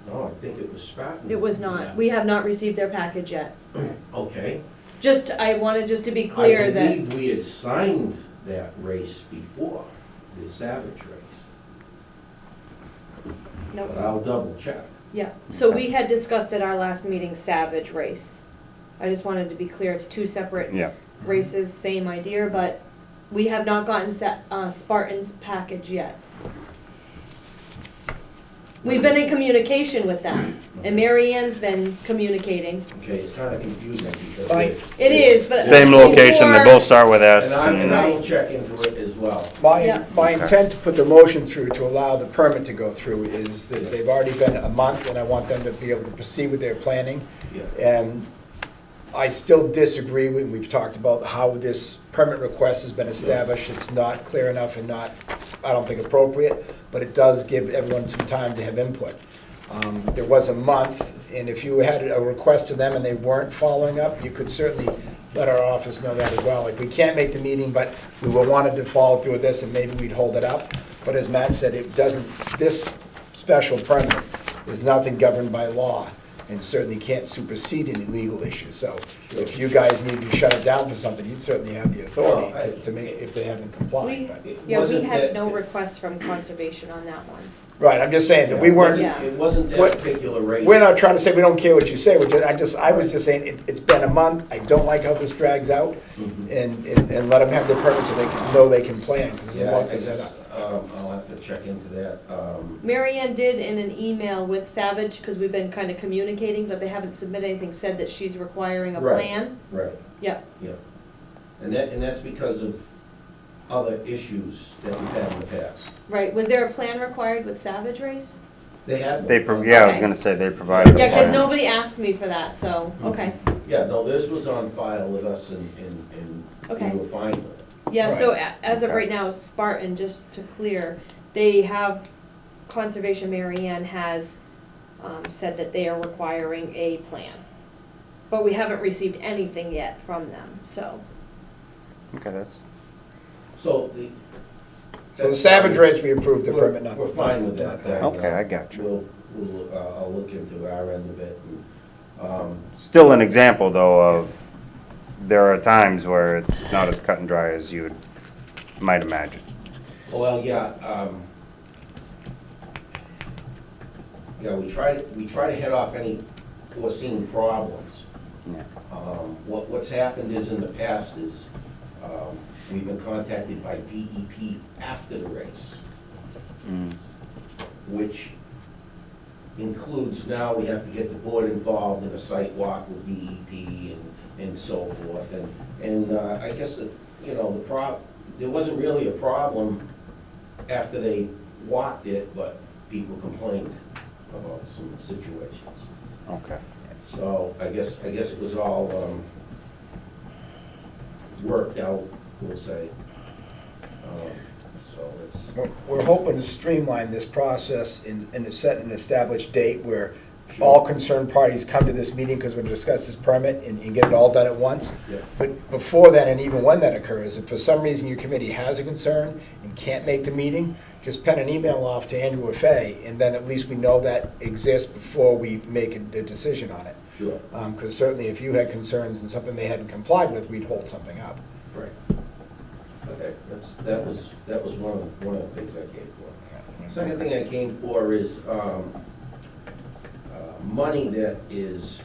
No, I think it was Spartan. It was not. We have not received their package yet. Okay. Just, I wanted just to be clear I that, believe we had signed that race before, the Savage race, no, but I'll double check. yeah. So we had discussed at our last meeting Savage Race. I just wanted to be clear, it's two separate yeah. races, same idea, but we have not gotten Spartan's package yet. We've been in communication with them, and Mary Ann's been communicating. Okay, it's kind of confusing because. Right. It is, but. Same location, they both start with S. And I and- will check into it as well. Yeah. My intent to put the motion through to allow the permit to go through is that they've already been a month, and I want them to be able to proceed with their planning. Yeah. And I still disagree with, we've talked about how this permit request has been established. It's not clear enough and not, I don't think, appropriate, but it does give everyone some time to have input. There was a month, and if you had a request to them and they weren't following up, you could certainly let our office know that as well. Like, we can't make the meeting, but we will wanted to follow through with this, and maybe we'd hold it up. But as Matt said, it doesn't, this special permit is nothing governed by law, and certainly can't supersede any legal issues. So if you guys need to shut it down for something, you'd certainly have the authority to make, if they haven't complied. But- We Wasn't had that- no requests from conservation on that one. Right, I'm just saying that we weren't, Yeah. It wasn't What- that particular race. we're not trying to say we don't care what you say, I was just saying, it's been a month, I don't like how this drags out, Mhm. and let them have their permit so they can, know they can plan, because there's a Yeah, lot I to set guess, up. I'll have to check into that. Mary Ann did in an email with Savage, because we've been kind of communicating, but they haven't submitted anything, said that she's requiring a Right. plan. Right, Yeah, yeah. And that's because of other issues that we've had in the past. right. Was there a plan required with Savage Race? They had They, one. yeah, I was Okay. gonna say they provided a Yeah, because plan. nobody asked me for that, so, okay. Yeah, no, this was on file with us and Okay. we were fine with it. Yeah, so Right. as of Okay. right now, Spartan, just to clear, they have, Conservation Mary Ann has said that they are requiring a plan. But we haven't received anything yet from them, so. Okay, that's, So the. So the Savage race, we approved the We're- permit, not. we're fine with not that. okay, I got you. I'll look into our end of it. And, Still an example, though, of there are times where it's not as cut and dry as you might imagine. Well, yeah, we try to head off any foreseen problems. Yeah. What's happened is in the past is, we've been contacted by DEP after the race, Mm. which includes now we have to get the board involved in a site walk with DEP and so forth. And I guess that, there wasn't really a problem after they walked it, but people complained about some situations. Okay. So I guess it was all, worked out, we'll say. So it's. We're hoping to streamline this process and to set an established date where all concerned parties come to this meeting, because we're gonna discuss this permit and get it all done at once. Yeah. But before that, and even when that occurs, if for some reason your committee has a concern and can't make the meeting, just pen an email off to Andrew or Fay, and then at least we know that exists before we make a decision on it. Sure. Because certainly if you had concerns and something they hadn't complied with, we'd hold something up. Right. Okay, that was one of the things I came for. Second thing I came for is, money that is,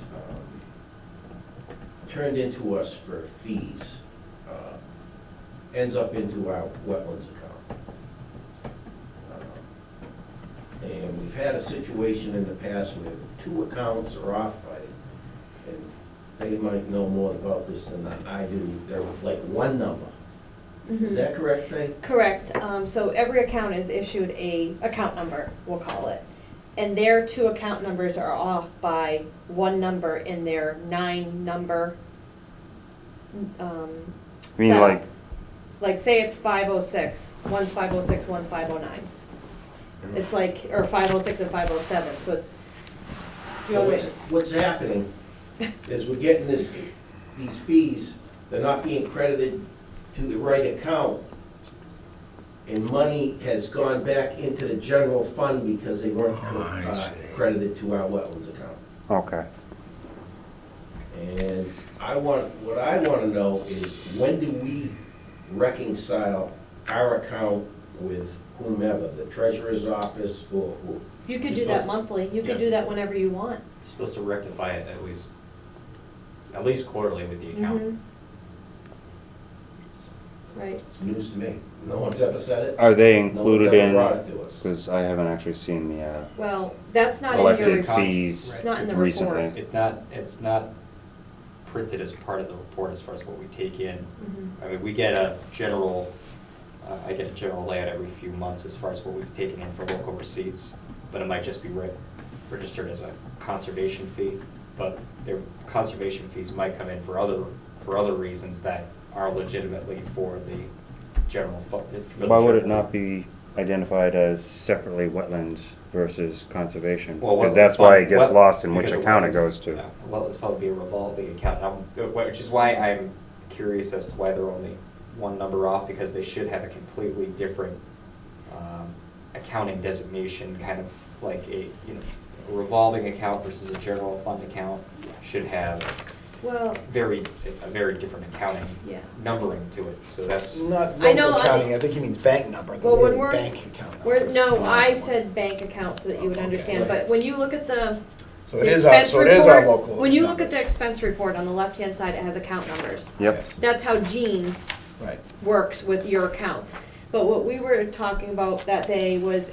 turned into us for fees, ends up into our wetlands account. And we've had a situation in the past where 2 accounts are off by, and they might know more about this than I do, they're like one number. Is that correct, Faye? Correct. So every account is issued a account number, we'll call it. And their 2 account numbers are off by 1 number in their 9-number I mean, setup. Like, say it's 506, one's 506, one's 509. It's like, or 506 and 507, so it's, you know, So what's happening is we're getting these fees, they're not being credited to the right account, and money has gone back into the general fund because they weren't credited to our wetlands account. Okay. And what I wanna know is, when do we reconcile our account with whomever, the treasurer's office or who? you could You're do that supposed- monthly, you could yeah. do that whenever you want. You're supposed to rectify it at least quarterly with the account. Mhm. Right. It's news to me. No one's ever said it. Are they No one's included ever in, brought it to us. because I haven't actually seen the Well, that's not in elected your, Elected fees it's not in the report. recently. It's not printed as part of the report as far as what we take in. Mhm. I mean, we get a general, I get a general layout every few months as far as what we've taken in for local receipts, but it might just be registered as a conservation fee, but their conservation fees might come in for other reasons that are legitimately for the general fund. Why would it not be identified as separately wetlands versus conservation? Well, Because wetlands that's why it fund- gets wet- lost in which because account it wetlands- goes to. yeah, wetlands fund would be a revolving account, which is why I'm curious as to why they're only 1 number off, because they should have a completely different accounting designation, kind of like a revolving account versus a general fund account should have Well, a very different accounting yeah. numbering to it, so that's. Not I know, local I accounting, think- I think he means bank number, the Well, when literal we're, bank account we're, numbers. no, I said bank account so that you would Okay, understand, right. but when you look at the So it the is our, expense so it is our report, local. when you look at the numbers. expense report on the left-hand side, it has account numbers. Yep. Yes, That's how Gene right. works with your accounts. But what we were talking about that day was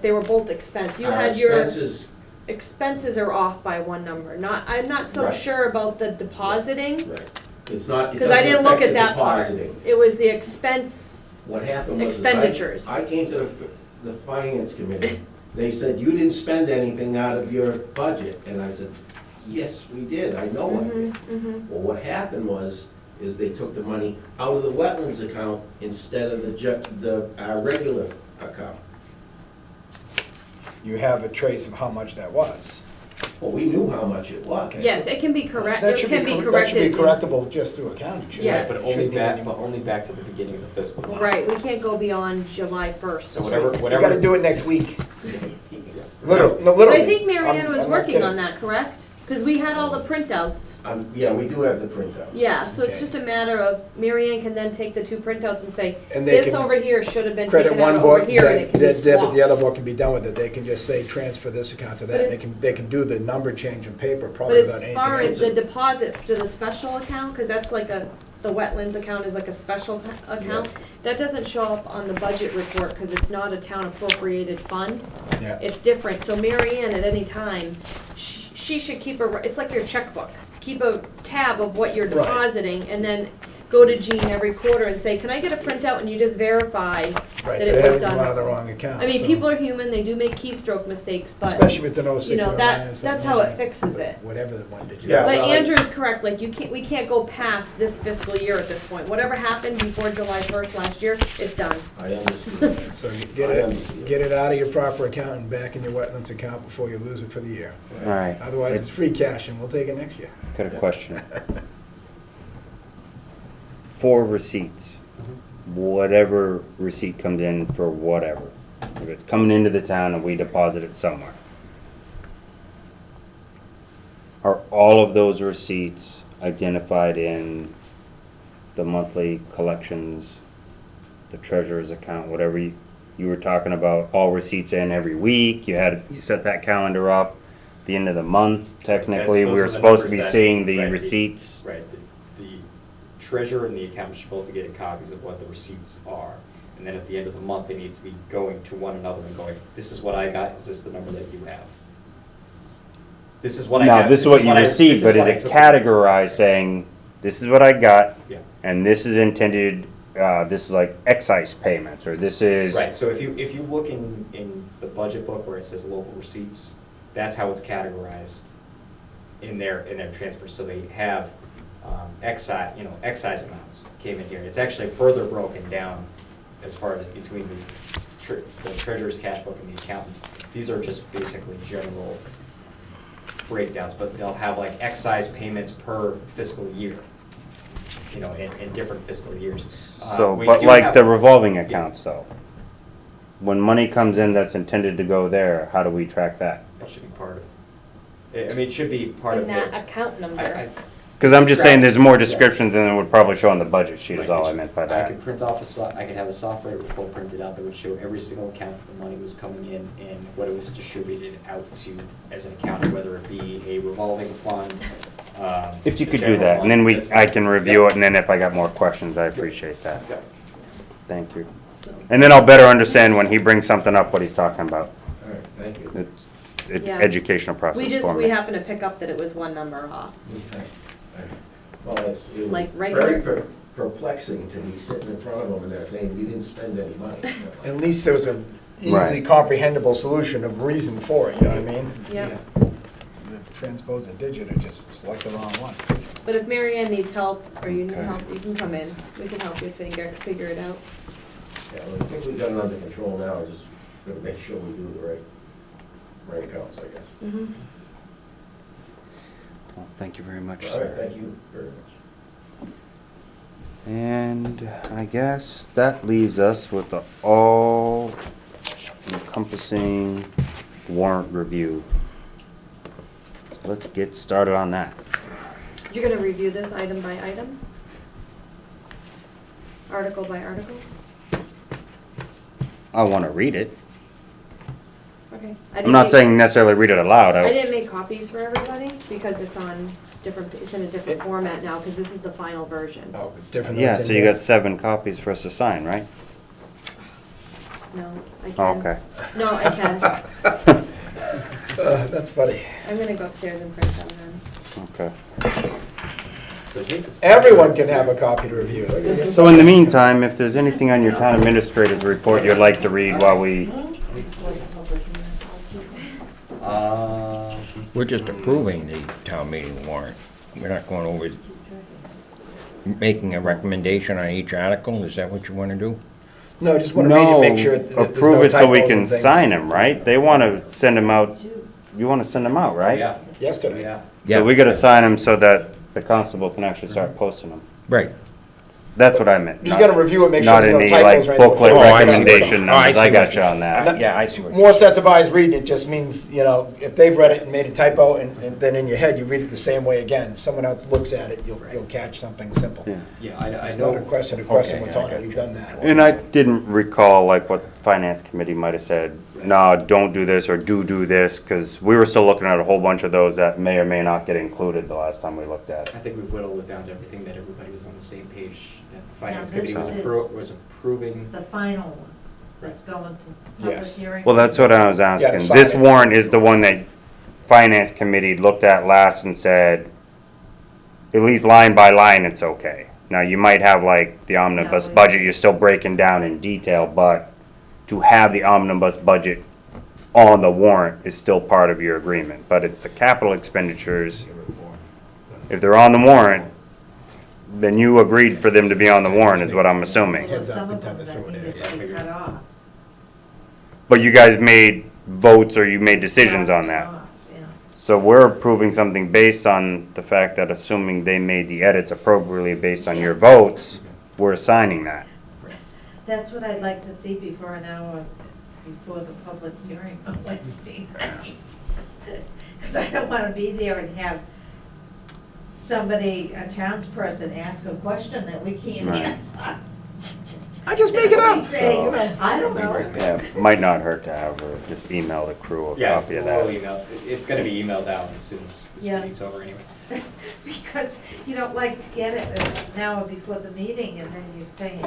they were both expense. You Our had your expenses, expenses are off by 1 number. I'm not so Right. sure about the depositing, right, it's not, it because I doesn't didn't look affect at the that part. depositing. It was the expense, What happened was, is expenditures. I came to the finance committee, they said, you didn't spend anything out of your budget, and I said, yes, we did, I know I did. Mhm. Well, what happened is they took the money out of the wetlands account instead of our regular account. You have a trace of how much that was. Well, we knew how much it was. Okay. Yes, it can be correct, That it should can be That should be corrected. correctable just through accounting, shouldn't it? Yes. But Shouldn't need any more. only back to the beginning of the fiscal year. Right, we can't go beyond July 1st. So You whatever. gotta do it next week. Yeah. Literally, no, But literally. I think Mary Ann I'm was not working kidding. on that, correct? Because we had all the printouts. Yeah, we do have the printouts. Yeah, so it's Okay. just a matter of, Mary Ann can then take the 2 printouts and say, And they this can over here should have been credit taken out one of over book, here, and it can be debit the other swapped. book can be done with it. They can just say, transfer this account to But that. They it's- can do the number change in paper But probably without as anything far as else. the deposit to the special account, because that's like the wetlands account is like a special account, that doesn't show up on the budget report because it's not a town appropriated fund. Yeah. It's different, so Mary Ann at any time, she should keep it's like your checkbook. Keep a tab of what you're Right. depositing, and then go to Gene every quarter and say, can I get a printout, and you just verify Right, that they it was haven't done. gone out of the wrong account. I mean, so- people are human, they do make keystroke mistakes, but, Especially if it's an 06 you know, or 09 or that's something. how it fixes it. Whatever the one digit. Yeah. But well, I- Andrew's correct, like, we can't go past this fiscal year at this point. Whatever happened before July 1st last year, it's done. I understand. So you I get it out of your proper account and back in your wetlands account before you lose it for the year. All right, Otherwise, it's free cash and we'll take it next year. got a question. For receipts, whatever receipt comes in for whatever, if it's coming into the town and we deposit it somewhere, are all of those receipts identified in the monthly collections, the treasurer's account, whatever you were talking about, all receipts in every week, you set that calendar up, the end of the month, technically, Those we are were the supposed to be numbers that- seeing the right, receipts. Right, the treasurer and the accountant should both be getting copies of what the receipts are. And then at the end of the month, they need to be going to one another and going, this is what I got, is this the number that you have? This is what I Now, have. this is what you I- received, this but is what I it took. categorized saying, this is what I got, Yeah. and this is intended, this is like excise payments, or this is. Right, so if you look in the budget book where it says local receipts, that's how it's categorized in their transfers, so they have, excise amounts came in here. It's actually further broken down as far as between the treasurer's cash book and the accountant's. These are just basically general breakdowns, but they'll have like excise payments per fiscal year, in different fiscal years. So, We but do like have- the revolving accounts though, when money comes in that's intended to go there, how do we track that? That should be part of it. I mean, it should be part In of that it. account number. Cause I'm just saying there's more Yeah. descriptions than it would probably show on the budget sheet is all I meant by I that. could print off I could have a software report printed out that would show every single account the money was coming in and what it was distributed out to as an account, whether it be a revolving fund. If you a could do general that, and then fund, that's I fine. can review Yep. it, and then if I got more questions, I appreciate that. Yep. Thank you. And then I'll better understand when he brings something up, what he's talking about. All right, thank you. It's Yeah. educational process for me. We happen to pick up that it was one number off. Okay. Well, it was Like very regular- perplexing to be sitting in front of them and they're saying, we didn't spend any money. At least there was a easily Right. comprehensible solution of reason for it, you know what I mean? Yep. The transpose a digit or just select the wrong one. But if Mary Ann needs help, or you need Okay. help, you can come in. We can help you figure it out. Yeah, well, I think we got it under control now, I just gotta make sure we do the right accounts, I guess. Mm-hmm. Well, thank you very much, All right, sir. thank you very much. And I guess that leaves us with the all encompassing warrant review. Let's get started on that. You're gonna review this item by item? Article by article? I wanna read it. Okay. I'm not saying necessarily read it aloud. I didn't make copies for everybody, because it's in a different format now, because this is the final version. Oh, different than Yeah, what's in so you here. got 7 copies for us to sign, right? No, I Oh, can. okay. No, I can. That's funny. I'm gonna go upstairs and print them then. Okay. So I think it's- Everyone can have a copy to review. Look at this. So in the meantime, if there's anything on your town administrator's report you'd like to read while we, We're just approving the town meeting warrant. We're not going over, making a recommendation on each article, is that what you wanna do? No, just wanna read it, no, make sure that there's approve no it so we typos can and things. sign them, right? They wanna send them out, you wanna send them out, right? Yeah, Yesterday. yeah. Yeah. So we gotta sign them so that the constable can actually start posting them. Right. That's what I meant. Just gotta review it, make sure Not there's in no the typos like or anything. booklet before Oh, I see. recommendation Oh, I numbers, I see got what you on that. Yeah, I see what. More sets of eyes reading it just means, you know, if they've read it and made a typo and then in your head you read it the same way again, if someone else looks at it, you'll Right. catch something simple. Yeah. Yeah, I It's know. not a question what's Okay, on yeah, I it, got we've you. done that. And I didn't recall like what finance committee might have said, no, don't do this or do this, cause we were still looking at a whole bunch of those that may or may not get included the last time we looked at it. I think we've whittled it down to everything that everybody was on the same page, that the finance Now, committee this is- was approving. The final one that's going to public Yes. hearing? Well, that's what I was to asking. sign This it. warrant is the one that finance committee looked at last and said, at least line by line, it's okay. Now, you might have like the omnibus No, we- budget, you're still breaking down in detail, but to have the omnibus budget on the warrant is still part of your agreement. But it's the capital expenditures, if they're on the warrant, then you agreed for them to be on the warrant, is what I'm assuming. Well, Heads up some in of them time to that throw it needed in. to be cut off. But you guys made votes or you made decisions on that. Crossed off, yeah. So we're approving something based on the fact that assuming they made the edits appropriately based on your votes, we're signing that. That's what I'd like to see before an hour before the public hearing on Wednesday night. Because I don't want to be there and have somebody, a townsperson, ask a question that we can't Right. answer. I just make it up, We say, you know. I don't know. Yeah, might not hurt to have her just email the crew a Yeah, copy of we'll that. email, it's gonna be emailed out as soon as this Yeah. meeting's over anyway. Because you don't like to get it an hour before the meeting and then you're saying,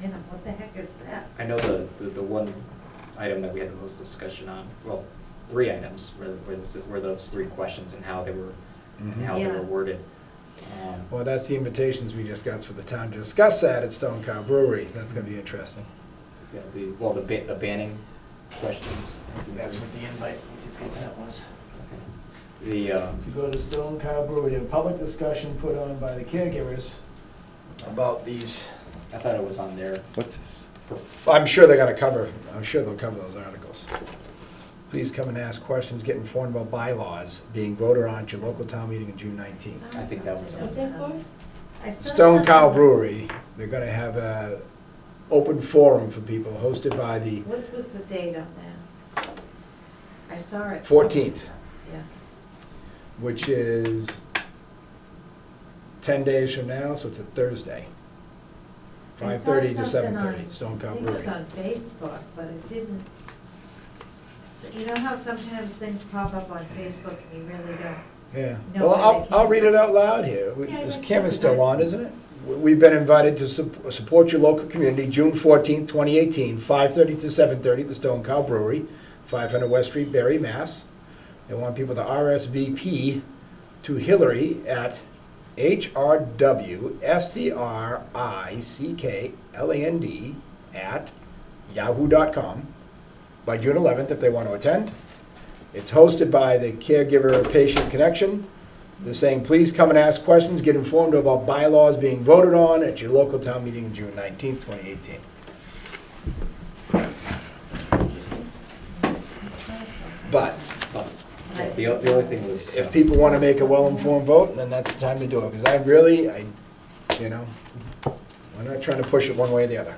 you know, what the heck is this? I know the one item that we had the most discussion on, well, 3 items, were those 3 questions and how they were, and how they Yeah. were worded. Well, that's the invitations we just got for the town to discuss that at Stone Cow Brewery. That's gonna be interesting. Yeah, the banning questions. That's what the invite we just got sent was. The, To go to Stone Cow Brewery, a public discussion put on by the caregivers about these. I thought it was on there. What's this? I'm sure they're gonna cover, I'm sure they'll cover those articles. Please come and ask questions, get informed about bylaws being voted on at your local town meeting on June 19th. I think that was What's that for? I saw Stone Cow something- Brewery, they're gonna have a open forum for people hosted by the What was the date on that? I saw it. 14th, Yeah. which is 10 days from now, so it's a Thursday. I saw 5:30 to something 7:30, on- Stone Cow I think Brewery. it's on Facebook, but it didn't, you know how sometimes things pop up on Facebook and you really don't? Yeah, No, well, where I'll they I'll came read from. it out loud here. Yeah, This that's camera's fine. still on, isn't it? We've been invited to support your local community, June 14th, 2018, 5:30 to 7:30 at the Stone Cow Brewery, 500 West Street, Barry, Mass. They want people to RSVP to Hillary at HRWSTRICKLAND@yahoo.com by June 11th if they want to attend. It's hosted by the Caregiver Patient Connection. They're saying, please come and ask questions, get informed about bylaws being voted on at your local town meeting on June 19th, 2018. But The other thing was. if people want to make a well-informed vote, then that's the time to do it. Because you know, we're not trying to push it one way or the other.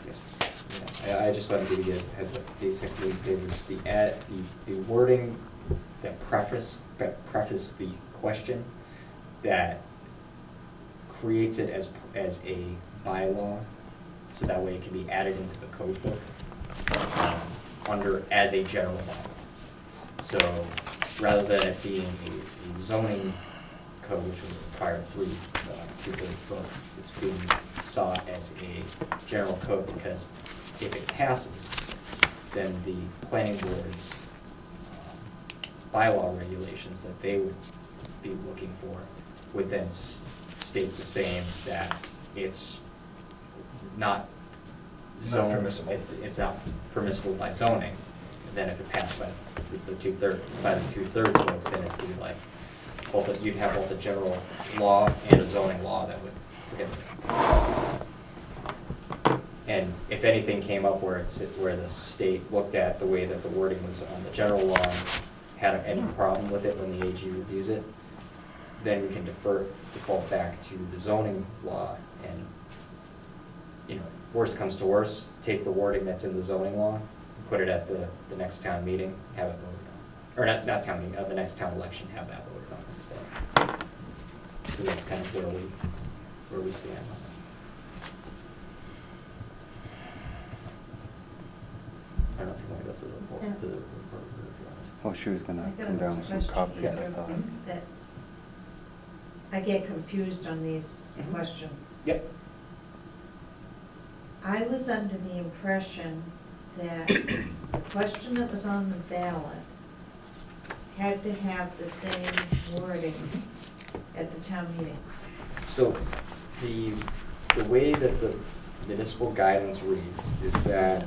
I just want to give you guys a heads up. Basically, there was the wording that preface the question that creates it as a bylaw, so that way it can be added into the code book as a general law. So rather than it being a zoning code, which would require 2/3 vote, it's being sought as a general code, because if it passes, then the planning board's bylaw regulations that they would be looking for would then state the same, that it's not Not permissible. It's not permissible by zoning. Then if it passed by the 2/3 vote, then it'd be like, you'd have both a general law and a zoning law that would prohibit it. And if anything came up where the state looked at the way that the wording was on the general law, had any problem with it when the AG reviews it, then we can default back to the zoning law, and, worst comes to worst, take the wording that's in the zoning law, put it at the next town meeting, have it voted on. Or not town meeting, the next town election, have that voted on instead. So that's kind of where we stand on that. I don't know if you want to go to the report, Yeah. to the report. Oh, she was I gonna got come a down with some question copies, I here thought. that I get confused on these Mhm. questions. Yep. I was under the impression that the question that was on the ballot had to have the same wording at the town meeting. So the the way that the municipal guidance reads is that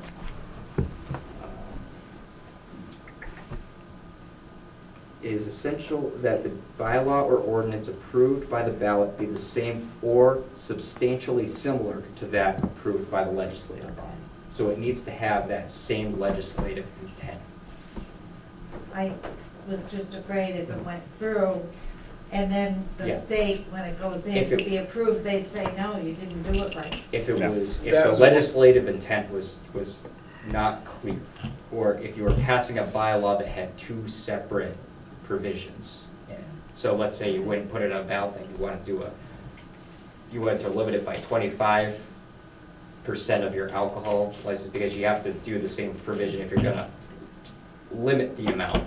it is essential that the bylaw or ordinance approved by the ballot be the same or substantially similar to that approved by the legislative body. So it needs to have that same legislative intent. I was just afraid if it went through, and then the Yeah. state, when it goes in If to it- be approved, they'd say, no, you didn't do it right. If it Yeah. was, if That the was- legislative intent was not clear, or if you were passing a bylaw that had two separate provisions. And so let's say you wouldn't put it on ballot, then you wanna do you wanted to limit it by 25% of your alcohol license, because you have to do the same provision if you're gonna limit the amount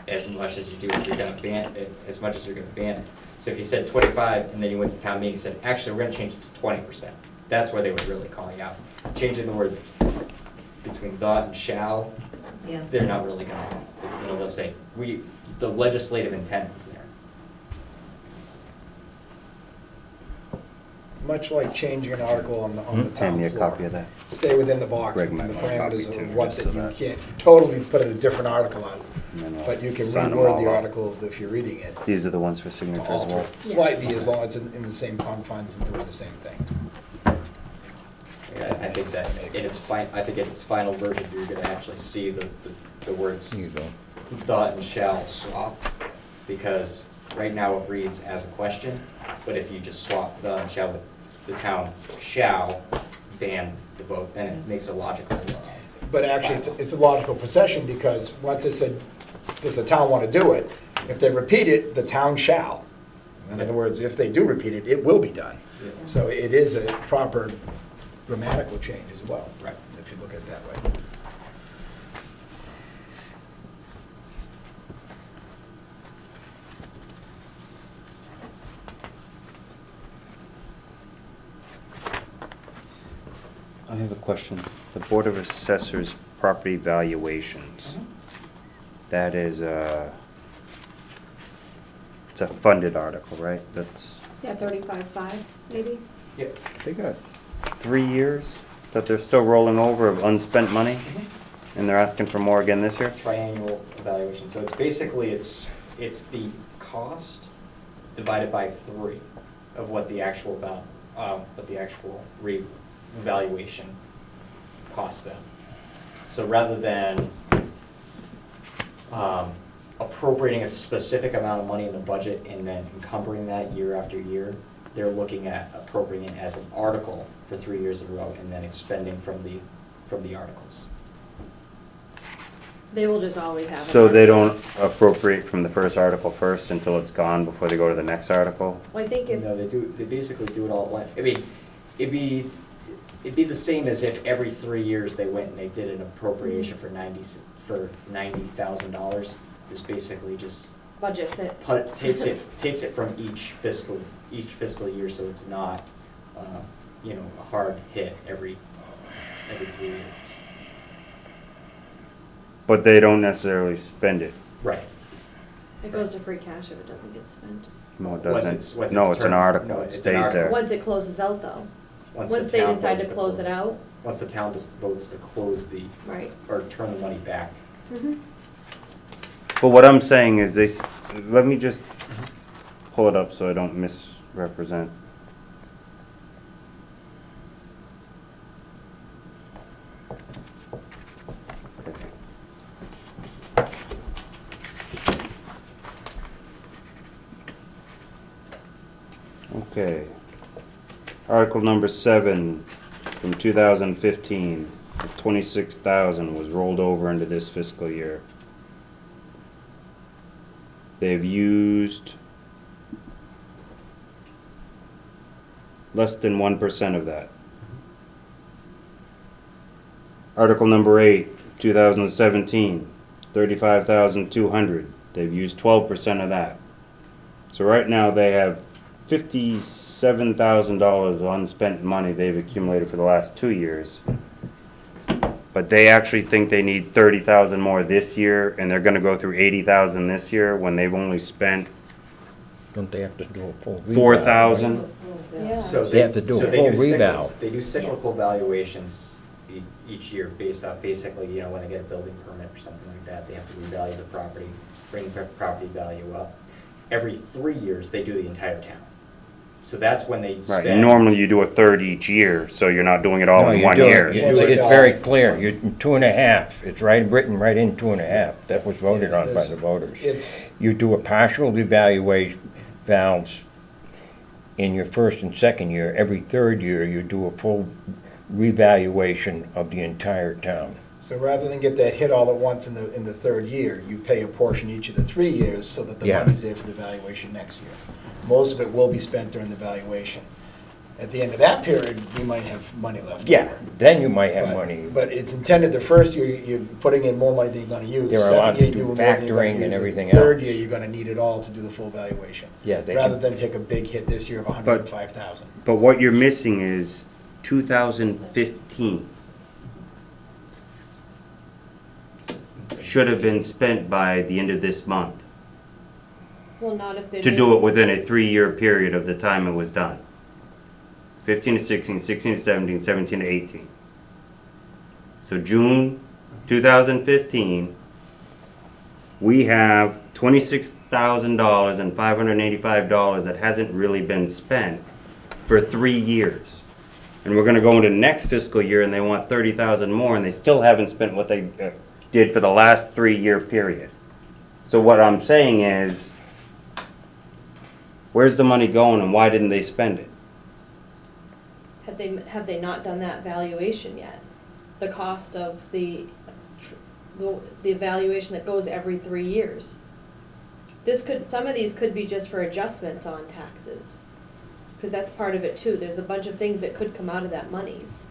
as much as you do if you're gonna ban it, as much as you're gonna ban it. So if you said 25, and then you went to town meeting and said, actually, we're gonna change it to 20%, that's where they would really call you out. Changing the word between the and shall, Yeah. they're not really gonna, they'll say, the legislative intent is there. Much like changing an article on the Hand town me a floor. copy of that. Stay within the box, Greg within might the want a copy parameters too, of what, just that so you that- can't totally put a different article on. And then But you can sign them reword all the up. article if you're reading it. These are the ones for To signature as alter well. it slightly, as long as it's in the same confines and doing the same thing. Yeah, I think that in its I think in its final version, you're gonna actually see the words Here you go. the and shall swapped, because right now it reads as a question, but if you just swap the and shall with the town shall ban the vote, then it makes a logical. But actually, it's a logical procession, because once it said, does the town want to do it? If they repeat it, the town shall. In other words, if they do repeat it, it will be done. Yeah. So it is a proper grammatical change as well. Right. If you look at it that way. I have a question. The Board of Assessors property valuations. That is it's a funded article, right? That's, Yeah, 35.5, maybe? Yep. they got 3 years that they're still rolling over of unspent money, and they're asking for more again this year? Triannual evaluation, so it's basically, it's the cost divided by 3 of what the actual revaluation costs them. So rather than appropriating a specific amount of money in the budget and then encumbering that year after year, they're looking at appropriating it as an article for 3 years in a row and then expending from the articles. They will just always have it. So they don't appropriate from the first article first until it's gone before they go to the next article? Well, I think if, No, they basically do it all at once. I mean, it'd be the same as if every 3 years they went and they did an appropriation for $90,000. This basically just budgets it. takes it from each fiscal year, so it's not, a hard hit every 3 years. But they don't necessarily spend it. Right. It goes to free cash if it doesn't get spent. No, it Once doesn't. it's- once No, it's it's an turned- article. no, It it's an stays article. there. Once it closes out though, the once they town decide votes to close it out, Once the town just votes to close right. or turn the money back. Mm-hmm. But what I'm saying is let me just pull it up so I don't misrepresent. Okay. Article number 7 from 2015, of 26,000 was rolled over into this fiscal year. They've used less than 1% of that. Article number 8, 2017, 35,200. They've used 12% of that. So right now they have $57,000 of unspent money they've accumulated for the last 2 years. But they actually think they need 30,000 more this year, and they're gonna go through 80,000 this year when they've only spent Don't they have to do a full reval? 4,000? Yeah. So They have to do a so they full do cyclic- reval. They do cyclical valuations each year based off, basically, you know, when they get a building permit or something like that, they have to revalue the property, bring the property value up. Every 3 years, they do the entire town. So that's when they Right, spend. and normally you do a third each year, so you're not doing it all No, in you one do it. year. You Well, do it. they It's don't. very clear. You're 2.5. It's written right in 2.5. That was voted on by There's- the voters. It's, You do a partial evaluation valves in your first and second year. Every third year, you do a full revaluation of the entire town. so rather than get that hit all at once in the third year, you pay a portion each of the 3 years so that the Yeah. money's there for the valuation next year. Most of it will be spent during the valuation. At the end of that period, we might have money left over. Yeah, then you might have But- money. But it's intended, the first year, you're putting in more money than you're gonna use. They're allowed Second year, to do you're doing more than you're gonna factoring and use. everything Third else. year, you're gonna need it all to do the full valuation. Yeah, they Rather can, than take a big hit this year of 105,000. But what you're missing is 2015 should have been spent by the end of this month Well, not if they're to do doing- it within a 3-year period of the time it was done. 15 to 16, 16 to 17, 17 to 18. So June 2015, we have $26,000 and $585 that hasn't really been spent for 3 years. And we're gonna go into next fiscal year and they want 30,000 more and they still haven't spent what they did for the last 3-year period. So what I'm saying is, where's the money going and why didn't they spend it? Have they not done that valuation yet? The cost of the evaluation that goes every 3 years. Some of these could be just for adjustments on taxes. Cause that's part of it too. There's a bunch of things that could come out of that monies.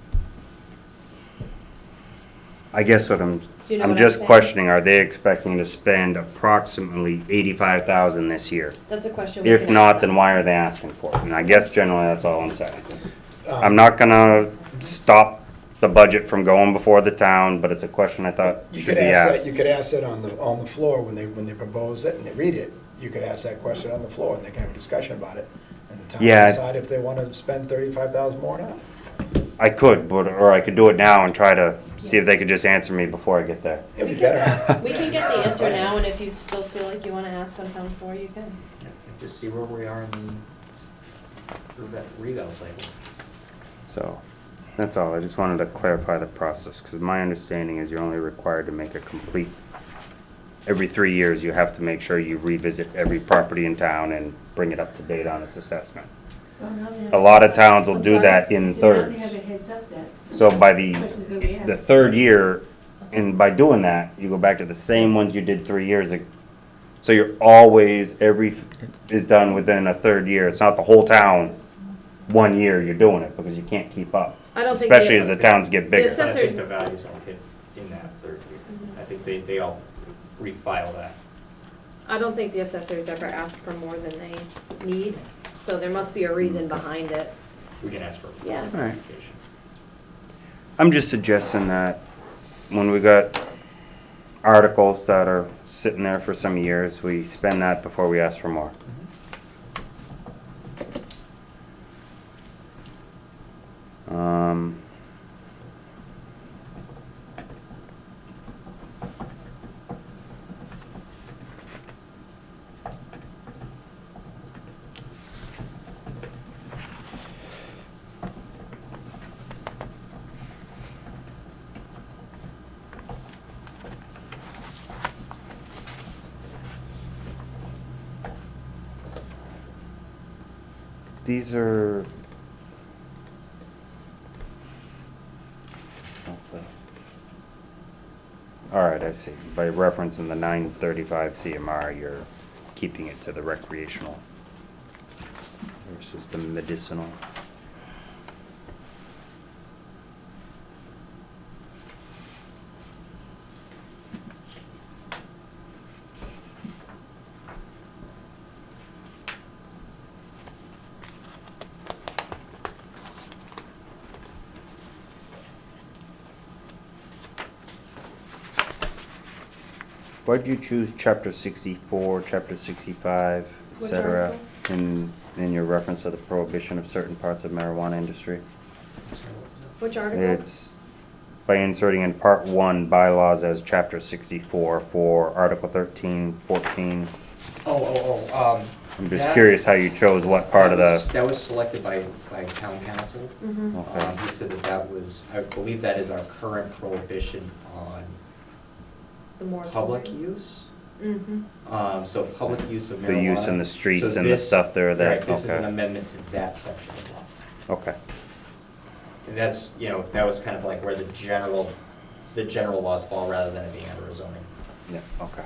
I guess what Do you know I'm what just saying? questioning, are they expecting to spend approximately 85,000 this year? That's a question we If can not, ask then them. why are they asking for it? And I guess generally that's all I'm saying. Um, I'm not gonna stop the budget from going before the town, but it's a question I thought You should could be ask that, asked. you could ask that on the floor when they propose it and they read it. You could ask that question on the floor and they can have a discussion about it. And the town Yeah. can decide if they wanna spend 35,000 more or not. I could, but, or I could do it now and try to see if they could just answer me before I get there. It'd be better. We can get the answer now, and if you still feel like you wanna ask on town floor, you can. Just see where we are in the reval cycle. So, that's all. I just wanted to clarify the process, because my understanding is you're only required to make a complete, every 3 years, you have to make sure you revisit every property in town and bring it up to date on its assessment. Well, now they have- A lot of towns will I'm do sorry. that in See, now they thirds. have a heads up that So by the question's gonna be asked. the third year, and by doing that, you go back to the same ones you did 3 years ago. So you're always, is done within a third year. It's not the whole town, 1 year you're doing it, because you can't keep up. I don't think Especially they- as the towns get bigger. assessor- I think the values all hit in that third year. I think they all refile that. I don't think the assessors ever ask for more than they need, so there must be a reason behind it. We can ask for Yeah. clarification. I'm just suggesting that when we got articles that are sitting there for some years, we spend that before we ask for more. These are. All right, I see. By referencing the 935 CMR, you're keeping it to the recreational versus the medicinal. Why'd you choose chapter 64, chapter 65? et Which cetera, article? in your reference to the prohibition of certain parts of marijuana industry. Which article? It's by inserting in part one bylaws as chapter 64 for article 13, 14. I'm just That- curious how you chose what part of the, That was selected by town council. Mm-hmm. okay. He said that was, I believe that is our current prohibition on The more. public use. Mm-hmm. So public use of marijuana. The use in the streets So and the this- stuff there that, Right, this is an okay. amendment to that section of law. Okay. And that's, that was kind of like where the general laws fall rather than it being under a zoning. Yeah, okay.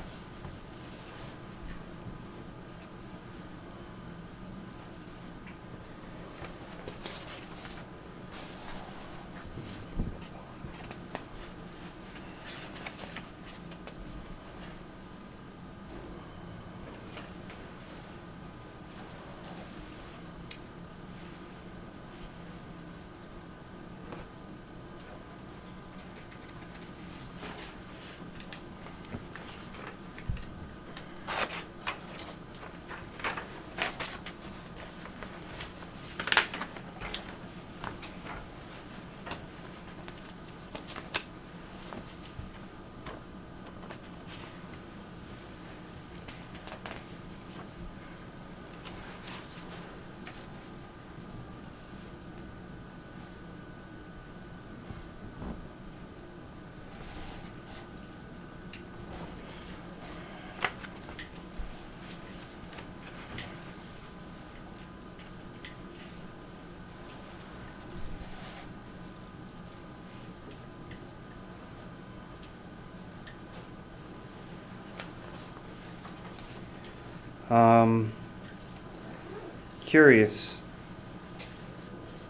Curious,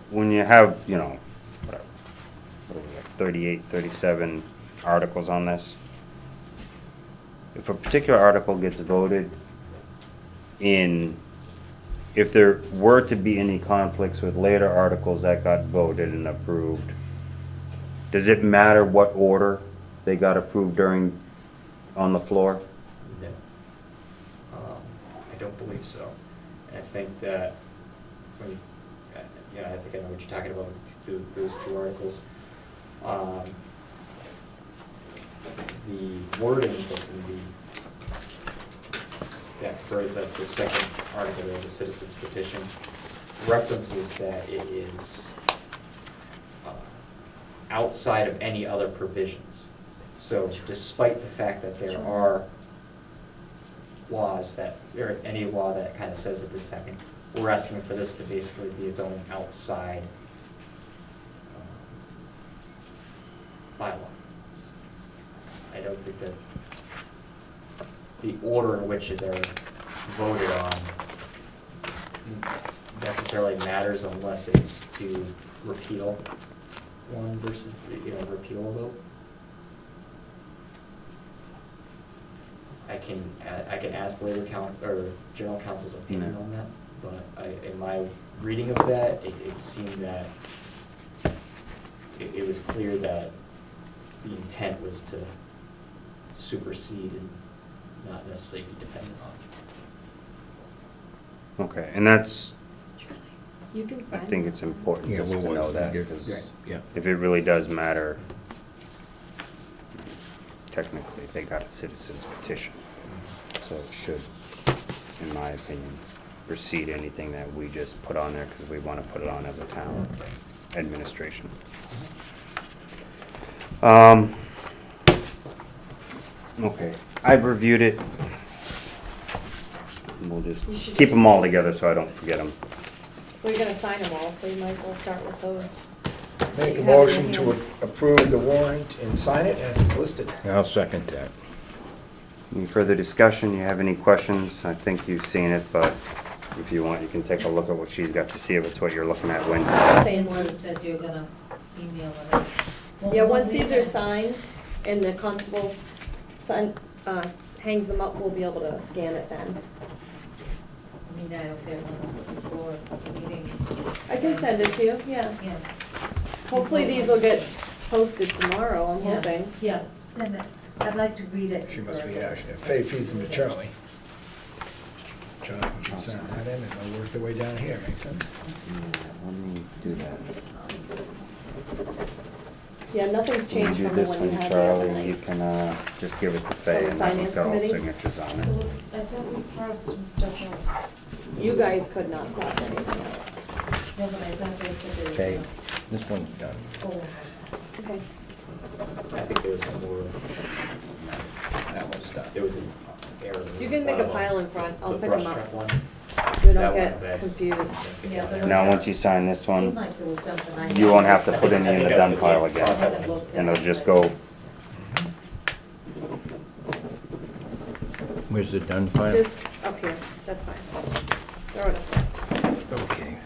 when you have, whatever, what are we at, 38, 37 articles on this, if a particular article gets voted in, if there were to be any conflicts with later articles that got voted and approved, does it matter what order they got approved on the floor? No. I don't believe so. And I think that when, I think I know what you're talking about, those two articles. The wording that's in the second article of the citizens petition references that it is outside of any other provisions. So despite the fact that there are laws or any law that kind of says that this is happening, we're asking for this to basically be its own outside bylaw. I don't think that the order in which they're voted on necessarily matters unless it's to repeal one versus, repeal a vote. I can ask labor or general counsel's opinion on that, but in my reading of that, it seemed that it was clear that the intent was to supersede and not necessarily be dependent on. Okay, and that's, You can I sign. think it's important Yeah, just to we'll know that, Right. because Yeah. if it really does matter, technically, they got a citizen's petition. So it should, in my opinion, precede anything that we just put on there, because we want to put it on as a town administration. Okay, I've reviewed it. We'll just You should keep just- them all together so I don't forget them. We're gonna sign them all, so you might as well start with those. Make a You have it in motion to hand. approve the warrant and sign it as it's listed. I'll second that. Any further discussion? You have any questions? I think you've seen it, but if you want, you can take a look at what she's got to see if it's what you're looking at Wednesday. Same And one. you said you're gonna email it out. Well, Yeah, what once we these are can- signed and the constable hangs them up, we'll be able to scan it then. I mean, I don't get one before the meeting. I can send it to you, yeah. Yeah. Hopefully these will get posted tomorrow, I'm Yeah. hoping. Yeah, send it. I'd like to read it. She must be, first. Faye feeds them to Charlie. Charlie can sign that in and they'll work their way down here, makes sense? Let me do that. Yeah, nothing's When you changed do from the this one you one, had the other Charlie, you night. can, just give it to Faye, From the and then Finance we've got all Committee? signatures on it. I thought we crossed some stuff out. You guys could not cross anything out. No, but I thought they said they Okay, were. this one's done. Oh, Okay. I think there was some more, That one's done. there was an error. You can make a pile in front, I'll The pick brush them up. truck one. We Is that don't one get that's- confused. Yeah, but- Now, once you sign this Seemed one, like there was something I. you won't have to put any in the I think done that's pile a- again, Looked and at it'll it, just but- go, Where's the done file? Just up here, that's fine. Throw it up there. Okay.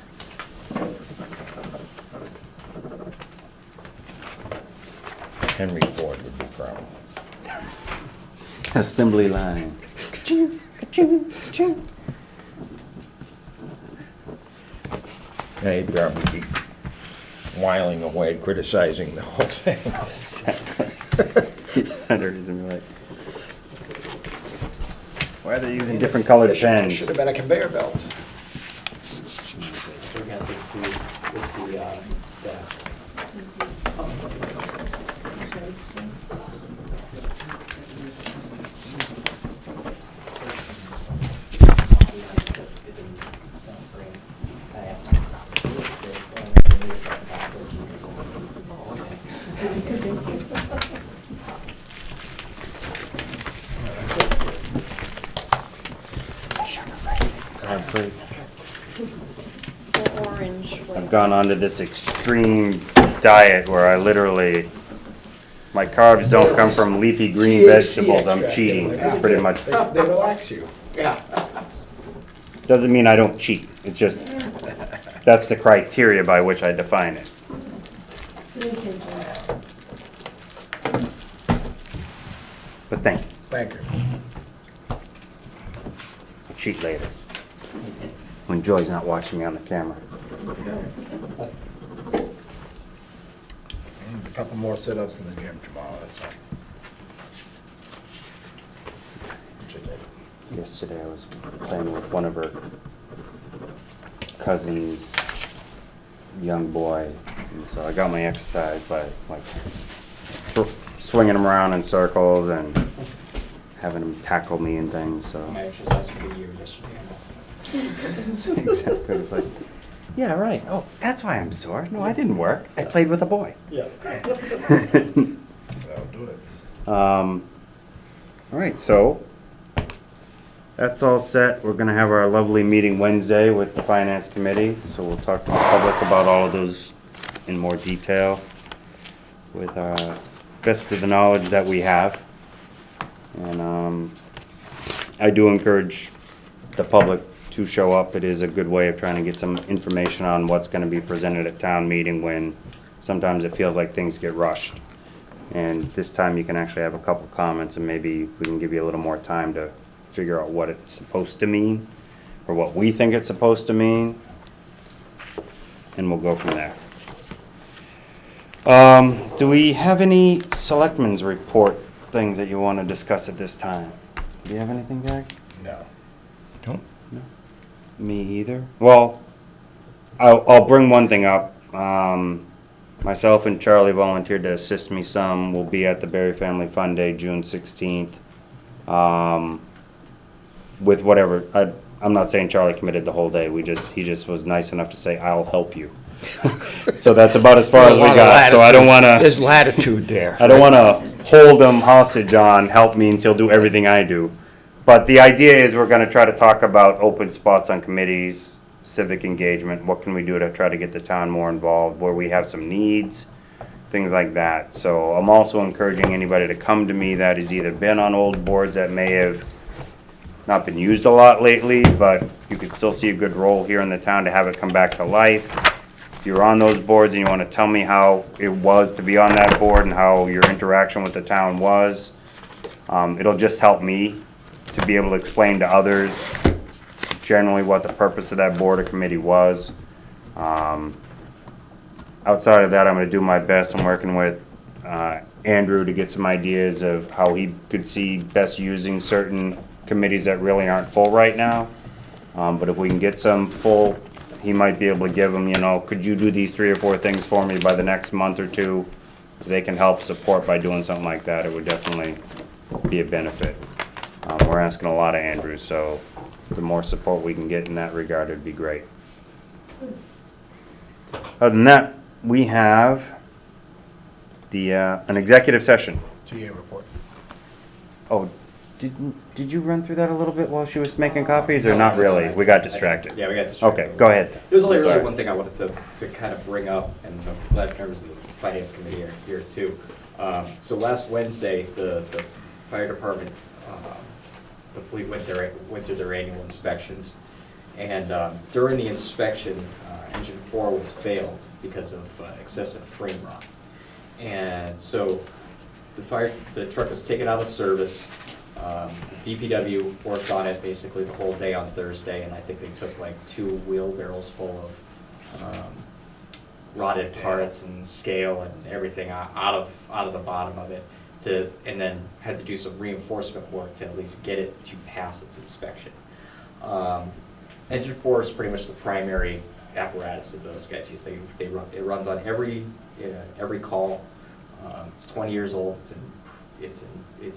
Henry Ford would be proud. assembly line. Yeah, he'd probably be whiling away criticizing the whole thing. Editors and be like, why are they using different colored pens? Should have been a conveyor belt. So we're gonna have to approve with the, The orange. I've gone on to this extreme diet where I literally, my carbs don't come from leafy green THC vegetables, I'm extract, cheating, yeah, it's pretty much. They relax you. Doesn't mean I don't cheat, it's just, that's the criteria by which I define it. But thank you, Thank you. I'll cheat later. When Joy's not watching me on the camera. A couple more sit-ups in the gym tomorrow, that's all. Which I did. Yesterday I was playing with one of her cousins, young boy, and so I got my exercise by like swinging him around in circles and having him tackle me and things, so. my exercise for the year yesterday, I must. Exactly, it's like, yeah, right, oh, that's why I'm sore. No, I didn't work, I played with a boy. Yeah. That'll do it. All right, so that's all set. We're gonna have our lovely meeting Wednesday with the Finance Committee, so we'll talk to the public about all of those in more detail with best of the knowledge that we have. And I do encourage the public to show up. It is a good way of trying to get some information on what's gonna be presented at town meeting when sometimes it feels like things get rushed. And this time you can actually have a couple comments and maybe we can give you a little more time to figure out what it's supposed to mean or what we think it's supposed to mean. And we'll go from there. Do we have any selectmen's report things that you want to discuss at this time? Do you have anything, Gary? No. Nope. Me either. Well, I'll bring one thing up. Myself and Charlie volunteered to assist me some. We'll be at the Berry Family Fun Day, June 16th. With whatever, I'm not saying Charlie committed the whole day. He just was nice enough to say, I'll help you. So that's about as far as we got. So I don't want to. There's latitude there. I don't want to hold him hostage on, help means he'll do everything I do. But the idea is we're going to try to talk about open spots on committees, civic engagement, what can we do to try to get the town more involved, where we have some needs, things like that. So I'm also encouraging anybody to come to me that has either been on old boards that may have not been used a lot lately, but you could still see a good role here in the town to have it come back to life. If you're on those boards and you want to tell me how it was to be on that board and how your interaction with the town was, it'll just help me to be able to explain to others generally what the purpose of that board or committee was. Outside of that, I'm gonna do my best. I'm working with Andrew to get some ideas of how he could see best using certain committees that really aren't full right now. But if we can get some full, he might be able to give them, you know, could you do these 3 or 4 things for me by the next month or two? They can help support by doing something like that. It would definitely be a benefit. We're asking a lot of Andrews, so the more support we can get in that regard, it'd be great. Other than that, we have an executive session. 2-year report. Oh, did you run through that a little bit while she was making copies, or not really? We got distracted. Yeah, we got distracted. Okay, go ahead. There's only really Sorry. one thing I wanted to kind of bring up, and I'm glad members of the finance committee are here too. So last Wednesday, the fire department, the fleet went through their annual inspections. And during the inspection, engine 4 was failed because of excessive frame rot. And so the truck was taken out of service. DPW worked on it basically the whole day on Thursday, and I think they took like 2 wheelbarrows full of rotted parts and scale and everything out of the bottom of it, and then had to do some reinforcement work to at least get it to pass its inspection. Engine 4 is pretty much the primary apparatus that those guys use. It runs on every call. It's 20 years old. It's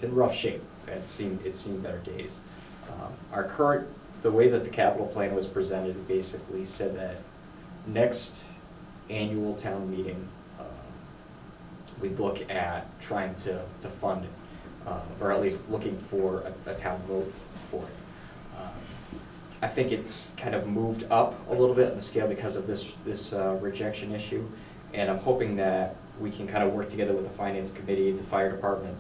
in rough shape. It's seen better days. The way that the capital plan was presented, it basically said that next annual town meeting, we'd look at trying to fund it, or at least looking for a town vote for it. I think it's kind of moved up a little bit on the scale because of this rejection issue, and I'm hoping that we can kind of work together with the finance committee, the fire department,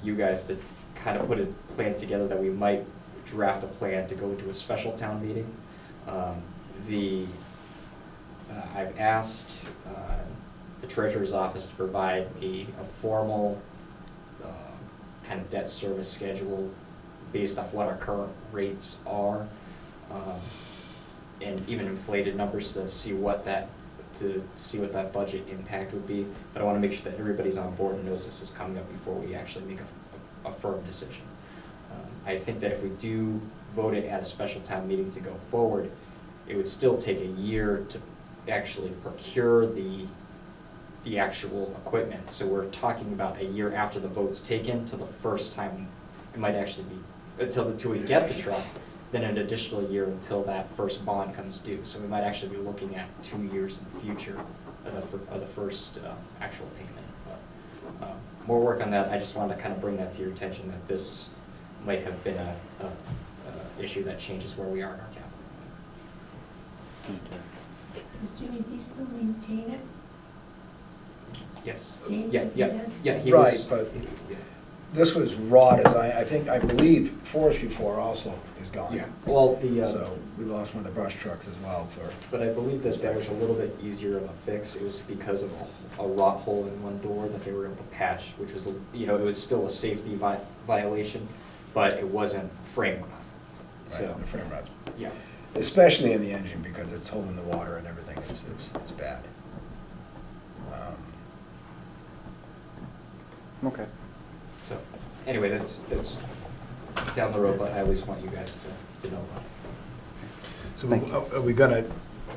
you guys, to kind of put a plan together that we might draft a plan to go into a special town meeting. I've asked the treasurer's office to provide a formal kind of debt service schedule based off what our current rates are, and even inflated numbers to see what that budget impact would be. But I want to make sure that everybody's on board and knows this is coming up before we actually make a firm decision. I think that if we do vote it at a special town meeting to go forward, it would still take a year to actually procure the actual equipment. So we're talking about a year after the vote's taken to the first time. It might actually be until we get the truck, then an additional year until that first bond comes due. So we might actually be looking at 2 years in the future of the first actual payment. But more work on that. I just wanted to kind of bring that to your attention, that this might have been a issue that changes where we are in our capital. Does Jimmy, do you still maintain it? Yes. James, Yeah, if he yeah, does? yeah. He Right, was, but yeah. this was rot, as I believe Forestry 4 also is gone. Yeah. Well, So we lost one of the brush trucks as well for, but I believe that was a little bit easier of a fix. It was because of a rot hole in one door that they were able to patch, which was, it was still a safety violation, but it wasn't frame rot. So, right, the frame rods. yeah. Especially in the engine, because it's holding the water and everything, it's bad. Okay. So, anyway, that's down the road, but I always want you guys to know about it. So are we gonna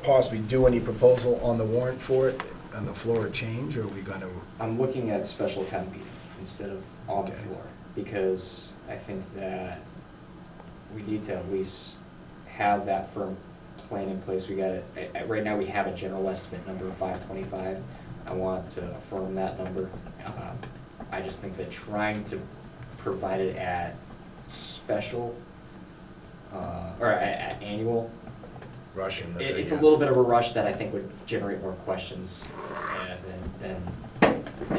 possibly do any proposal on the warrant for it, on the floor change, or are we gonna? I'm looking at special town meeting instead of on the Okay. floor, because I think that we need to at least have that firm plan in place. We got it, right now we have a general estimate number of 525. I want to affirm that number. I just think that trying to provide it at special, or at annual, Rushing the it's a figures. little bit of a rush that I think would generate more questions than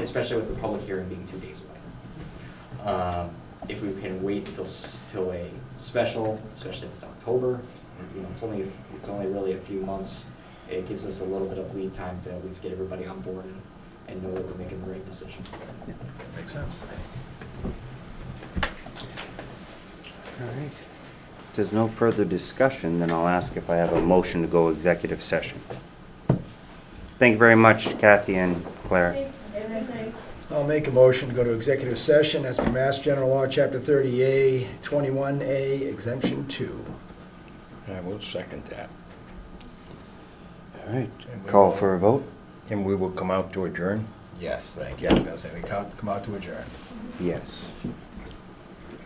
especially with the public hearing being 2 days away. If we can wait until a special, especially if it's October, it's only really a few months. It gives us a little bit of lead time to at least get everybody on board and know that we're making the right decision. Makes sense. All right. If there's no further discussion, then I'll ask if I have a motion to go executive session. Thank you very much, Kathy and Claire. I'll make a motion to go to executive session as per Mass General Law, Chapter 30A, 21A, Exemption 2. I will second that. All right, And we call will- for a vote? And we will come out to adjourn? Yes, thank you. I was gonna say, we come out to adjourn. Yes.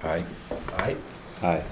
Aye. All right? Aye.